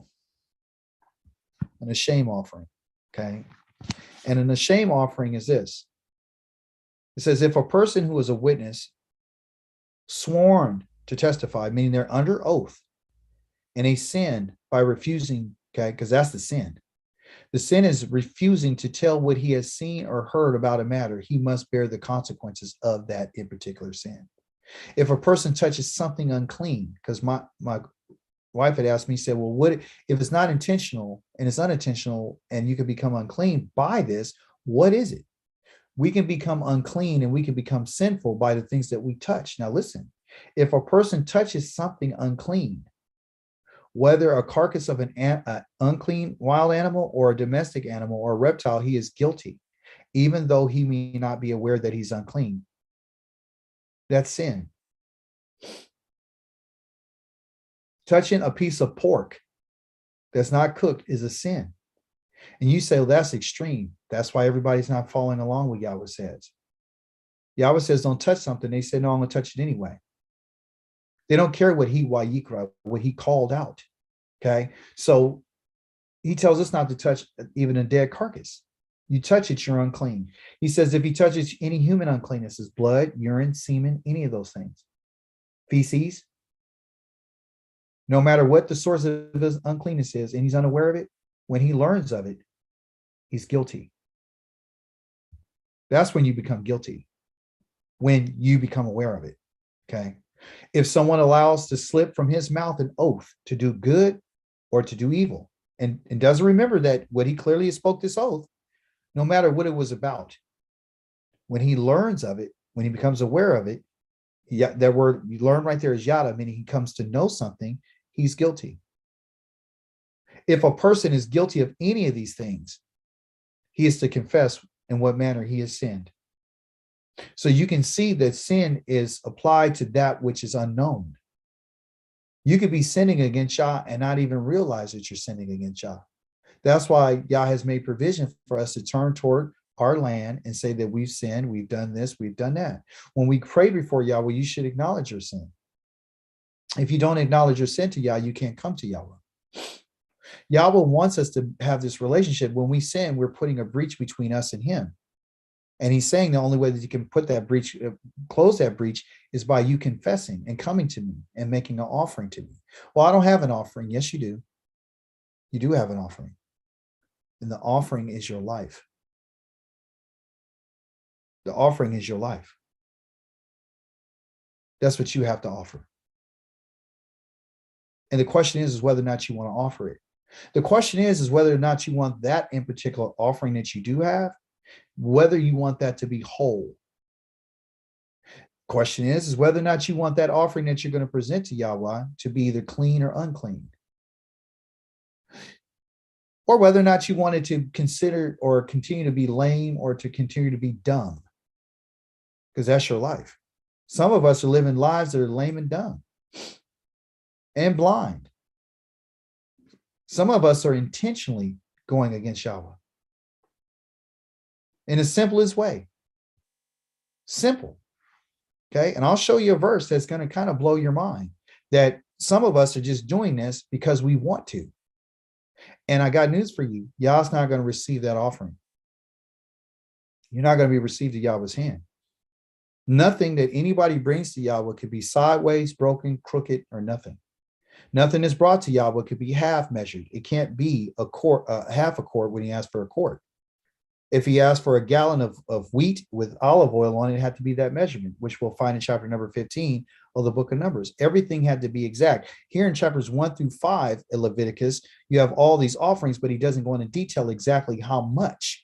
ashame offering, okay? And an ashame offering is this. It says, if a person who is a witness sworn to testify, meaning they're under oath, and they sin by refusing, okay, because that's the sin. The sin is refusing to tell what he has seen or heard about a matter. He must bear the consequences of that in particular sin. If a person touches something unclean, because my wife had asked me, said, well, what if it's not intentional and it's unintentional and you can become unclean by this? What is it? We can become unclean and we can become sinful by the things that we touch. Now, listen, if a person touches something unclean, whether a carcass of an unclean wild animal or a domestic animal or a reptile, he is guilty, even though he may not be aware that he's unclean. That's sin. Touching a piece of pork that's not cooked is a sin. And you say, well, that's extreme. That's why everybody's not following along with Yahweh says. Yahweh says, don't touch something. They say, no, I'm going to touch it anyway. They don't care what he called out. Okay. So he tells us not to touch even a dead carcass. You touch it, you're unclean. He says, if he touches any human uncleanness, is blood, urine, semen, any of those things, feces, no matter what the source of his uncleanness is, and he's unaware of it, when he learns of it, he's guilty. That's when you become guilty, when you become aware of it. Okay. If someone allows to slip from his mouth an oath to do good or to do evil, and doesn't remember that what he clearly spoke this oath, no matter what it was about, when he learns of it, when he becomes aware of it, yeah, that word you learn right there is yada, meaning he comes to know something, he's guilty. If a person is guilty of any of these things, he is to confess in what manner he has sinned. So you can see that sin is applied to that which is unknown. You could be sinning against Yah and not even realize that you're sinning against Yah. That's why Yah has made provision for us to turn toward our land and say that we've sinned, we've done this, we've done that. When we pray before Yahweh, you should acknowledge your sin. If you don't acknowledge your sin to Yah, you can't come to Yahweh. Yahweh wants us to have this relationship. When we sin, we're putting a breach between us and him. And he's saying the only way that you can put that breach, close that breach, is by you confessing and coming to me and making an offering to me. Well, I don't have an offering. Yes, you do. You do have an offering. And the offering is your life. The offering is your life. That's what you have to offer. And the question is whether or not you want to offer it. The question is whether or not you want that in particular offering that you do have, whether you want that to be whole. Question is whether or not you want that offering that you're going to present to Yahweh to be either clean or unclean. Or whether or not you wanted to consider or continue to be lame or to continue to be dumb. Because that's your life. Some of us are living lives that are lame and dumb and blind. Some of us are intentionally going against Yahweh. In the simplest way. Simple. Okay. And I'll show you a verse that's going to kind of blow your mind, that some of us are just doing this because we want to. And I got news for you. Yah's not going to receive that offering. You're not going to be received to Yahweh's hand. Nothing that anybody brings to Yahweh could be sideways, broken, crooked, or nothing. Nothing that's brought to Yahweh could be half measured. It can't be a quart, half a quart when he asks for a quart. If he asked for a gallon of wheat with olive oil on it, it had to be that measurement, which we'll find in chapter number 15 of the book of Numbers. Everything had to be exact. Here in chapters 1 through 5 in Leviticus, you have all these offerings, but he doesn't go into detail exactly how much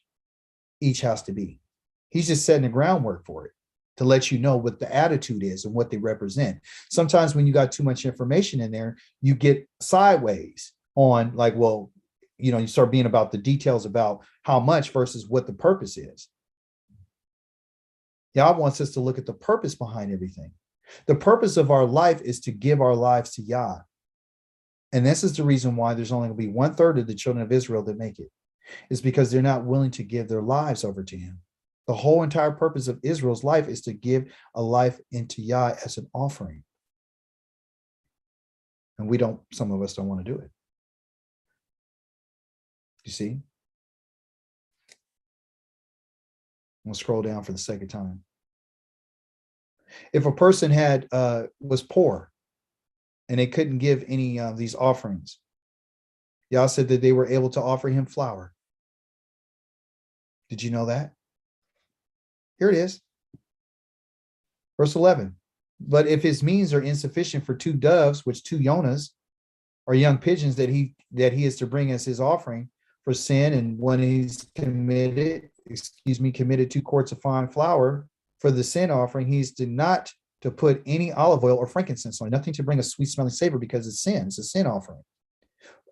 each has to be. He's just setting the groundwork for it to let you know what the attitude is and what they represent. Sometimes when you got too much information in there, you get sideways on like, well, you know, you start being about the details about how much versus what the purpose is. Yah wants us to look at the purpose behind everything. The purpose of our life is to give our lives to Yah. And this is the reason why there's only going to be 1/3 of the children of Israel that make it. It's because they're not willing to give their lives over to him. The whole entire purpose of Israel's life is to give a life into Yah as an offering. And some of us don't want to do it. You see? We'll scroll down for the sake of time. If a person was poor and they couldn't give any of these offerings, Yah said that they were able to offer him flour. Did you know that? Here it is. Verse 11. But if his means are insufficient for 2 doves, which 2 Yonahs or young pigeons that he is to bring as his offering for sin, and when he's committed 2 quarts of fine flour for the sin offering, he's not to put any olive oil or frankincense on it, nothing to bring a sweet smelling savor, because it's sin. It's a sin offering.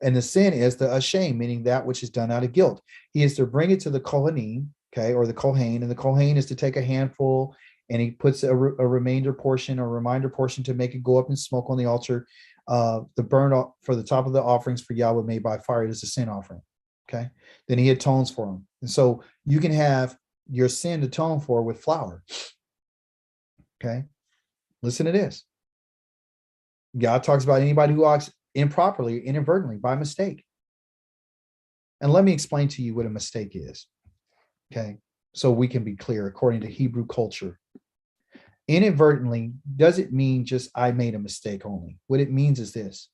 And the sin is the ashamed, meaning that which is done out of guilt. He is to bring it to the Kohanim, okay, or the Kohen, and the Kohen is to take a handful and he puts a reminder portion to make it go up in smoke on the altar. The burn for the top of the offerings for Yahweh made by fire is a sin offering. Okay. Then he atones for them. And so you can have your sin atoned for with flour. Okay. Listen to this. God talks about anybody who acts improperly, inadvertently, by mistake. And let me explain to you what a mistake is. Okay. So we can be clear according to Hebrew culture. Inadvertently doesn't mean just I made a mistake only. What it means is this.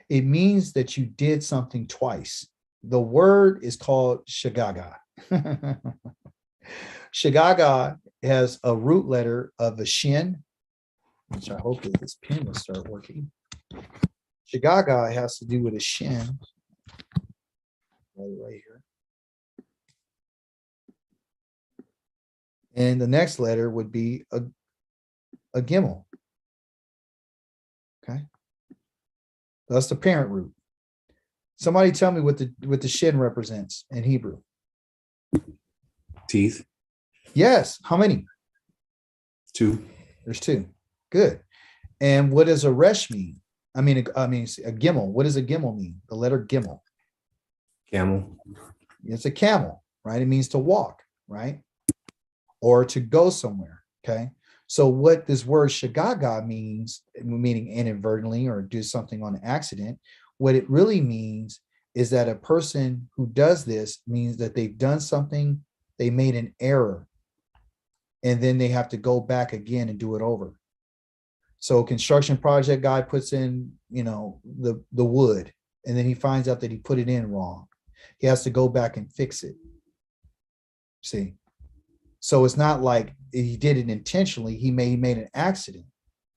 It means that you did something twice. The word is called shagaga. Shagaga has a root letter of a shin, which I hope that this pen will start working. Shagaga has to do with a shin. Right here. And the next letter would be a gimel. Okay. That's the parent root. Somebody tell me what the shin represents in Hebrew. Teeth. Yes. How many? 2. There's 2. Good. And what does a resh mean? I mean a gimel. What does a gimel mean? The letter gimel. Camel. It's a camel, right? It means to walk, right? Or to go somewhere. Okay. So what this word shagaga means, meaning inadvertently or do something on accident, what it really means is that a person who does this means that they've done something, they made an error, and then they have to go back again and do it over. So construction project guy puts in, the wood, and then he finds out that he put it in wrong. He has to go back and fix it. See? So it's not like he did it intentionally. He made an accident.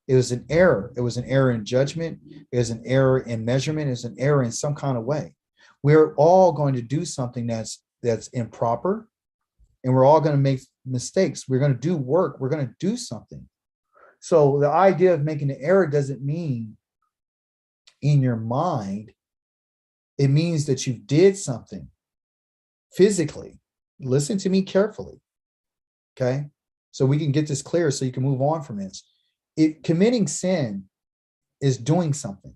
It was an error. It was an error in judgment. It was an error in measurement. It was an error in some kind of way. We're all going to do something that's improper, and we're all going to make mistakes. We're going to do work. We're going to do something. So the idea of making an error doesn't mean in your mind. It means that you did something physically. Listen to me carefully. Okay. So we can get this clear so you can move on from this. Committing sin is doing something.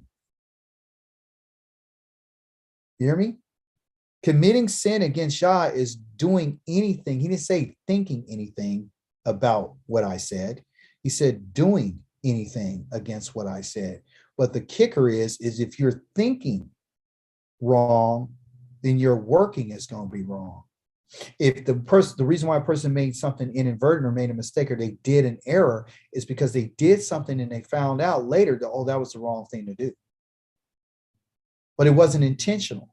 You hear me? Committing sin against Yah is doing anything. He didn't say thinking anything about what I said. He said doing anything against what I said. But the kicker is if you're thinking wrong, then your working is going to be wrong. If the reason why a person made something inadvertent or made a mistake or they did an error is because they did something and they found out later that, that was the wrong thing to do. But it wasn't intentional.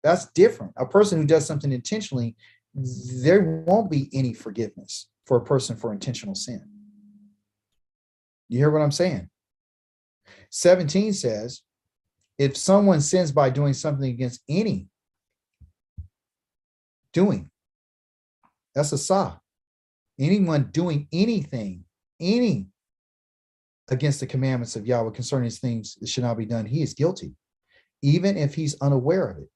That's different. A person who does something intentionally, there won't be any forgiveness for a person for intentional sin. You hear what I'm saying? 17 says, if someone sins by doing something against any doing, that's a sa. Anyone doing anything, any against the commandments of Yahweh concerning things that should not be done, he is guilty, even if he's unaware of it.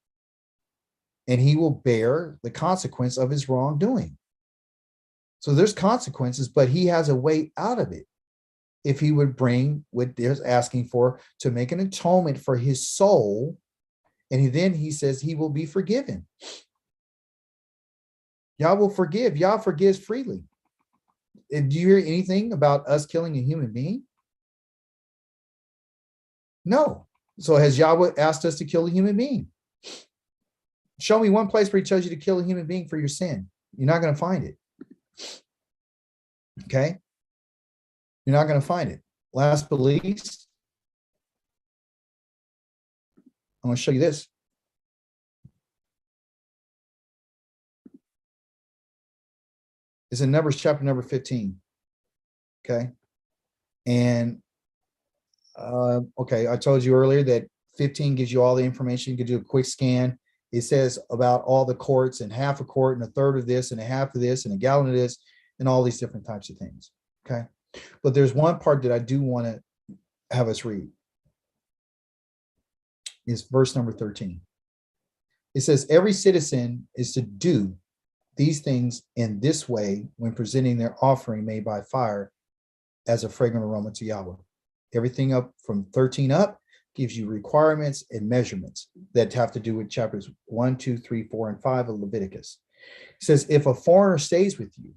And he will bear the consequence of his wrongdoing. So there's consequences, but he has a way out of it. If he would bring what they're asking for to make an atonement for his soul, and then he says he will be forgiven. Yah will forgive. Yah forgives freely. And do you hear anything about us killing a human being? No. So has Yahweh asked us to kill a human being? Show me one place where he tells you to kill a human being for your sin. You're not going to find it. Okay? You're not going to find it. Last but least, I'm going to show you this. It's in Numbers chapter number 15. Okay. And okay, I told you earlier that 15 gives you all the information. You can do a quick scan. It says about all the quarts and half a quart and a third of this and a half of this and a gallon of this and all these different types of things. Okay. But there's one part that I do want to have us read. It's verse number 13. It says, every citizen is to do these things in this way when presenting their offering made by fire as a fragrant aroma to Yahweh. Everything up from 13 up gives you requirements and measurements that have to do with chapters 1, 2, 3, 4, and 5 of Leviticus. It says, if a foreigner stays with you,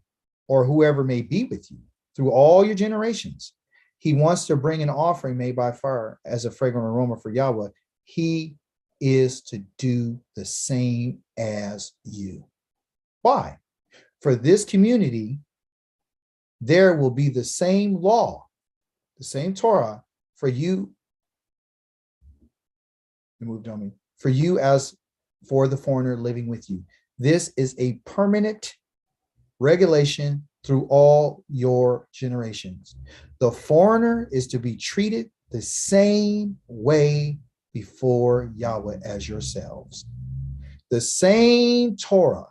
or whoever may be with you through all your generations, he wants to bring an offering made by fire as a fragrant aroma for Yahweh, he is to do the same as you. Why? For this community, there will be the same law, the same Torah for you. It moved on me. For you as for the foreigner living with you. This is a permanent regulation through all your generations. The foreigner is to be treated the same way before Yahweh as yourselves. The same Torah,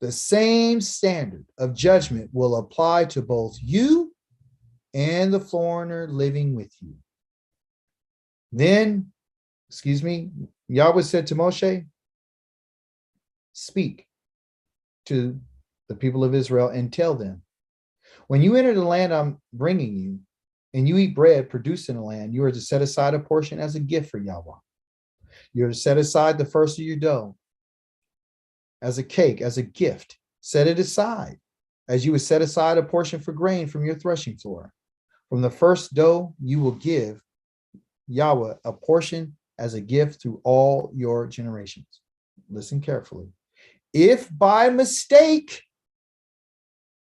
the same standard of judgment will apply to both you and the foreigner living with you. Then, Yahweh said to Moshe, speak to the people of Israel and tell them, when you enter the land I'm bringing you, and you eat bread produced in the land, you are to set aside a portion as a gift for Yahweh. You are to set aside the first of your dough as a cake, as a gift. Set it aside, as you would set aside a portion for grain from your threshing floor. From the first dough, you will give Yahweh a portion as a gift through all your generations. Listen carefully. If by mistake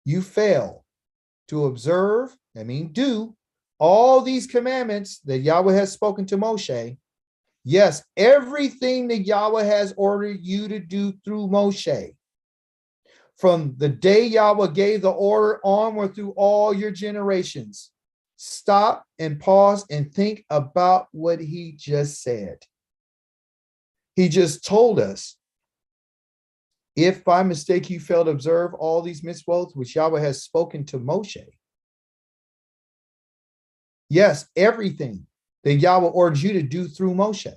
you fail to observe, I mean do, all these commandments that Yahweh has spoken to Moshe, yes, everything that Yahweh has ordered you to do through Moshe, from the day Yahweh gave the order onward through all your generations, stop and pause and think about what he just said. He just told us, if by mistake you fail to observe all these mitzvot which Yahweh has spoken to Moshe, yes, everything that Yahweh ordered you to do through Moshe.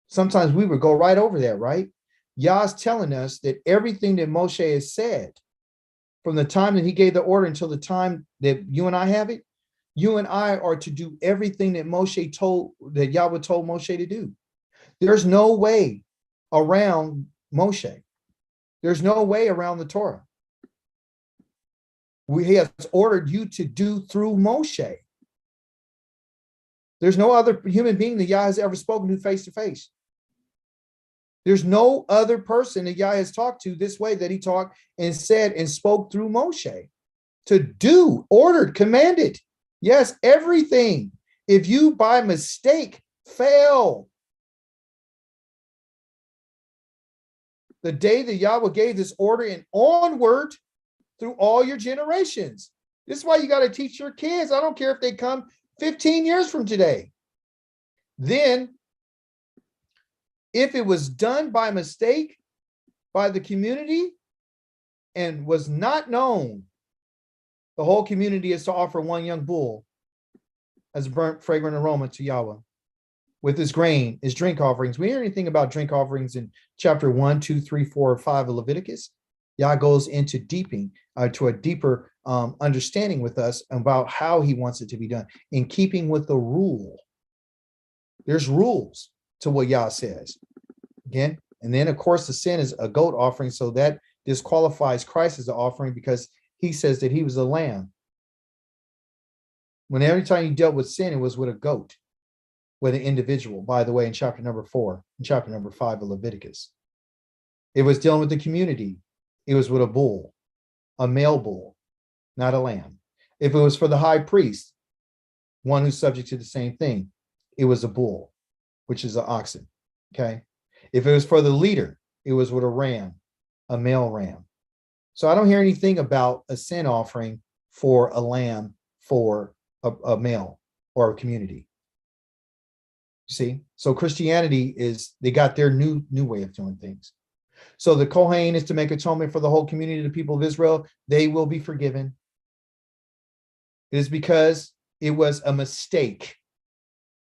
Sometimes we would go right over that, right? Yah's telling us that everything that Moshe has said, from the time that he gave the order until the time that you and I have it, you and I are to do everything that Yahweh told Moshe to do. There's no way around Moshe. There's no way around the Torah. He has ordered you to do through Moshe. There's no other human being that Yah has ever spoken to face to face. There's no other person that Yah has talked to this way that he talked and said and spoke through Moshe. To do, ordered, commanded. Yes, everything. If you by mistake fail, the day that Yahweh gave this order and onward through all your generations. This is why you got to teach your kids. I don't care if they come 15 years from today. Then, if it was done by mistake by the community and was not known, the whole community is to offer one young bull as a burnt fragrant aroma to Yahweh with his grain, his drink offerings. We hear anything about drink offerings in chapter 1, 2, 3, 4, or 5 of Leviticus. Yah goes into to a deeper understanding with us about how he wants it to be done in keeping with the rule. There's rules to what Yah says. Again, and then of course the sin is a goat offering, so that disqualifies Christ as the offering because he says that he was a lamb. When every time you dealt with sin, it was with a goat, with an individual, by the way, in chapter number 4, and chapter number 5 of Leviticus. It was dealing with the community. It was with a bull, a male bull, not a lamb. If it was for the high priest, one who's subject to the same thing, it was a bull, which is an oxen, okay? If it was for the leader, it was with a ram, a male ram. So I don't hear anything about a sin offering for a lamb for a male or a community. See, so Christianity they got their new way of doing things. So the Kohen is to make atonement for the whole community, the people of Israel. They will be forgiven. It is because it was a mistake.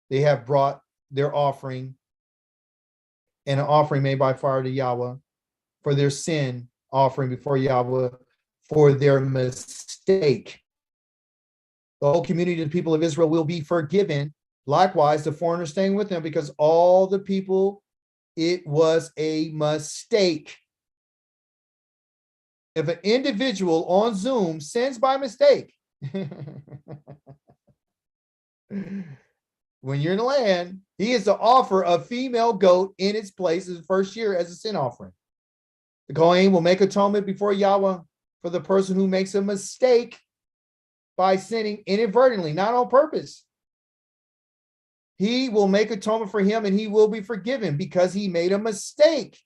They have brought their offering and an offering made by fire to Yahweh for their sin offering before Yahweh for their mistake. The whole community of the people of Israel will be forgiven. Likewise, the foreigner staying with them, because all the people, it was a mistake. If an individual on Zoom sins by mistake, when you're in the land, he is to offer a female goat in its place as the first year as a sin offering. The Kohen will make atonement before Yahweh for the person who makes a mistake by sinning inadvertently, not on purpose. He will make atonement for him and he will be forgiven because he made a mistake.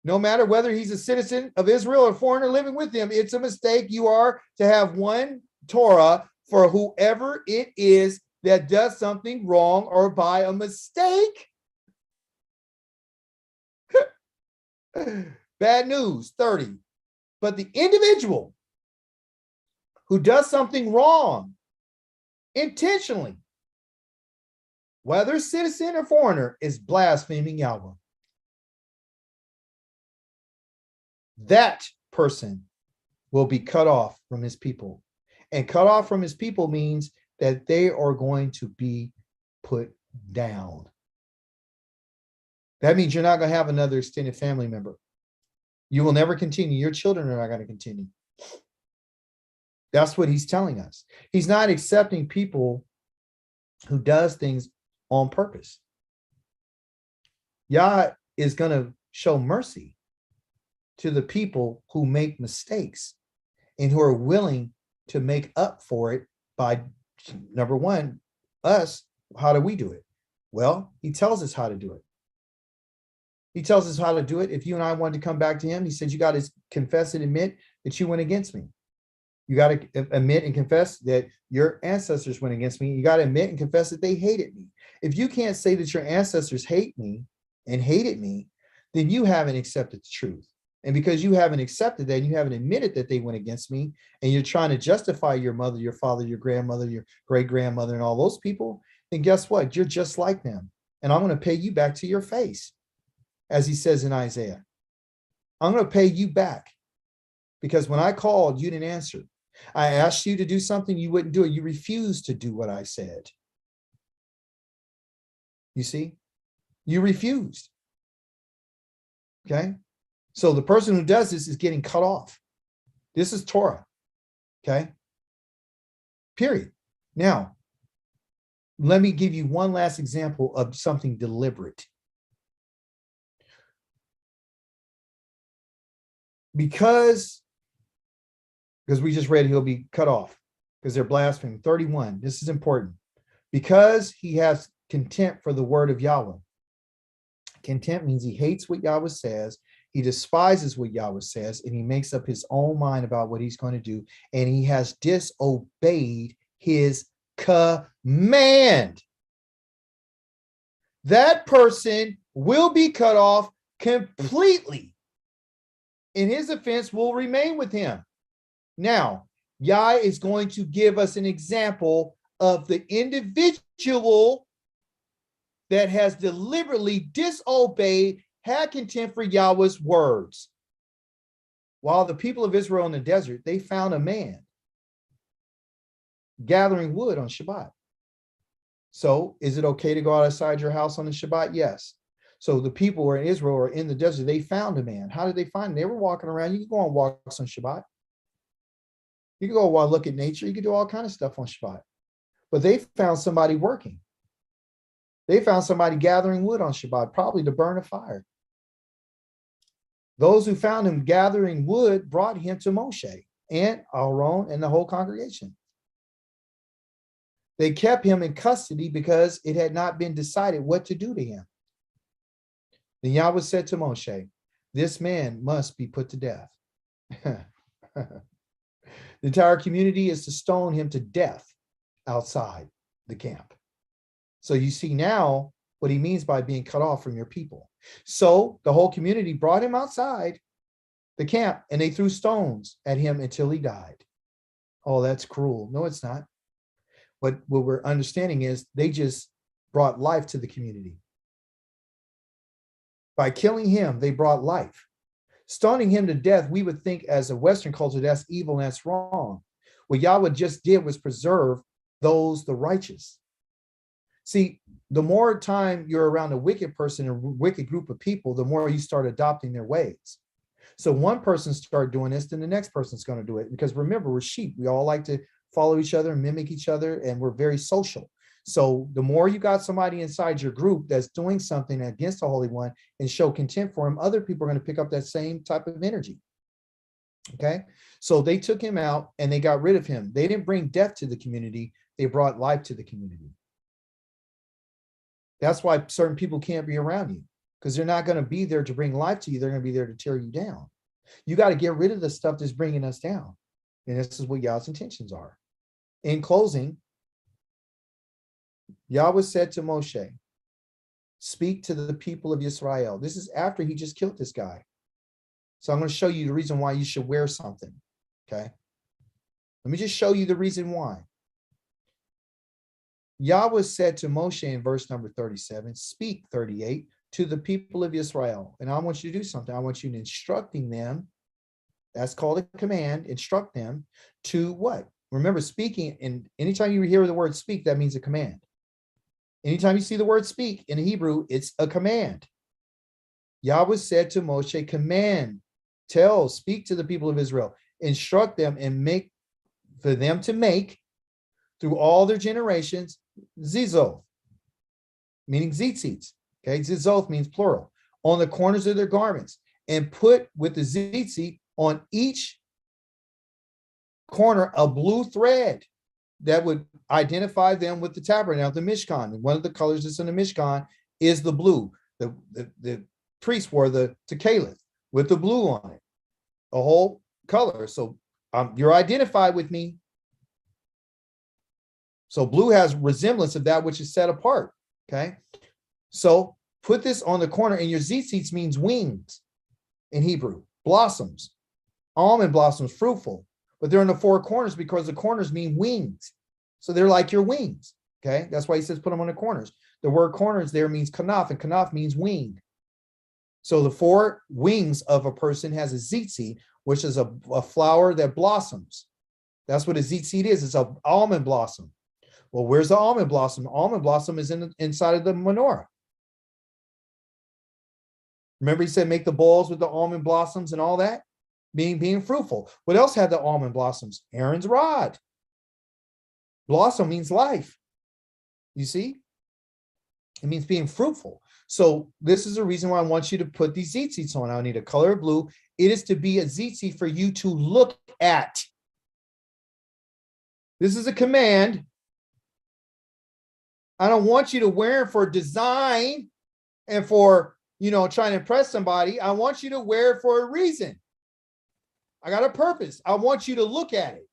No matter whether he's a citizen of Israel or foreigner living with him, it's a mistake. You are to have one Torah for whoever it is that does something wrong or by a mistake. Bad news, 30. But the individual who does something wrong intentionally, whether citizen or foreigner, is blaspheming Yahweh. That person will be cut off from his people. And cut off from his people means that they are going to be put down. That means you're not going to have another extended family member. You will never continue. Your children are not going to continue. That's what he's telling us. He's not accepting people who does things on purpose. Yah is going to show mercy to the people who make mistakes and who are willing to make up for it by, number one, us. How do we do it? Well, he tells us how to do it. He tells us how to do it. If you and I wanted to come back to him, he said, you got to confess and admit that you went against me. You got to admit and confess that your ancestors went against me. You got to admit and confess that they hated me. If you can't say that your ancestors hate me and hated me, then you haven't accepted the truth. And because you haven't accepted that, and you haven't admitted that they went against me, and you're trying to justify your mother, your father, your grandmother, your great-grandmother, and all those people, then guess what? You're just like them. And I'm going to pay you back to your face, as he says in Isaiah. I'm going to pay you back because when I called, you didn't answer. I asked you to do something, you wouldn't do it. You refused to do what I said. You see? You refused. Okay? So the person who does this is getting cut off. This is Torah. Okay? Period. Now, let me give you one last example of something deliberate. Because we just read he'll be cut off because they're blaspheming. 31, this is important. Because he has contempt for the word of Yahweh. Contempt means he hates what Yahweh says, he despises what Yahweh says, and he makes up his own mind about what he's going to do, and he has disobeyed his command. That person will be cut off completely, and his offense will remain with him. Now, Yah is going to give us an example of the individual that has deliberately disobeyed, had contempt for Yahweh's words. While the people of Israel in the desert, they found a man gathering wood on Shabbat. So is it okay to go outside your house on the Shabbat? Yes. So the people who are in Israel or in the desert, they found a man. How did they find him? They were walking around. You can go on walks on Shabbat. You can go look at nature. You can do all kinds of stuff on Shabbat. But they found somebody working. They found somebody gathering wood on Shabbat, probably to burn a fire. Those who found him gathering wood brought him to Moshe and Aaron and the whole congregation. They kept him in custody because it had not been decided what to do to him. Then Yahweh said to Moshe, this man must be put to death. The entire community is to stone him to death outside the camp. So you see now what he means by being cut off from your people. So the whole community brought him outside the camp and they threw stones at him until he died. Oh, that's cruel. No, it's not. What we're understanding is they just brought life to the community. By killing him, they brought life. Stoning him to death, we would think as a Western culture, that's evil and that's wrong. What Yahweh just did was preserve those, the righteous. See, the more time you're around a wicked person, a wicked group of people, the more you start adopting their ways. So one person starts doing this, then the next person's going to do it. Because remember, we're sheep. We all like to follow each other, mimic each other, and we're very social. So the more you got somebody inside your group that's doing something against the Holy One and show contempt for him, other people are going to pick up that same type of energy. Okay, so they took him out and they got rid of him. They didn't bring death to the community. They brought life to the community. That's why certain people can't be around you, because they're not going to be there to bring life to you. They're going to be there to tear you down. You got to get rid of the stuff that's bringing us down. And this is what Yahweh's intentions are. In closing, Yahweh said to Moshe, speak to the people of Israel. This is after he just killed this guy. So I'm going to show you the reason why you should wear something. Okay. Let me just show you the reason why. Yahweh said to Moshe in verse number 37, speak 38 to the people of Israel. And I want you to do something. I want you to instructing them. That's called a command. Instruct them to what? Remember, speaking, and anytime you hear the word speak, that means a command. Anytime you see the word speak in Hebrew, it's a command. Yahweh said to Moshe, command, tell, speak to the people of Israel, instruct them and make for them to make through all their generations, zizoth, meaning tzitzits. Okay, zizoth means plural, on the corners of their garments, and put with the tzitzit on each corner a blue thread that would identify them with the tabernacle, the Mishkan. And one of the colors that's in the Mishkan is the blue. The priests wore the tekalith with the blue on it, a whole color. So you're identified with me. So blue has resemblance of that which is set apart. Okay. So put this on the corner, and your tzitzits means wings in Hebrew, blossoms, almond blossoms, fruitful, but they're in the four corners because the corners mean wings. So they're like your wings. Okay. That's why he says put them on the corners. The word corners there means kanaf, and kanaf means wing. So the four wings of a person has a tzitzit, which is a flower that blossoms. That's what a tzitzit is. It's an almond blossom. Well, where's the almond blossom? The almond blossom is inside of the menorah. Remember, he said, make the bowls with the almond blossoms and all that, being fruitful. What else had the almond blossoms? Aaron's rod. Blossom means life. You see? It means being fruitful. So this is the reason why I want you to put these tzitzits on. I need a color of blue. It is to be a tzitzit for you to look at. This is a command. I don't want you to wear it for design and for, trying to impress somebody. I want you to wear it for a reason. I got a purpose. I want you to look at it.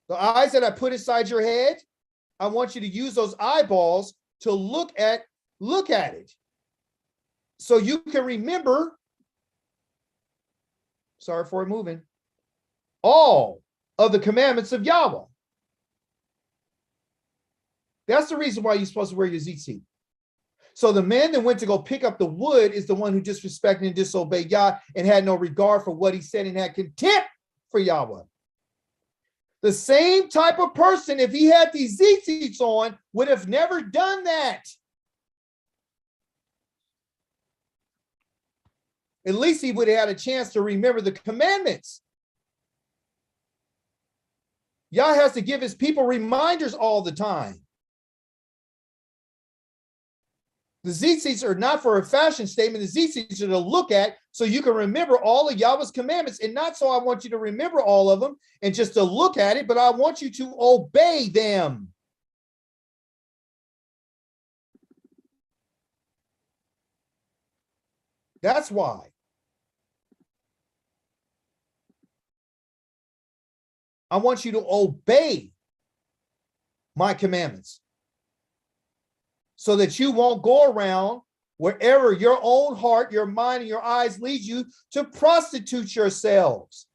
The eyes that I put inside your head, I want you to use those eyeballs to look at it. So you can remember, sorry for moving, all of the commandments of Yahweh. That's the reason why you're supposed to wear your tzitzit. So the man that went to go pick up the wood is the one who disrespected and disobeyed Yah and had no regard for what he said and had contempt for Yahweh. The same type of person, if he had these tzitzits on, would have never done that. At least he would have had a chance to remember the commandments. Yah has to give his people reminders all the time. The tzitzits are not for a fashion statement. The tzitzits are to look at so you can remember all of Yahweh's commandments. And not so I want you to remember all of them and just to look at it, but I want you to obey them. That's why. I want you to obey my commandments, so that you won't go around wherever your own heart, your mind, and your eyes lead you to prostitute yourselves.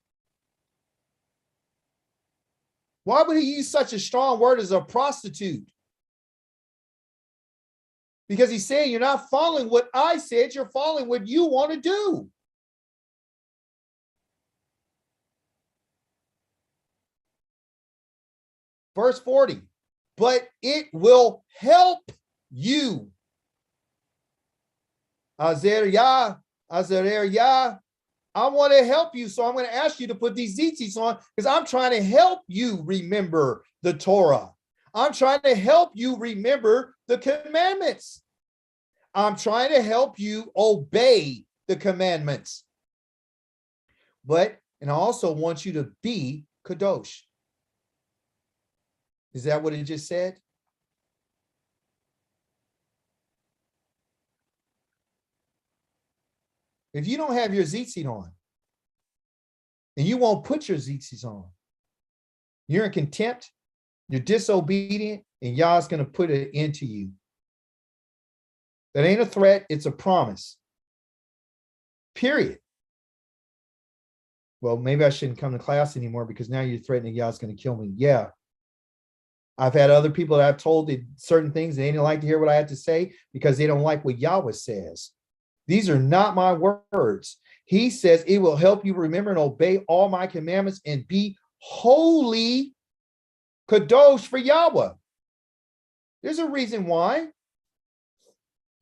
Why would he use such a strong word as a prostitute? Because he's saying you're not following what I said, you're following what you want to do. Verse 40, but it will help you. Azer Yah, I want to help you, so I'm going to ask you to put these tzitzits on because I'm trying to help you remember the Torah. I'm trying to help you remember the commandments. I'm trying to help you obey the commandments. And I also want you to be kadosh. Is that what it just said? If you don't have your tzitzit on, and you won't put your tzitzit on, you're in contempt, you're disobedient, and Yah's going to put an end to you. That ain't a threat, it's a promise. Period. Well, maybe I shouldn't come to class anymore because now you're threatening Yah's going to kill me. Yeah. I've had other people that I've told that certain things they didn't like to hear what I had to say because they don't like what Yahweh says. These are not my words. He says it will help you remember and obey all my commandments and be holy, kadosh for Yahweh. There's a reason why.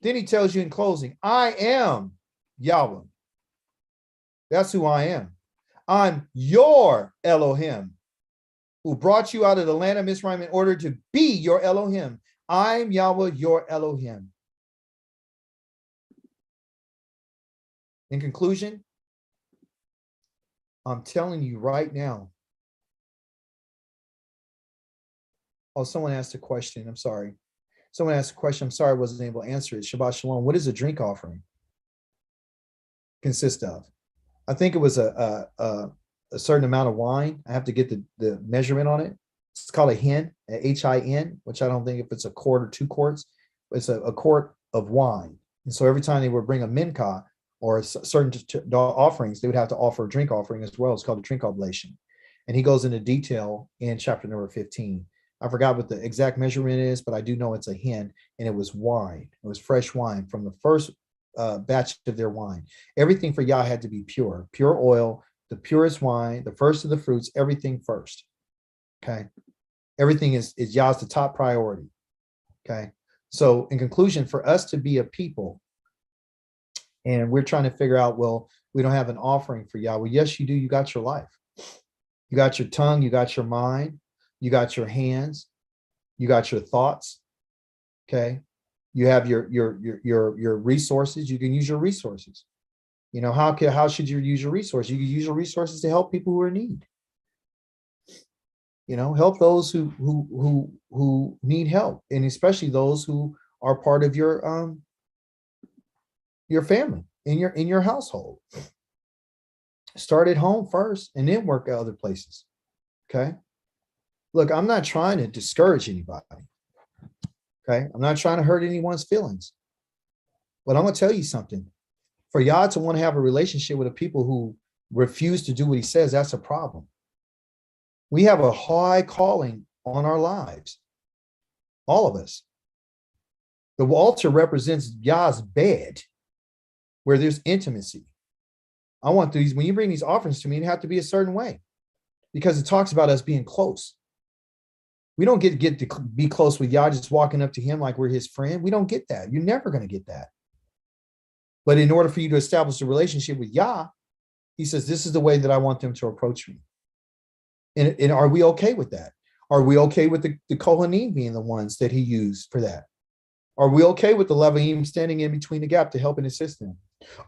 Then he tells you in closing, I am Yahweh. That's who I am. I'm your Elohim, who brought you out of the land of Mizraim in order to be your Elohim. I'm Yahweh, your Elohim. In conclusion, I'm telling you right now. Oh, someone asked a question. I'm sorry. Someone asked a question. I'm sorry I wasn't able to answer it. Shabbat Shalom. What does a drink offering consist of? I think it was a certain amount of wine. I have to get the measurement on it. It's called a hin, H-I-N, which I don't think if it's a quart or 2 quarts, it's a quart of wine. And so every time they would bring a mincha or certain offerings, they would have to offer a drink offering as well. It's called a drink oblation. And he goes into detail in chapter number 15. I forgot what the exact measurement is, but I do know it's a hin, and it was wine. It was fresh wine from the first batch of their wine. Everything for Yah had to be pure oil, the purest wine, the first of the fruits, everything first. Okay. Everything is Yah's the top priority. Okay. So in conclusion, for us to be a people, and we're trying to figure out, well, we don't have an offering for Yah. Well, yes, you do. You got your life. You got your tongue, you got your mind, you got your hands, you got your thoughts. Okay. You have your resources. You can use your resources. You know, how should you use your resources? You can use your resources to help people who are in need. You know, help those who need help, and especially those who are part of your family, in your household. Start at home first and then work at other places. Okay. Look, I'm not trying to discourage anybody. Okay. I'm not trying to hurt anyone's feelings. But I'm going to tell you something. For Yah to want to have a relationship with the people who refuse to do what he says, that's a problem. We have a high calling on our lives. All of us. The altar represents Yah's bed where there's intimacy. I want these, when you bring these offerings to me, it have to be a certain way because it talks about us being close. We don't get to be close with Yah just walking up to him like we're his friend. We don't get that. You're never going to get that. But in order for you to establish a relationship with Yah, he says, this is the way that I want them to approach me. And are we okay with that? Are we okay with the Kohanim being the ones that he used for that? Are we okay with the Leviim standing in between the gap to help and assist them?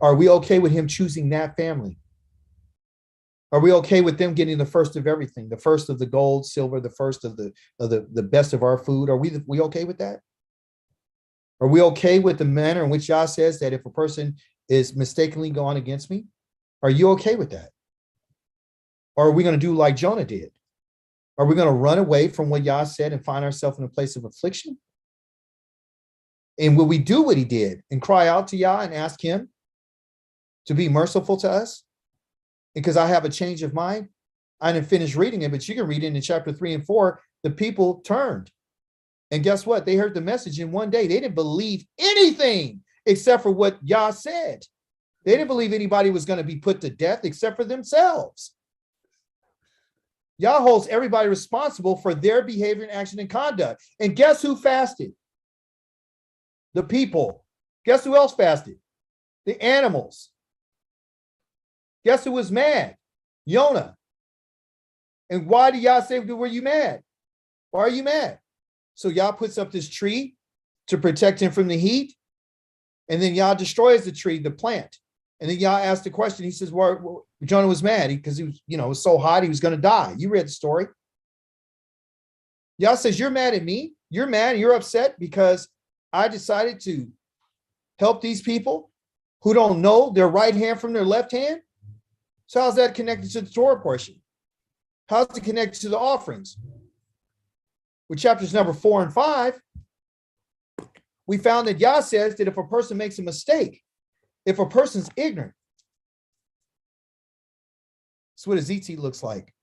Are we okay with him choosing that family? Are we okay with them getting the first of everything, the first of the gold, silver, the first of the best of our food? Are we okay with that? Are we okay with the manner in which Yah says that if a person is mistakenly gone against me? Are you okay with that? Or are we going to do like Jonah did? Are we going to run away from what Yah said and find ourselves in a place of affliction? And will we do what he did and cry out to Yah and ask him to be merciful to us? Because I have a change of mind. I didn't finish reading it, but you can read it in chapter 3 and 4. The people turned. And guess what? They heard the message in one day. They didn't believe anything except for what Yah said. They didn't believe anybody was going to be put to death except for themselves. Yah holds everybody responsible for their behavior and action and conduct. And guess who fasted? The people. Guess who else fasted? The animals. Guess who was mad? Jonah. And why did Yah say, were you mad? Why are you mad? So Yah puts up this tree to protect him from the heat. And then Yah destroys the tree, the plant. And then Yah asked the question. He says, well, Jonah was mad because he was, it was so hot, he was going to die. You read the story. Yah says, you're mad at me. You're mad. You're upset because I decided to help these people who don't know their right hand from their left hand. So how's that connected to the Torah portion? How's it connected to the offerings? With chapters number 4 and 5, we found that Yah says that if a person makes a mistake, if a person's ignorant, that's what a tzitzit looks like.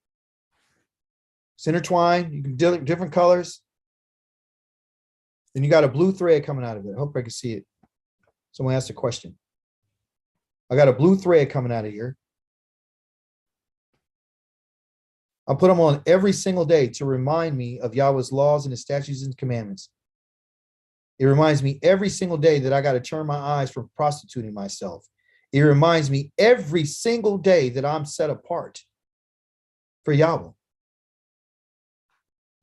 It's intertwined, you can do different colors. Then you got a blue thread coming out of it. I hope I can see it. Someone asked a question. I got a blue thread coming out of here. I put them on every single day to remind me of Yahweh's laws and his statutes and commandments. It reminds me every single day that I got to turn my eyes from prostituting myself. It reminds me every single day that I'm set apart for Yahweh.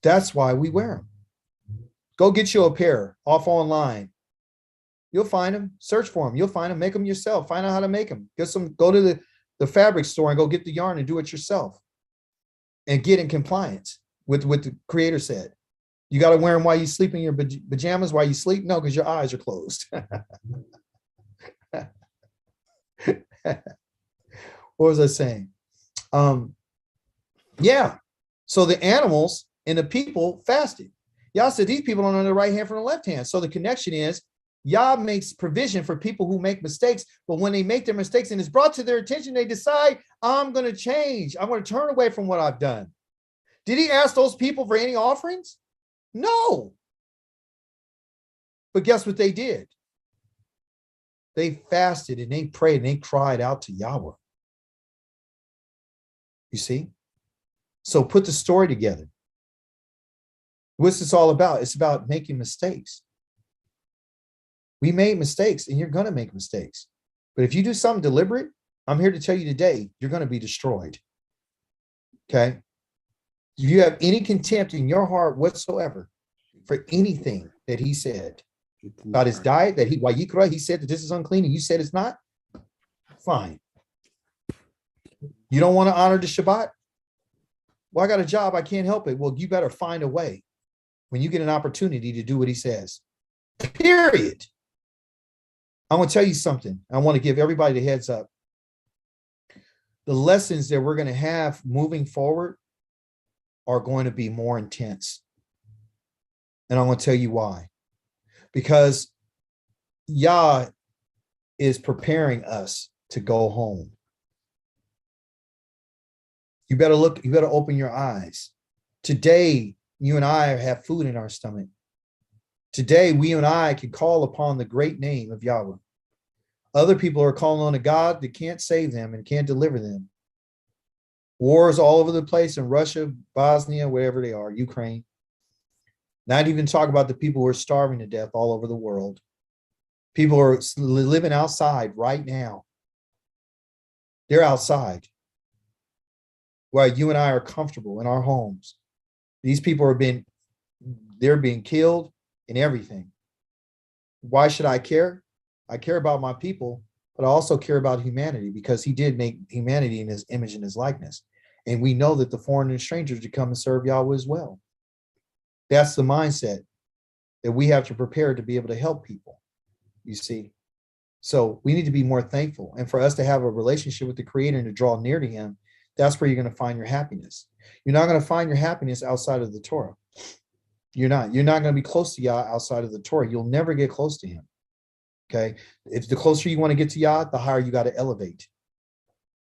That's why we wear them. Go get you a pair off online. You'll find them. Search for them. You'll find them. Make them yourself. Find out how to make them. Get some. Go to the fabric store and go get the yarn and do it yourself. And get in compliance with what the Creator said. You got to wear them while you sleep in your pajamas while you sleep? No, because your eyes are closed. What was I saying? Yeah. So the animals and the people fasted. Yah said these people are on the right hand from the left hand. So the connection is Yah makes provision for people who make mistakes, but when they make their mistakes and it's brought to their attention, they decide, I'm going to change. I'm going to turn away from what I've done. Did he ask those people for any offerings? No. But guess what they did? They fasted and they prayed and they cried out to Yahweh. You see? So put the story together. What's this all about? It's about making mistakes. We made mistakes and you're going to make mistakes. But if you do something deliberate, I'm here to tell you today, you're going to be destroyed. Okay? If you have any contempt in your heart whatsoever for anything that he said about his diet, that he said that this is unclean and you said it's not, fine. You don't want to honor the Shabbat? Well, I got a job. I can't help it. Well, you better find a way when you get an opportunity to do what he says. Period. I want to tell you something. I want to give everybody the heads up. The lessons that we're going to have moving forward are going to be more intense. And I'm going to tell you why. Because Yah is preparing us to go home. You better look, you better open your eyes. Today, you and I have food in our stomach. Today, we and I can call upon the great name of Yahweh. Other people are calling on a God that can't save them and can't deliver them. Wars all over the place in Russia, Bosnia, wherever they are, Ukraine. Not even talk about the people who are starving to death all over the world. People are living outside right now. They're outside. While you and I are comfortable in our homes. These people they're being killed and everything. Why should I care? I care about my people, but I also care about humanity because he did make humanity in his image and his likeness. And we know that the foreign and strangers to come and serve Yahweh as well. That's the mindset that we have to prepare to be able to help people, you see. So we need to be more thankful. And for us to have a relationship with the Creator and to draw near to him, that's where you're going to find your happiness. You're not going to find your happiness outside of the Torah. You're not going to be close to Yah outside of the Torah. You'll never get close to him. Okay. If the closer you want to get to Yah, the higher you got to elevate.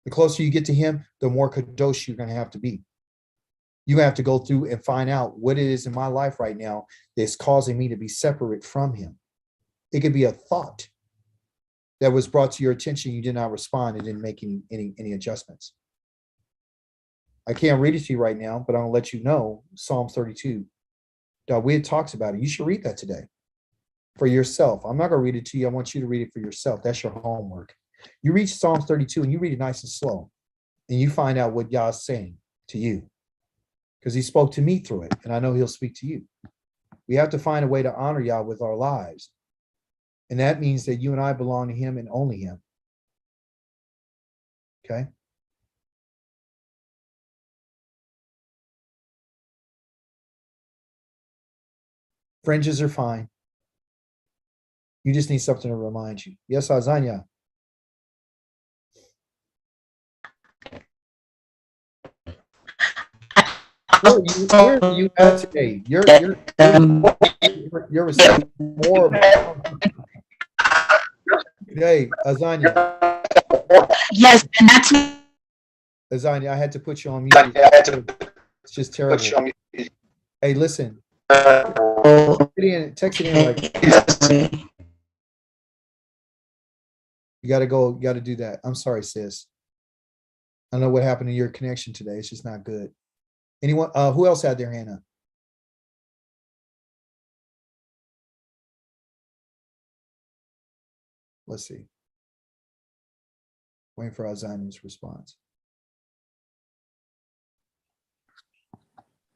The closer you get to him, the more kadosh you're going to have to be. You're going to have to go through and find out what it is in my life right now that's causing me to be separate from him. It could be a thought that was brought to your attention. You did not respond and didn't make any adjustments. I can't read it to you right now, but I'm going to let you know Psalm 32. Dawid talks about it. You should read that today for yourself. I'm not going to read it to you. I want you to read it for yourself. That's your homework. You read Psalm 32 and you read it nice and slow, and you find out what Yah's saying to you because he spoke to me through it, and I know he'll speak to you. We have to find a way to honor Yah with our lives, and that means that you and I belong to him and only him. Okay? Fringes are fine. You just need something to remind you. Yes, Azanya. where are you at today? You're receiving more. Hey, Azania, Yes, and that's Azania, I had to put you on mute. It's just terrible. Hey, listen. Text it in like you gotta go, you gotta do that. I'm sorry, sis. I don't know what happened to your connection today. It's just not good. Anyone who else had their hand up? Let's see. Waiting for Azania's response.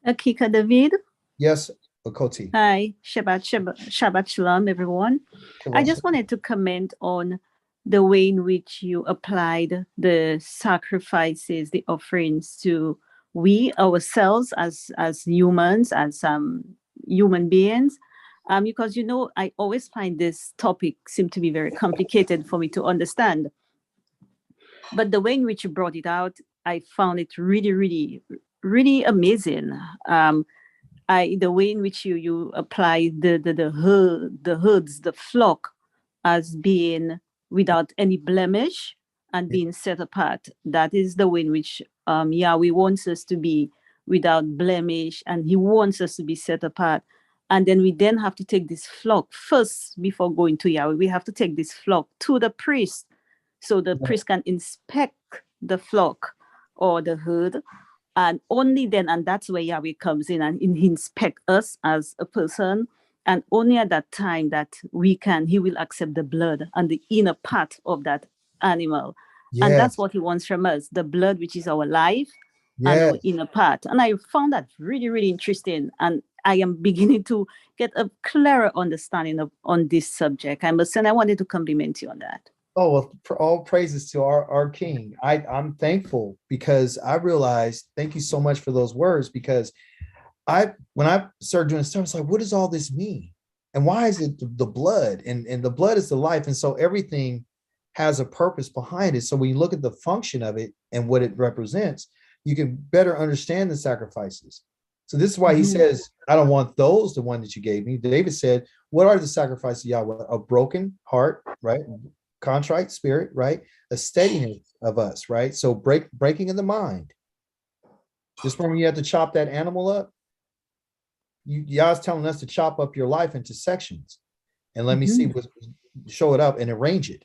Akika David. Yes, Okoti. Hi, Shabbat Shalom, everyone. I just wanted to comment on the way in which you applied the sacrifices, the offerings to we ourselves as humans, as human beings. Because I always find this topic seem to be very complicated for me to understand. But the way in which you brought it out, I found it really, really, really amazing. The way in which you apply the herds, the flock, as being without any blemish and being set apart. That is the way in which Yahweh wants us to be, without blemish, and He wants us to be set apart. And then we then have to take this flock first before going to Yahweh. We have to take this flock to the priest, so the priest can inspect the flock or the herd, and only then, and that's where Yahweh comes in and He inspect us as a person, and only at that time that He will accept the blood and the inner part of that animal. And that's what He wants from us, the blood, which is our life, and our inner part. And I found that really, really interesting, and I am beginning to get a clearer understanding on this subject. I must say, I wanted to compliment you on that. Oh, well, all praises to our King. I'm thankful because I realized, thank you so much for those words, because when I started doing stuff, it's like, what does all this mean? And why is it the blood? And the blood is the life. And so everything has a purpose behind it. So when you look at the function of it and what it represents, you can better understand the sacrifices. So this is why He says, I don't want those, the one that you gave me. David said, what are the sacrifices, Yahweh? A broken heart, right? Contrite spirit, right? A steadiness of us, right? So breaking of the mind. Just when you have to chop that animal up, Yah's telling us to chop up your life into sections, and let me see show it up and arrange it.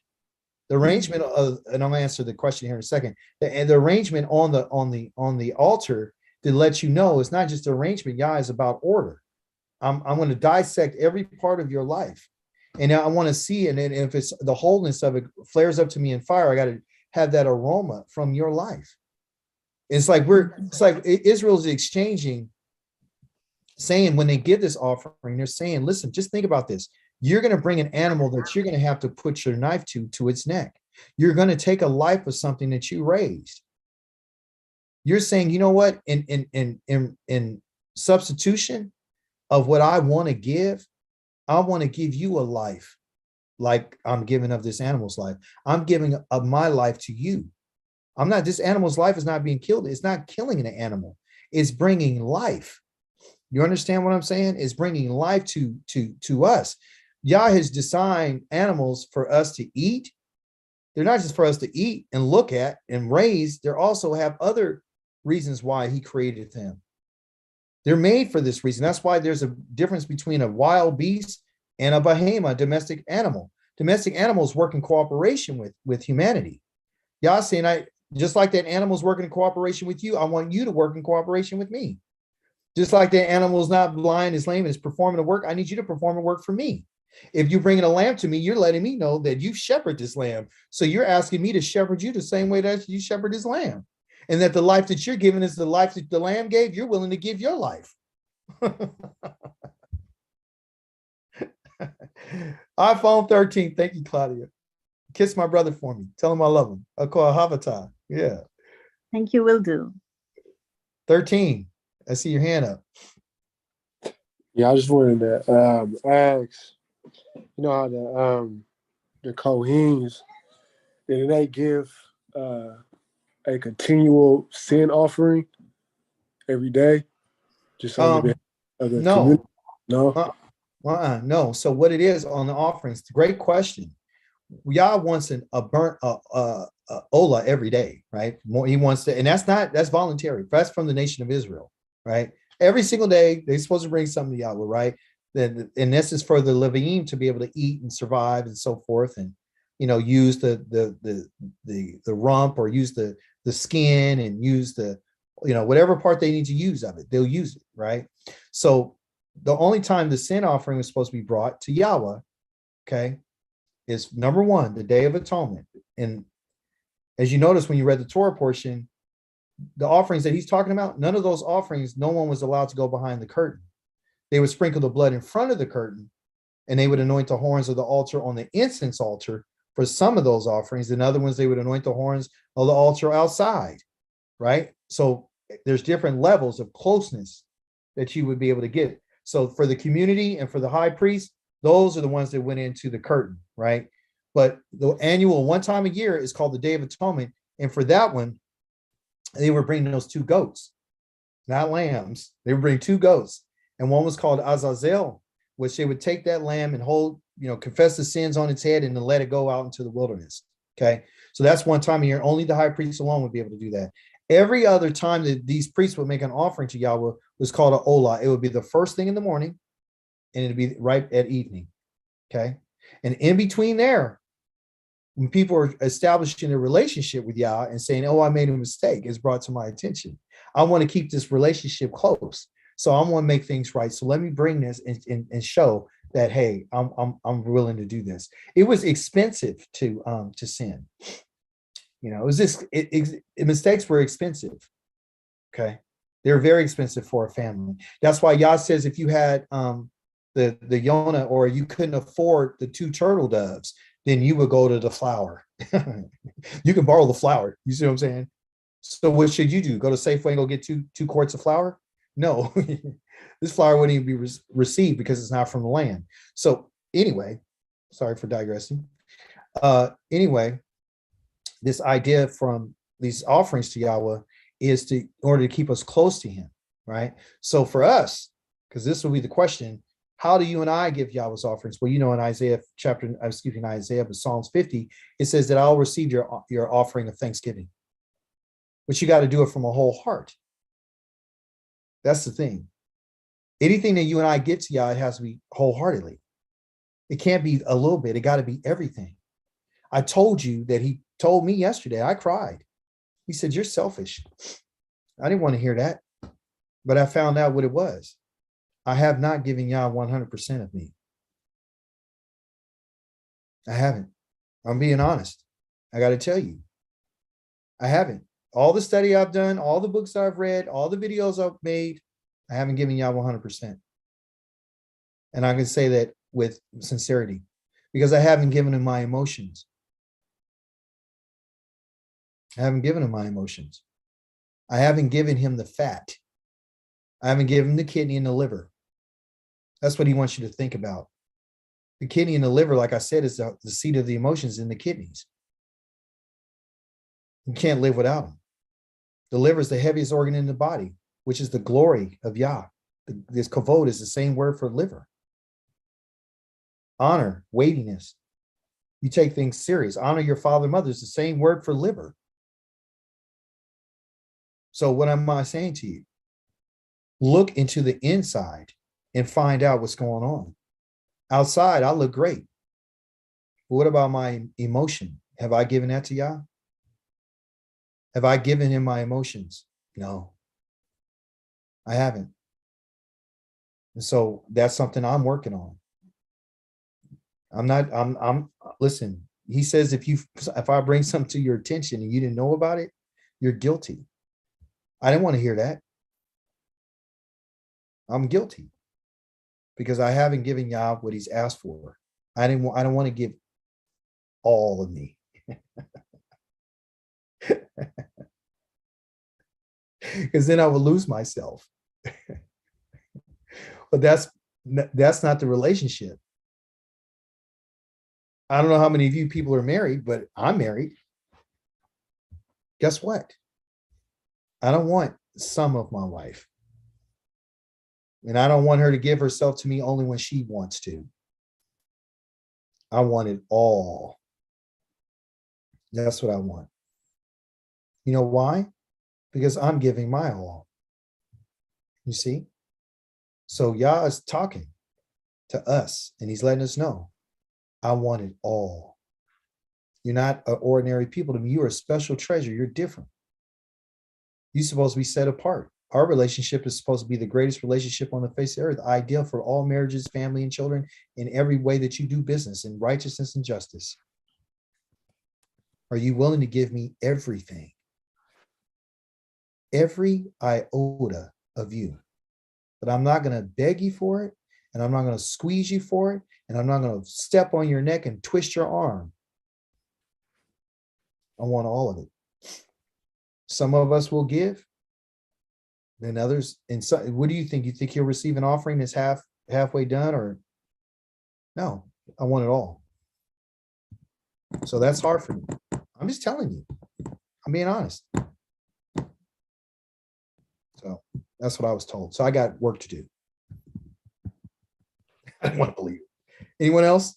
The arrangement of, and I'll answer the question here in a second. And the arrangement on the altar to let you know it's not just arrangement. Yah is about order. I'm going to dissect every part of your life. And I want to see, and if it's the wholeness of it flares up to me in fire, I got to have that aroma from your life. It's like Israel's exchanging, saying when they give this offering, they're saying, listen, just think about this. You're going to bring an animal that you're going to have to put your knife to its neck. You're going to take a life of something that you raised. You're saying, you know what, in substitution of what I want to give, I want to give you a life like I'm giving of this animal's life. I'm giving of my life to you. This animal's life is not being killed. It's not killing an animal. It's bringing life. You understand what I'm saying? It's bringing life to us. Yah has designed animals for us to eat. They're not just for us to eat and look at and raise. They also have other reasons why He created them. They're made for this reason. That's why there's a difference between a wild beast and a behemoth, domestic animal. Domestic animals work in cooperation with humanity. Yah saying, just like that animal's working in cooperation with you, I want you to work in cooperation with me. Just like that animal's not blind, is lame, and is performing the work, I need you to perform the work for me. If you're bringing a lamb to me, you're letting me know that you shepherd this lamb. So you're asking me to shepherd you the same way that you shepherd this lamb. And that the life that you're giving is the life that the lamb gave, you're willing to give your life. iPhone 13. Thank you, Claudia. Kiss my brother for me. Tell him I love him. I'll call Havata. Yeah. Thank you, will do. 13. I see your hand up. Yeah, I just wanted to ask, you know how the Kohens, did they give a continual sin offering every day? just on the behalf of the No, community? No. no. So what it is on the offerings? Great question. Yah wants a burnt ola every day, right? More, he wants to, and that's voluntary. That's from the nation of Israel, right? Every single day they're supposed to bring something to Yahweh, right? Then, and this is for the Leviim to be able to eat and survive and so forth, and use the rump, or use the skin, and use the whatever part they need to use of it, they'll use it, right? So the only time the sin offering was supposed to be brought to Yahweh, okay, is number one, the Day of Atonement. And as you notice when you read the Torah portion, the offerings that he's talking about, none of those offerings, no one was allowed to go behind the curtain. They would sprinkle the blood in front of the curtain, and they would anoint the horns of the altar on the incense altar for some of those offerings. And other ones, they would anoint the horns of the altar outside, right? So there's different levels of closeness that you would be able to get. So for the community and for the high priest, those are the ones that went into the curtain, right? But the annual one time a year is called the Day of Atonement. And for that one, they were bringing those two goats, not lambs. They would bring two goats. And one was called Azazel, which they would take that lamb and hold, confess the sins on its head and then let it go out into the wilderness. Okay. So that's one time a year. Only the high priest alone would be able to do that. Every other time that these priests would make an offering to Yahweh was called an olah. It would be the first thing in the morning, and it'd be right at evening. Okay. And in between there, when people are establishing a relationship with Yah and saying, oh, I made a mistake, it's brought to my attention. I want to keep this relationship close. So I want to make things right. So let me bring this and show that, hey, I'm willing to do this. It was expensive to sin. It was just mistakes were expensive. Okay. They're very expensive for a family. That's why Yah says if you had the Yonah, or you couldn't afford the 2 turtle doves, then you would go to the flour. You can borrow the flour. You see what I'm saying? So what should you do? Go to Safeway and go get two quarts of flour? No, this flour wouldn't even be received because it's not from the land. So anyway, sorry for digressing. Anyway, this idea from these offerings to Yahweh is in order to keep us close to him, right? So for us, because this will be the question, how do you and I give Yahweh's offerings? Well, in Isaiah but Psalms 50, it says that I'll receive your offering of thanksgiving. But you got to do it from a whole heart. That's the thing. Anything that you and I get to Yah, it has to be wholeheartedly. It can't be a little bit. It got to be everything. I told you that he told me yesterday. I cried. He said, you're selfish. I didn't want to hear that. But I found out what it was. I have not given Yah 100% of me. I haven't. I'm being honest. I got to tell you. I haven't. All the study I've done, all the books I've read, all the videos I've made, I haven't given Yah 100%. And I can say that with sincerity because I haven't given him my emotions. I haven't given him my emotions. I haven't given him the fat. I haven't given him the kidney and the liver. That's what he wants you to think about. The kidney and the liver, like I said, is the seat of the emotions in the kidneys. You can't live without them. The liver is the heaviest organ in the body, which is the glory of Yah. This kavod is the same word for liver. Honor, weightiness. You take things serious. Honor your father and mother is the same word for liver. So what am I saying to you? Look into the inside and find out what's going on. Outside, I look great. But what about my emotion? Have I given that to Yah? Have I given him my emotions? No, I haven't. And so that's something I'm working on. Listen, he says, if I bring something to your attention and you didn't know about it, you're guilty. I didn't want to hear that. I'm guilty because I haven't given Yah what he's asked for. I don't want to give all of me. Because then I will lose myself. But that's not the relationship. I don't know how many of you people are married, but I'm married. Guess what? I don't want some of my life. And I don't want her to give herself to me only when she wants to. I want it all. That's what I want. You know why? Because I'm giving my all. You see? So Yah is talking to us and he's letting us know, I want it all. You're not an ordinary people to me. You're a special treasure. You're different. You're supposed to be set apart. Our relationship is supposed to be the greatest relationship on the face of the earth, ideal for all marriages, family, and children in every way that you do business in righteousness and justice. Are you willing to give me everything? Every iota of you. But I'm not going to beg you for it, and I'm not going to squeeze you for it, and I'm not going to step on your neck and twist your arm. I want all of it. Some of us will give, then others. And so, what do you think? You think you'll receive an offering that's halfway done, or no? I want it all. So that's hard for me. I'm just telling you. I'm being honest. So that's what I was told. So I got work to do. I don't want to believe it. Anyone else?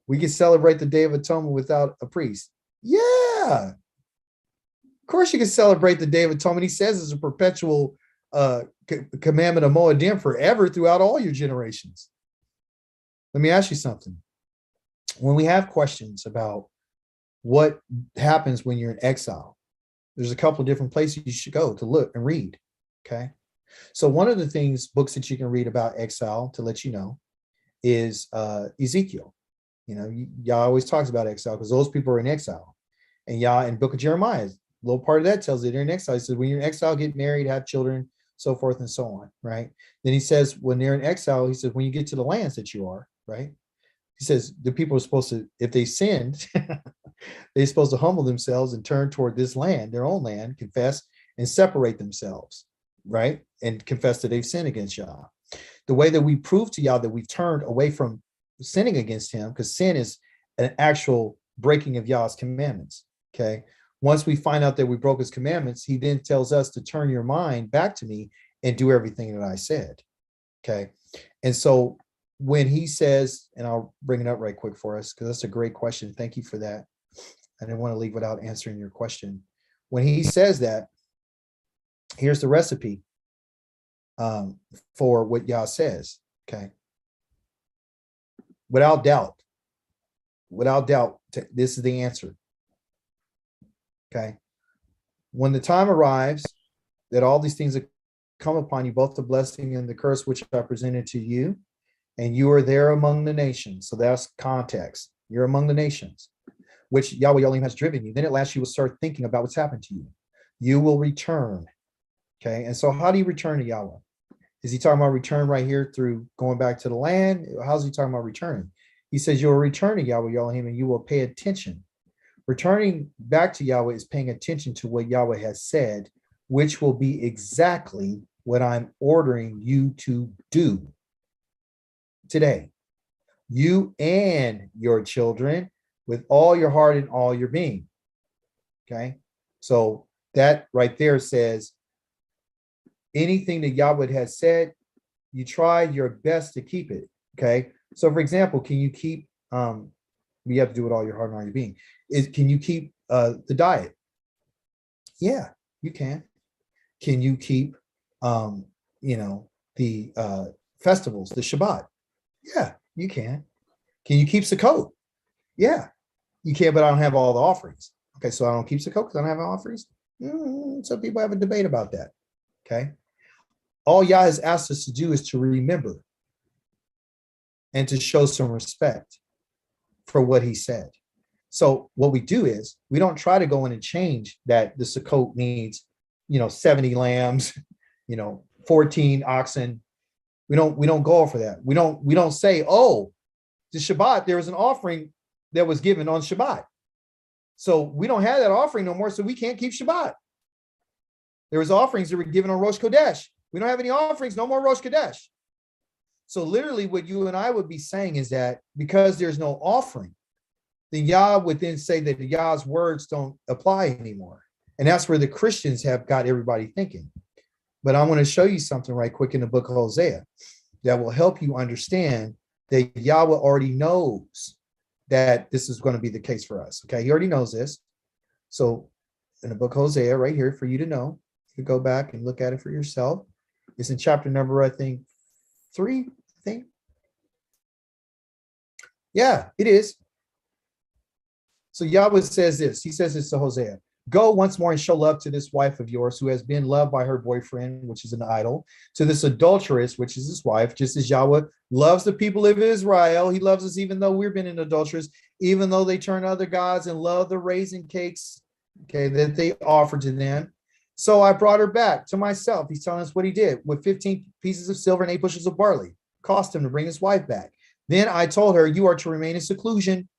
We can celebrate the Day of Atonement without a priest. Yeah. Of course you can celebrate the Day of Atonement. He says it's a perpetual commandment of Moedim forever throughout all your generations. Let me ask you something. When we have questions about what happens when you're in exile, there's a couple of different places you should go to look and read. Okay. So one of the books that you can read about exile, to let you know, is Ezekiel. You know, Yah always talks about exile because those people are in exile. And Yah in book of Jeremiah, a little part of that tells you they're in exile. He says, when you're in exile, get married, have children, so forth and so on, right? Then he says, when they're in exile, he says, when you get to the lands that you are, right? He says, the people are supposed to, if they sinned, they're supposed to humble themselves and turn toward this land, their own land, confess and separate themselves, right? And confess that they've sinned against Yah. The way that we prove to Yah that we've turned away from sinning against him, because sin is an actual breaking of Yah's commandments, okay? Once we find out that we broke his commandments, he then tells us to turn your mind back to me and do everything that I said, okay? And so when he says, and I'll bring it up right quick for us, because that's a great question. Thank you for that. I didn't want to leave without answering your question. When he says that, here's the recipe for what Yah says, okay? Without doubt, this is the answer, okay? When the time arrives that all these things come upon you, both the blessing and the curse which I presented to you, and you are there among the nations. So that's context. You're among the nations, which Yahweh Elohim has driven you. Then at last you will start thinking about what's happened to you. You will return, okay? And so how do you return to Yahweh? Is he talking about return right here through going back to the land? How's he talking about returning? He says you'll return to Yahweh Elohim and you will pay attention. Returning back to Yahweh is paying attention to what Yahweh has said, which will be exactly what I'm ordering you to do today. You and your children with all your heart and all your being. Okay? So that right there says anything that Yahweh has said, you try your best to keep it. Okay. So for example, can you keep you have to do it all your heart and all your being. Can you keep the diet? Yeah, you can. Can you keep the festivals, the Shabbat? Yeah, you can. Can you keep Sukkot? Yeah, you can, but I don't have all the offerings. Okay, so I don't keep Sukkot because I don't have offerings. Some people have a debate about that. Okay. All Yah has asked us to do is to remember and to show some respect for what he said. So what we do is we don't try to go in and change that the Sukkot needs, 70 lambs, 14 oxen. We don't go for that. We don't say, oh, the Shabbat, there was an offering that was given on Shabbat. So we don't have that offering no more, so we can't keep Shabbat. There was offerings that were given on Rosh Chodesh. We don't have any offerings, no more Rosh Chodesh. So literally what you and I would be saying is that because there's no offering, then Yah would then say that Yah's words don't apply anymore. And that's where the Christians have got everybody thinking. But I want to show you something right quick in the book of Hosea that will help you understand that Yahweh already knows that this is going to be the case for us. Okay, he already knows this. So in the book of Hosea, right here for you to know, you can go back and look at it for yourself. It's in chapter number, I think, 3, I think. Yeah, it is. So Yahweh says this. He says this to Hosea. Go once more and show love to this wife of yours who has been loved by her boyfriend, which is an idol, to this adulteress, which is his wife, just as Yahweh loves the people of Israel. He loves us even though we've been in adulteress, even though they turn to other gods and love the raisin cakes, okay, that they offer to them. So I brought her back to myself. He's telling us what he did with 15 pieces of silver and 8 bushels of barley. Cost him to bring his wife back. Then I told her, you are to remain in seclusion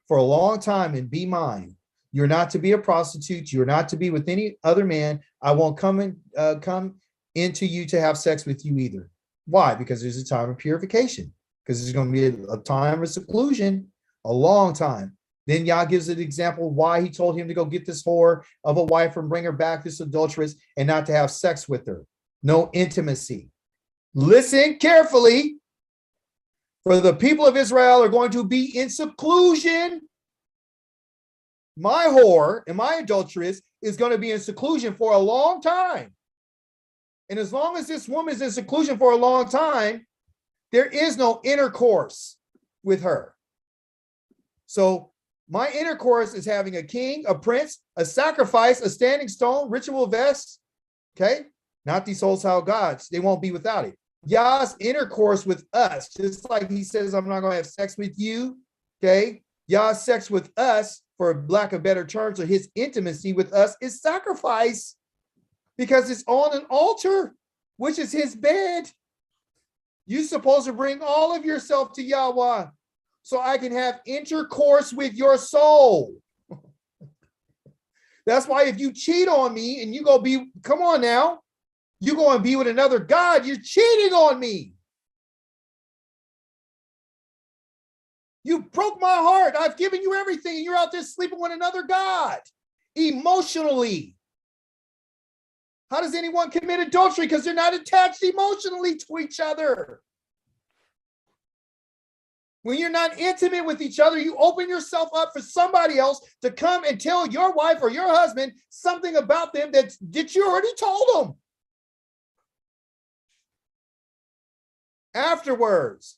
for a long time and be mine. You're not to be a prostitute. You're not to be with any other man. I won't come into you to have sex with you either. Why? Because there's a time of purification. Because there's going to be a time of seclusion, a long time. Then Yah gives an example why he told him to go get this whore of a wife and bring her back, this adulteress, and not to have sex with her. No intimacy. Listen carefully. For the people of Israel are going to be in seclusion. My whore and my adulteress is going to be in seclusion for a long time. And as long as this woman is in seclusion for a long time, there is no intercourse with her. So my intercourse is having a king, a prince, a sacrifice, a standing stone, ritual vests. Okay? Not these wholesale gods. They won't be without it. Yah's intercourse with us, just like he says, I'm not going to have sex with you. Okay? Yah's sex with us, for lack of better terms, or his intimacy with us is sacrifice, because it's on an altar, which is his bed. You're supposed to bring all of yourself to Yahweh so I can have intercourse with your soul. That's why if you cheat on me and you go be, come on now, you go and be with another God, you're cheating on me. You broke my heart. I've given you everything, and you're out there sleeping with another God emotionally. How does anyone commit adultery? Because they're not attached emotionally to each other. When you're not intimate with each other, you open yourself up for somebody else to come and tell your wife or your husband something about them that you already told them. Afterwards,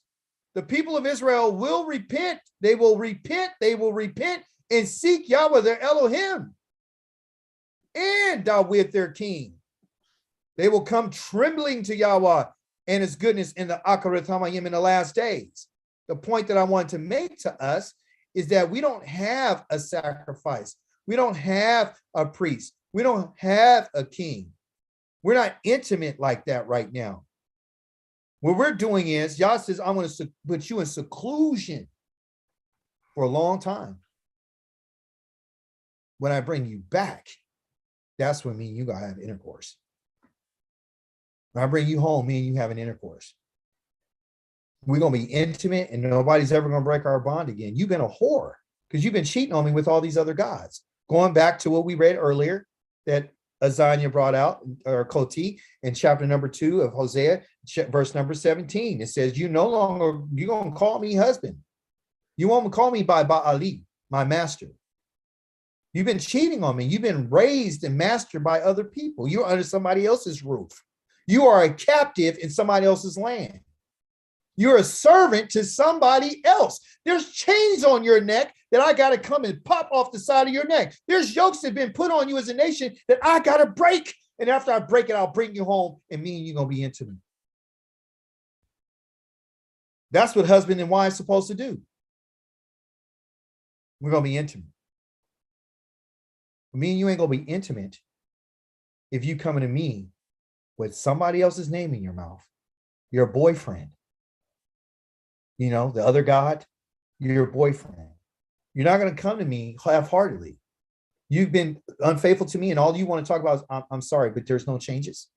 the people of Israel will repent. They will repent. They will repent and seek Yahweh, their Elohim, and Dawid, their king. They will come trembling to Yahweh and his goodness in the Akarat Hamayim in the last days. The point that I want to make to us is that we don't have a sacrifice. We don't have a priest. We don't have a king. We're not intimate like that right now. What we're doing is, Yah says, I'm going to put you in seclusion for a long time. When I bring you back, that's when me and you got to have intercourse. When I bring you home, me and you have an intercourse. We're going to be intimate, and nobody's ever going to break our bond again. You've been a whore because you've been cheating on me with all these other gods. Going back to what we read earlier that Azania brought out, or Koti, in chapter number 2 of Hosea, verse number 17. It says, you're going to call me husband. You won't call me by Ba'ali, my master. You've been cheating on me. You've been raised and mastered by other people. You're under somebody else's roof. You are a captive in somebody else's land. You're a servant to somebody else. There's chains on your neck that I got to come and pop off the side of your neck. There's yokes that have been put on you as a nation that I got to break. And after I break it, I'll bring you home, and me and you going to be intimate. That's what husband and wife supposed to do. We're going to be intimate. Me and you ain't going to be intimate if you coming to me with somebody else's name in your mouth. Your boyfriend. You know, the other God, your boyfriend. You're not going to come to me half-heartedly. You've been unfaithful to me, and all you want to talk about is, I'm sorry, but there's no changes.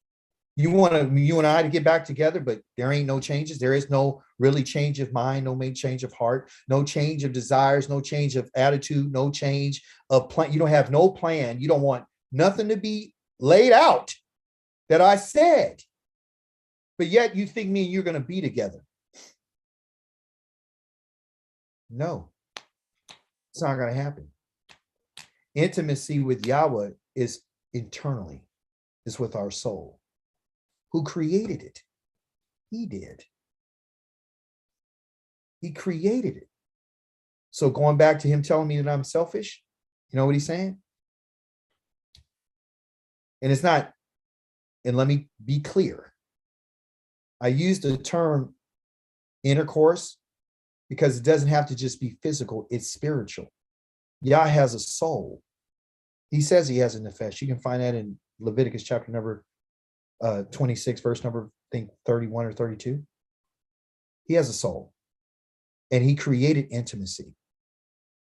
You and I to get back together, but there ain't no changes. There is no really change of mind, no main change of heart, no change of desires, no change of attitude, no change of plan. You don't have no plan. You don't want nothing to be laid out that I said. But yet you think me and you're going to be together. No, it's not going to happen. Intimacy with Yahweh is internally, is with our soul. Who created it? He did. He created it. So going back to him telling me that I'm selfish, you know what he's saying? And it's not, and let me be clear. I use the term intercourse because it doesn't have to just be physical, it's spiritual. Yah has a soul. He says he has a nefesh. You can find that in Leviticus chapter number 26, verse number, I think 31 or 32. He has a soul. And he created intimacy.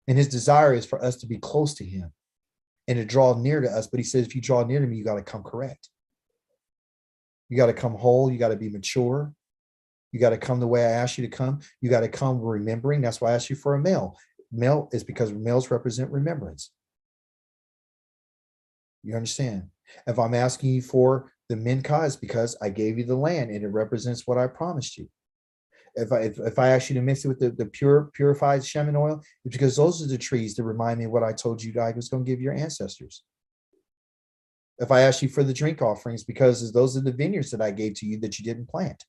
And his desire is for us to be close to him and to draw near to us. But he says, if you draw near to me, you got to come correct. You got to come whole. You got to be mature. You got to come the way I asked you to come. You got to come remembering. That's why I asked you for a male. Male is because males represent remembrance. You understand? If I'm asking you for the minka, it's because I gave you the land and it represents what I promised you. If I ask you to mix it with the purified shaman oil, it's because those are the trees that remind me of what I told you I was going to give your ancestors. If I ask you for the drink offerings, because those are the vineyards that I gave to you that you didn't plant.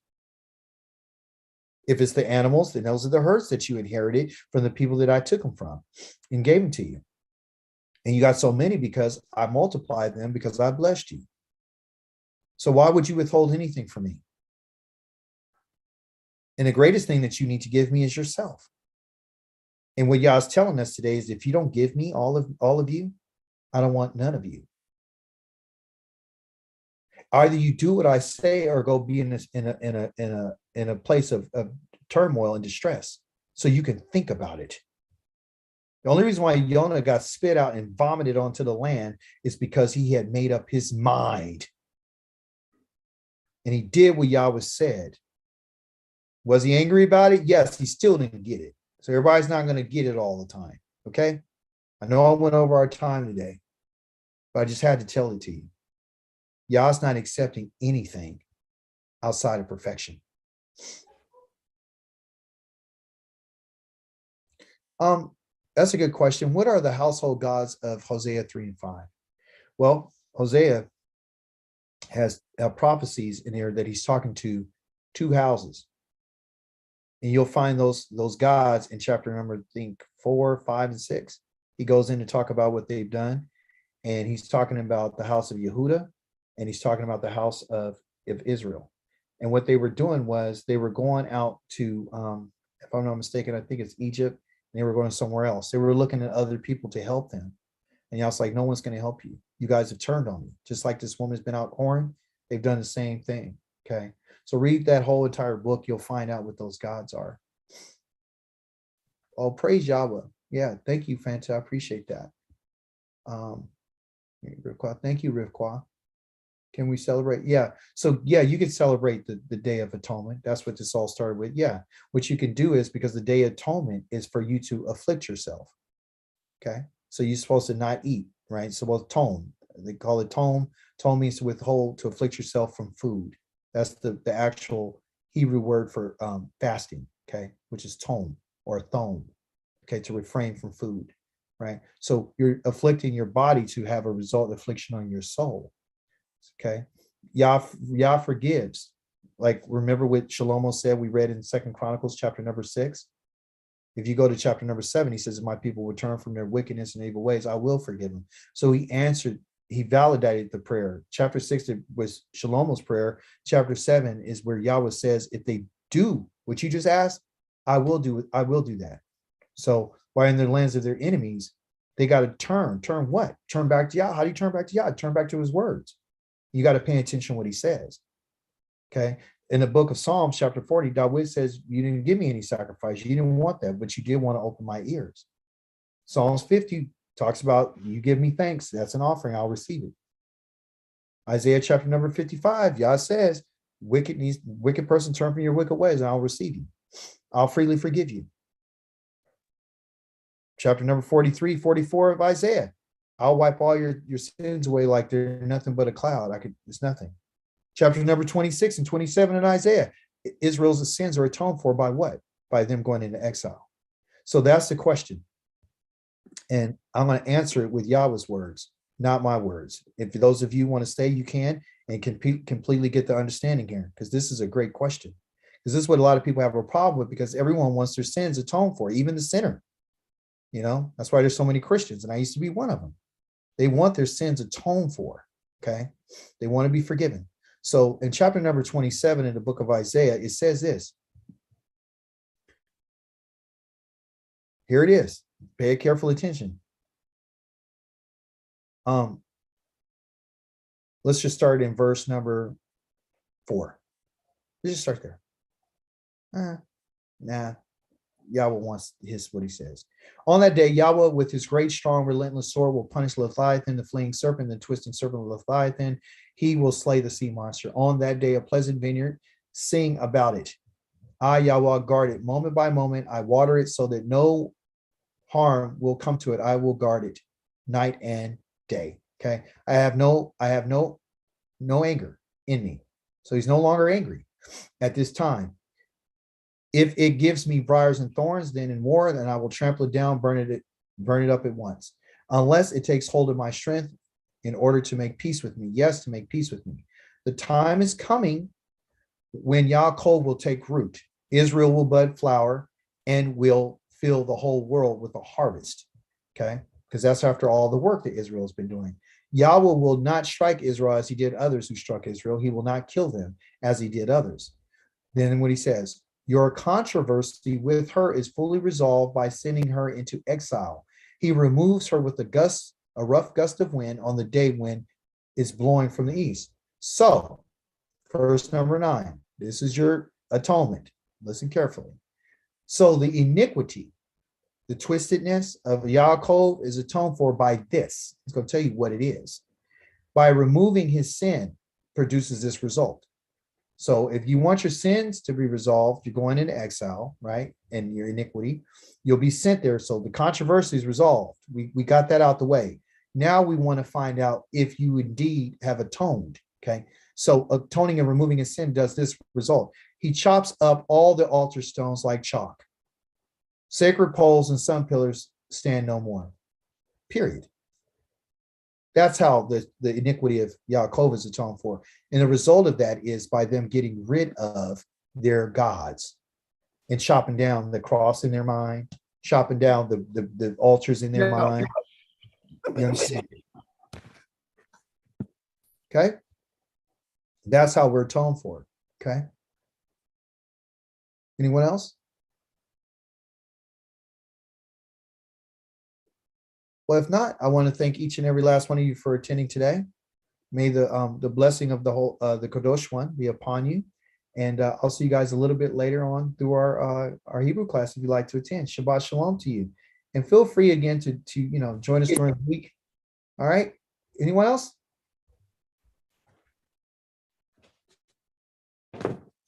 If it's the animals, then those are the herds that you inherited from the people that I took them from and gave them to you. And you got so many because I multiplied them because I blessed you. So why would you withhold anything from me? And the greatest thing that you need to give me is yourself. And what Yah's telling us today is if you don't give me all of you, I don't want none of you. Either you do what I say or go be in a place of turmoil and distress so you can think about it. The only reason why Jonah got spit out and vomited onto the land is because he had made up his mind. And he did what Yahweh said. Was he angry about it? Yes, he still didn't get it. So everybody's not going to get it all the time. Okay? I know I went over our time today, but I just had to tell it to you. Yah's not accepting anything outside of perfection. That's a good question. What are the household gods of Hosea 3 and 5? Well, Hosea has prophecies in there that he's talking to two houses. And you'll find those gods in chapter number, I think, 4, 5, and 6. He goes in to talk about what they've done. And he's talking about the house of Yehuda, and he's talking about the house of Israel. And what they were doing was they were going out to, if I'm not mistaken, I think it's Egypt, and they were going somewhere else. They were looking at other people to help them. And Yah's like, no one's going to help you. You guys have turned on me. Just like this woman's been out whoring, they've done the same thing. Okay. So read that whole entire book. You'll find out what those gods are. Oh, praise Yahweh. Yeah. Thank you, Fanta. I appreciate that. Thank you, Rivqua. Can we celebrate? Yeah. So yeah, you can celebrate the Day of Atonement. That's what this all started with. Yeah. What you can do is, because the Day of Atonement is for you to afflict yourself. Okay. So you're supposed to not eat, right? So well, tone. They call it tone. Tone means to withhold, to afflict yourself from food. That's the actual Hebrew word for fasting, okay, which is tone or thome, okay, to refrain from food, right? So you're afflicting your body to have a result affliction on your soul, okay? Yah forgives. Like, remember what Shlomo said, we read in 2 Chronicles chapter number 6? If you go to chapter number 7, he says, if my people would turn from their wickedness and evil ways, I will forgive them. So he answered, he validated the prayer. Chapter 6 was Shlomo's prayer. Chapter 7 is where Yahweh says, if they do what you just asked, I will do that. So while in the lands of their enemies, they got to turn what? Turn back to Yah. How do you turn back to Yah? Turn back to his words. You got to pay attention to what he says. Okay. In the book of Psalms, chapter 40, David says, you didn't give me any sacrifice. You didn't want that, but you did want to open my ears. Psalms 50 talks about, you give me thanks. That's an offering. I'll receive it. Isaiah chapter number 55, Yah says, wicked person, turn from your wicked ways and I'll receive you. I'll freely forgive you. Chapter number 43, 44 of Isaiah. I'll wipe all your sins away like they're nothing but a cloud. It's nothing. Chapter number 26 and 27 in Isaiah. Israel's sins are atoned for by what? By them going into exile. So that's the question. And I'm going to answer it with Yahweh's words, not my words. If those of you want to stay, you can, and can completely get the understanding here, because this is a great question. Because this is what a lot of people have a problem with, because everyone wants their sins atoned for, even the sinner. You know, that's why there's so many Christians, and I used to be one of them. They want their sins atoned for, okay? They want to be forgiven. So in chapter number 27 in the book of Isaiah, it says this. Here it is. Pay careful attention. Let's just start in verse number 4. Let's just start there. Nah. Yahweh wants what he says. On that day, Yahweh with his great, strong, relentless sword will punish Leviathan, the fleeing serpent, the twisting serpent of Leviathan. He will slay the sea monster. On that day, a pleasant vineyard, sing about it. I, Yahweh, guard it moment by moment. I water it so that no harm will come to it. I will guard it night and day. Okay. I have no anger in me. So he's no longer angry at this time. If it gives me briars and thorns, then in war, then I will trample it down, burn it up at once, unless it takes hold of my strength in order to make peace with me. Yes, to make peace with me. The time is coming when Yaakov will take root. Israel will bud flower and will fill the whole world with a harvest. Okay, because that's after all the work that Israel has been doing. Yahweh will not strike Israel as he did others who struck Israel. He will not kill them as he did others. Then what he says, your controversy with her is fully resolved by sending her into exile. He removes her with a rough gust of wind on the day when it's blowing from the east. So, verse number 9, this is your atonement. Listen carefully. So the iniquity, the twistedness of Yaakov is atoned for by this. He's going to tell you what it is. By removing his sin produces this result. So if you want your sins to be resolved, you're going into exile, right? And your iniquity, you'll be sent there. So the controversy is resolved. We got that out the way. Now we want to find out if you indeed have atoned, okay? So atoning and removing a sin does this result. He chops up all the altar stones like chalk. Sacred poles and sun pillars stand no more, period. That's how the iniquity of Yaakov is atoned for. And the result of that is by them getting rid of their gods and chopping down the cross in their mind, chopping down the altars in their mind. You understand? Okay? That's how we're atoned for. Okay? Anyone else? Well, if not, I want to thank each and every last one of you for attending today. May the blessing of the whole the Kadosh one be upon you, and I'll see you guys a little bit later on through our Hebrew class if you'd like to attend. Shabbat shalom to you, and feel free again to join us during the week. All right. Anyone else?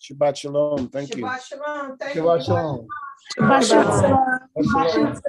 Shabbat shalom. Thank you. Shabbat shalom. Thank Shabbat you. shalom. Shabbat shalom. Shabbat shalom.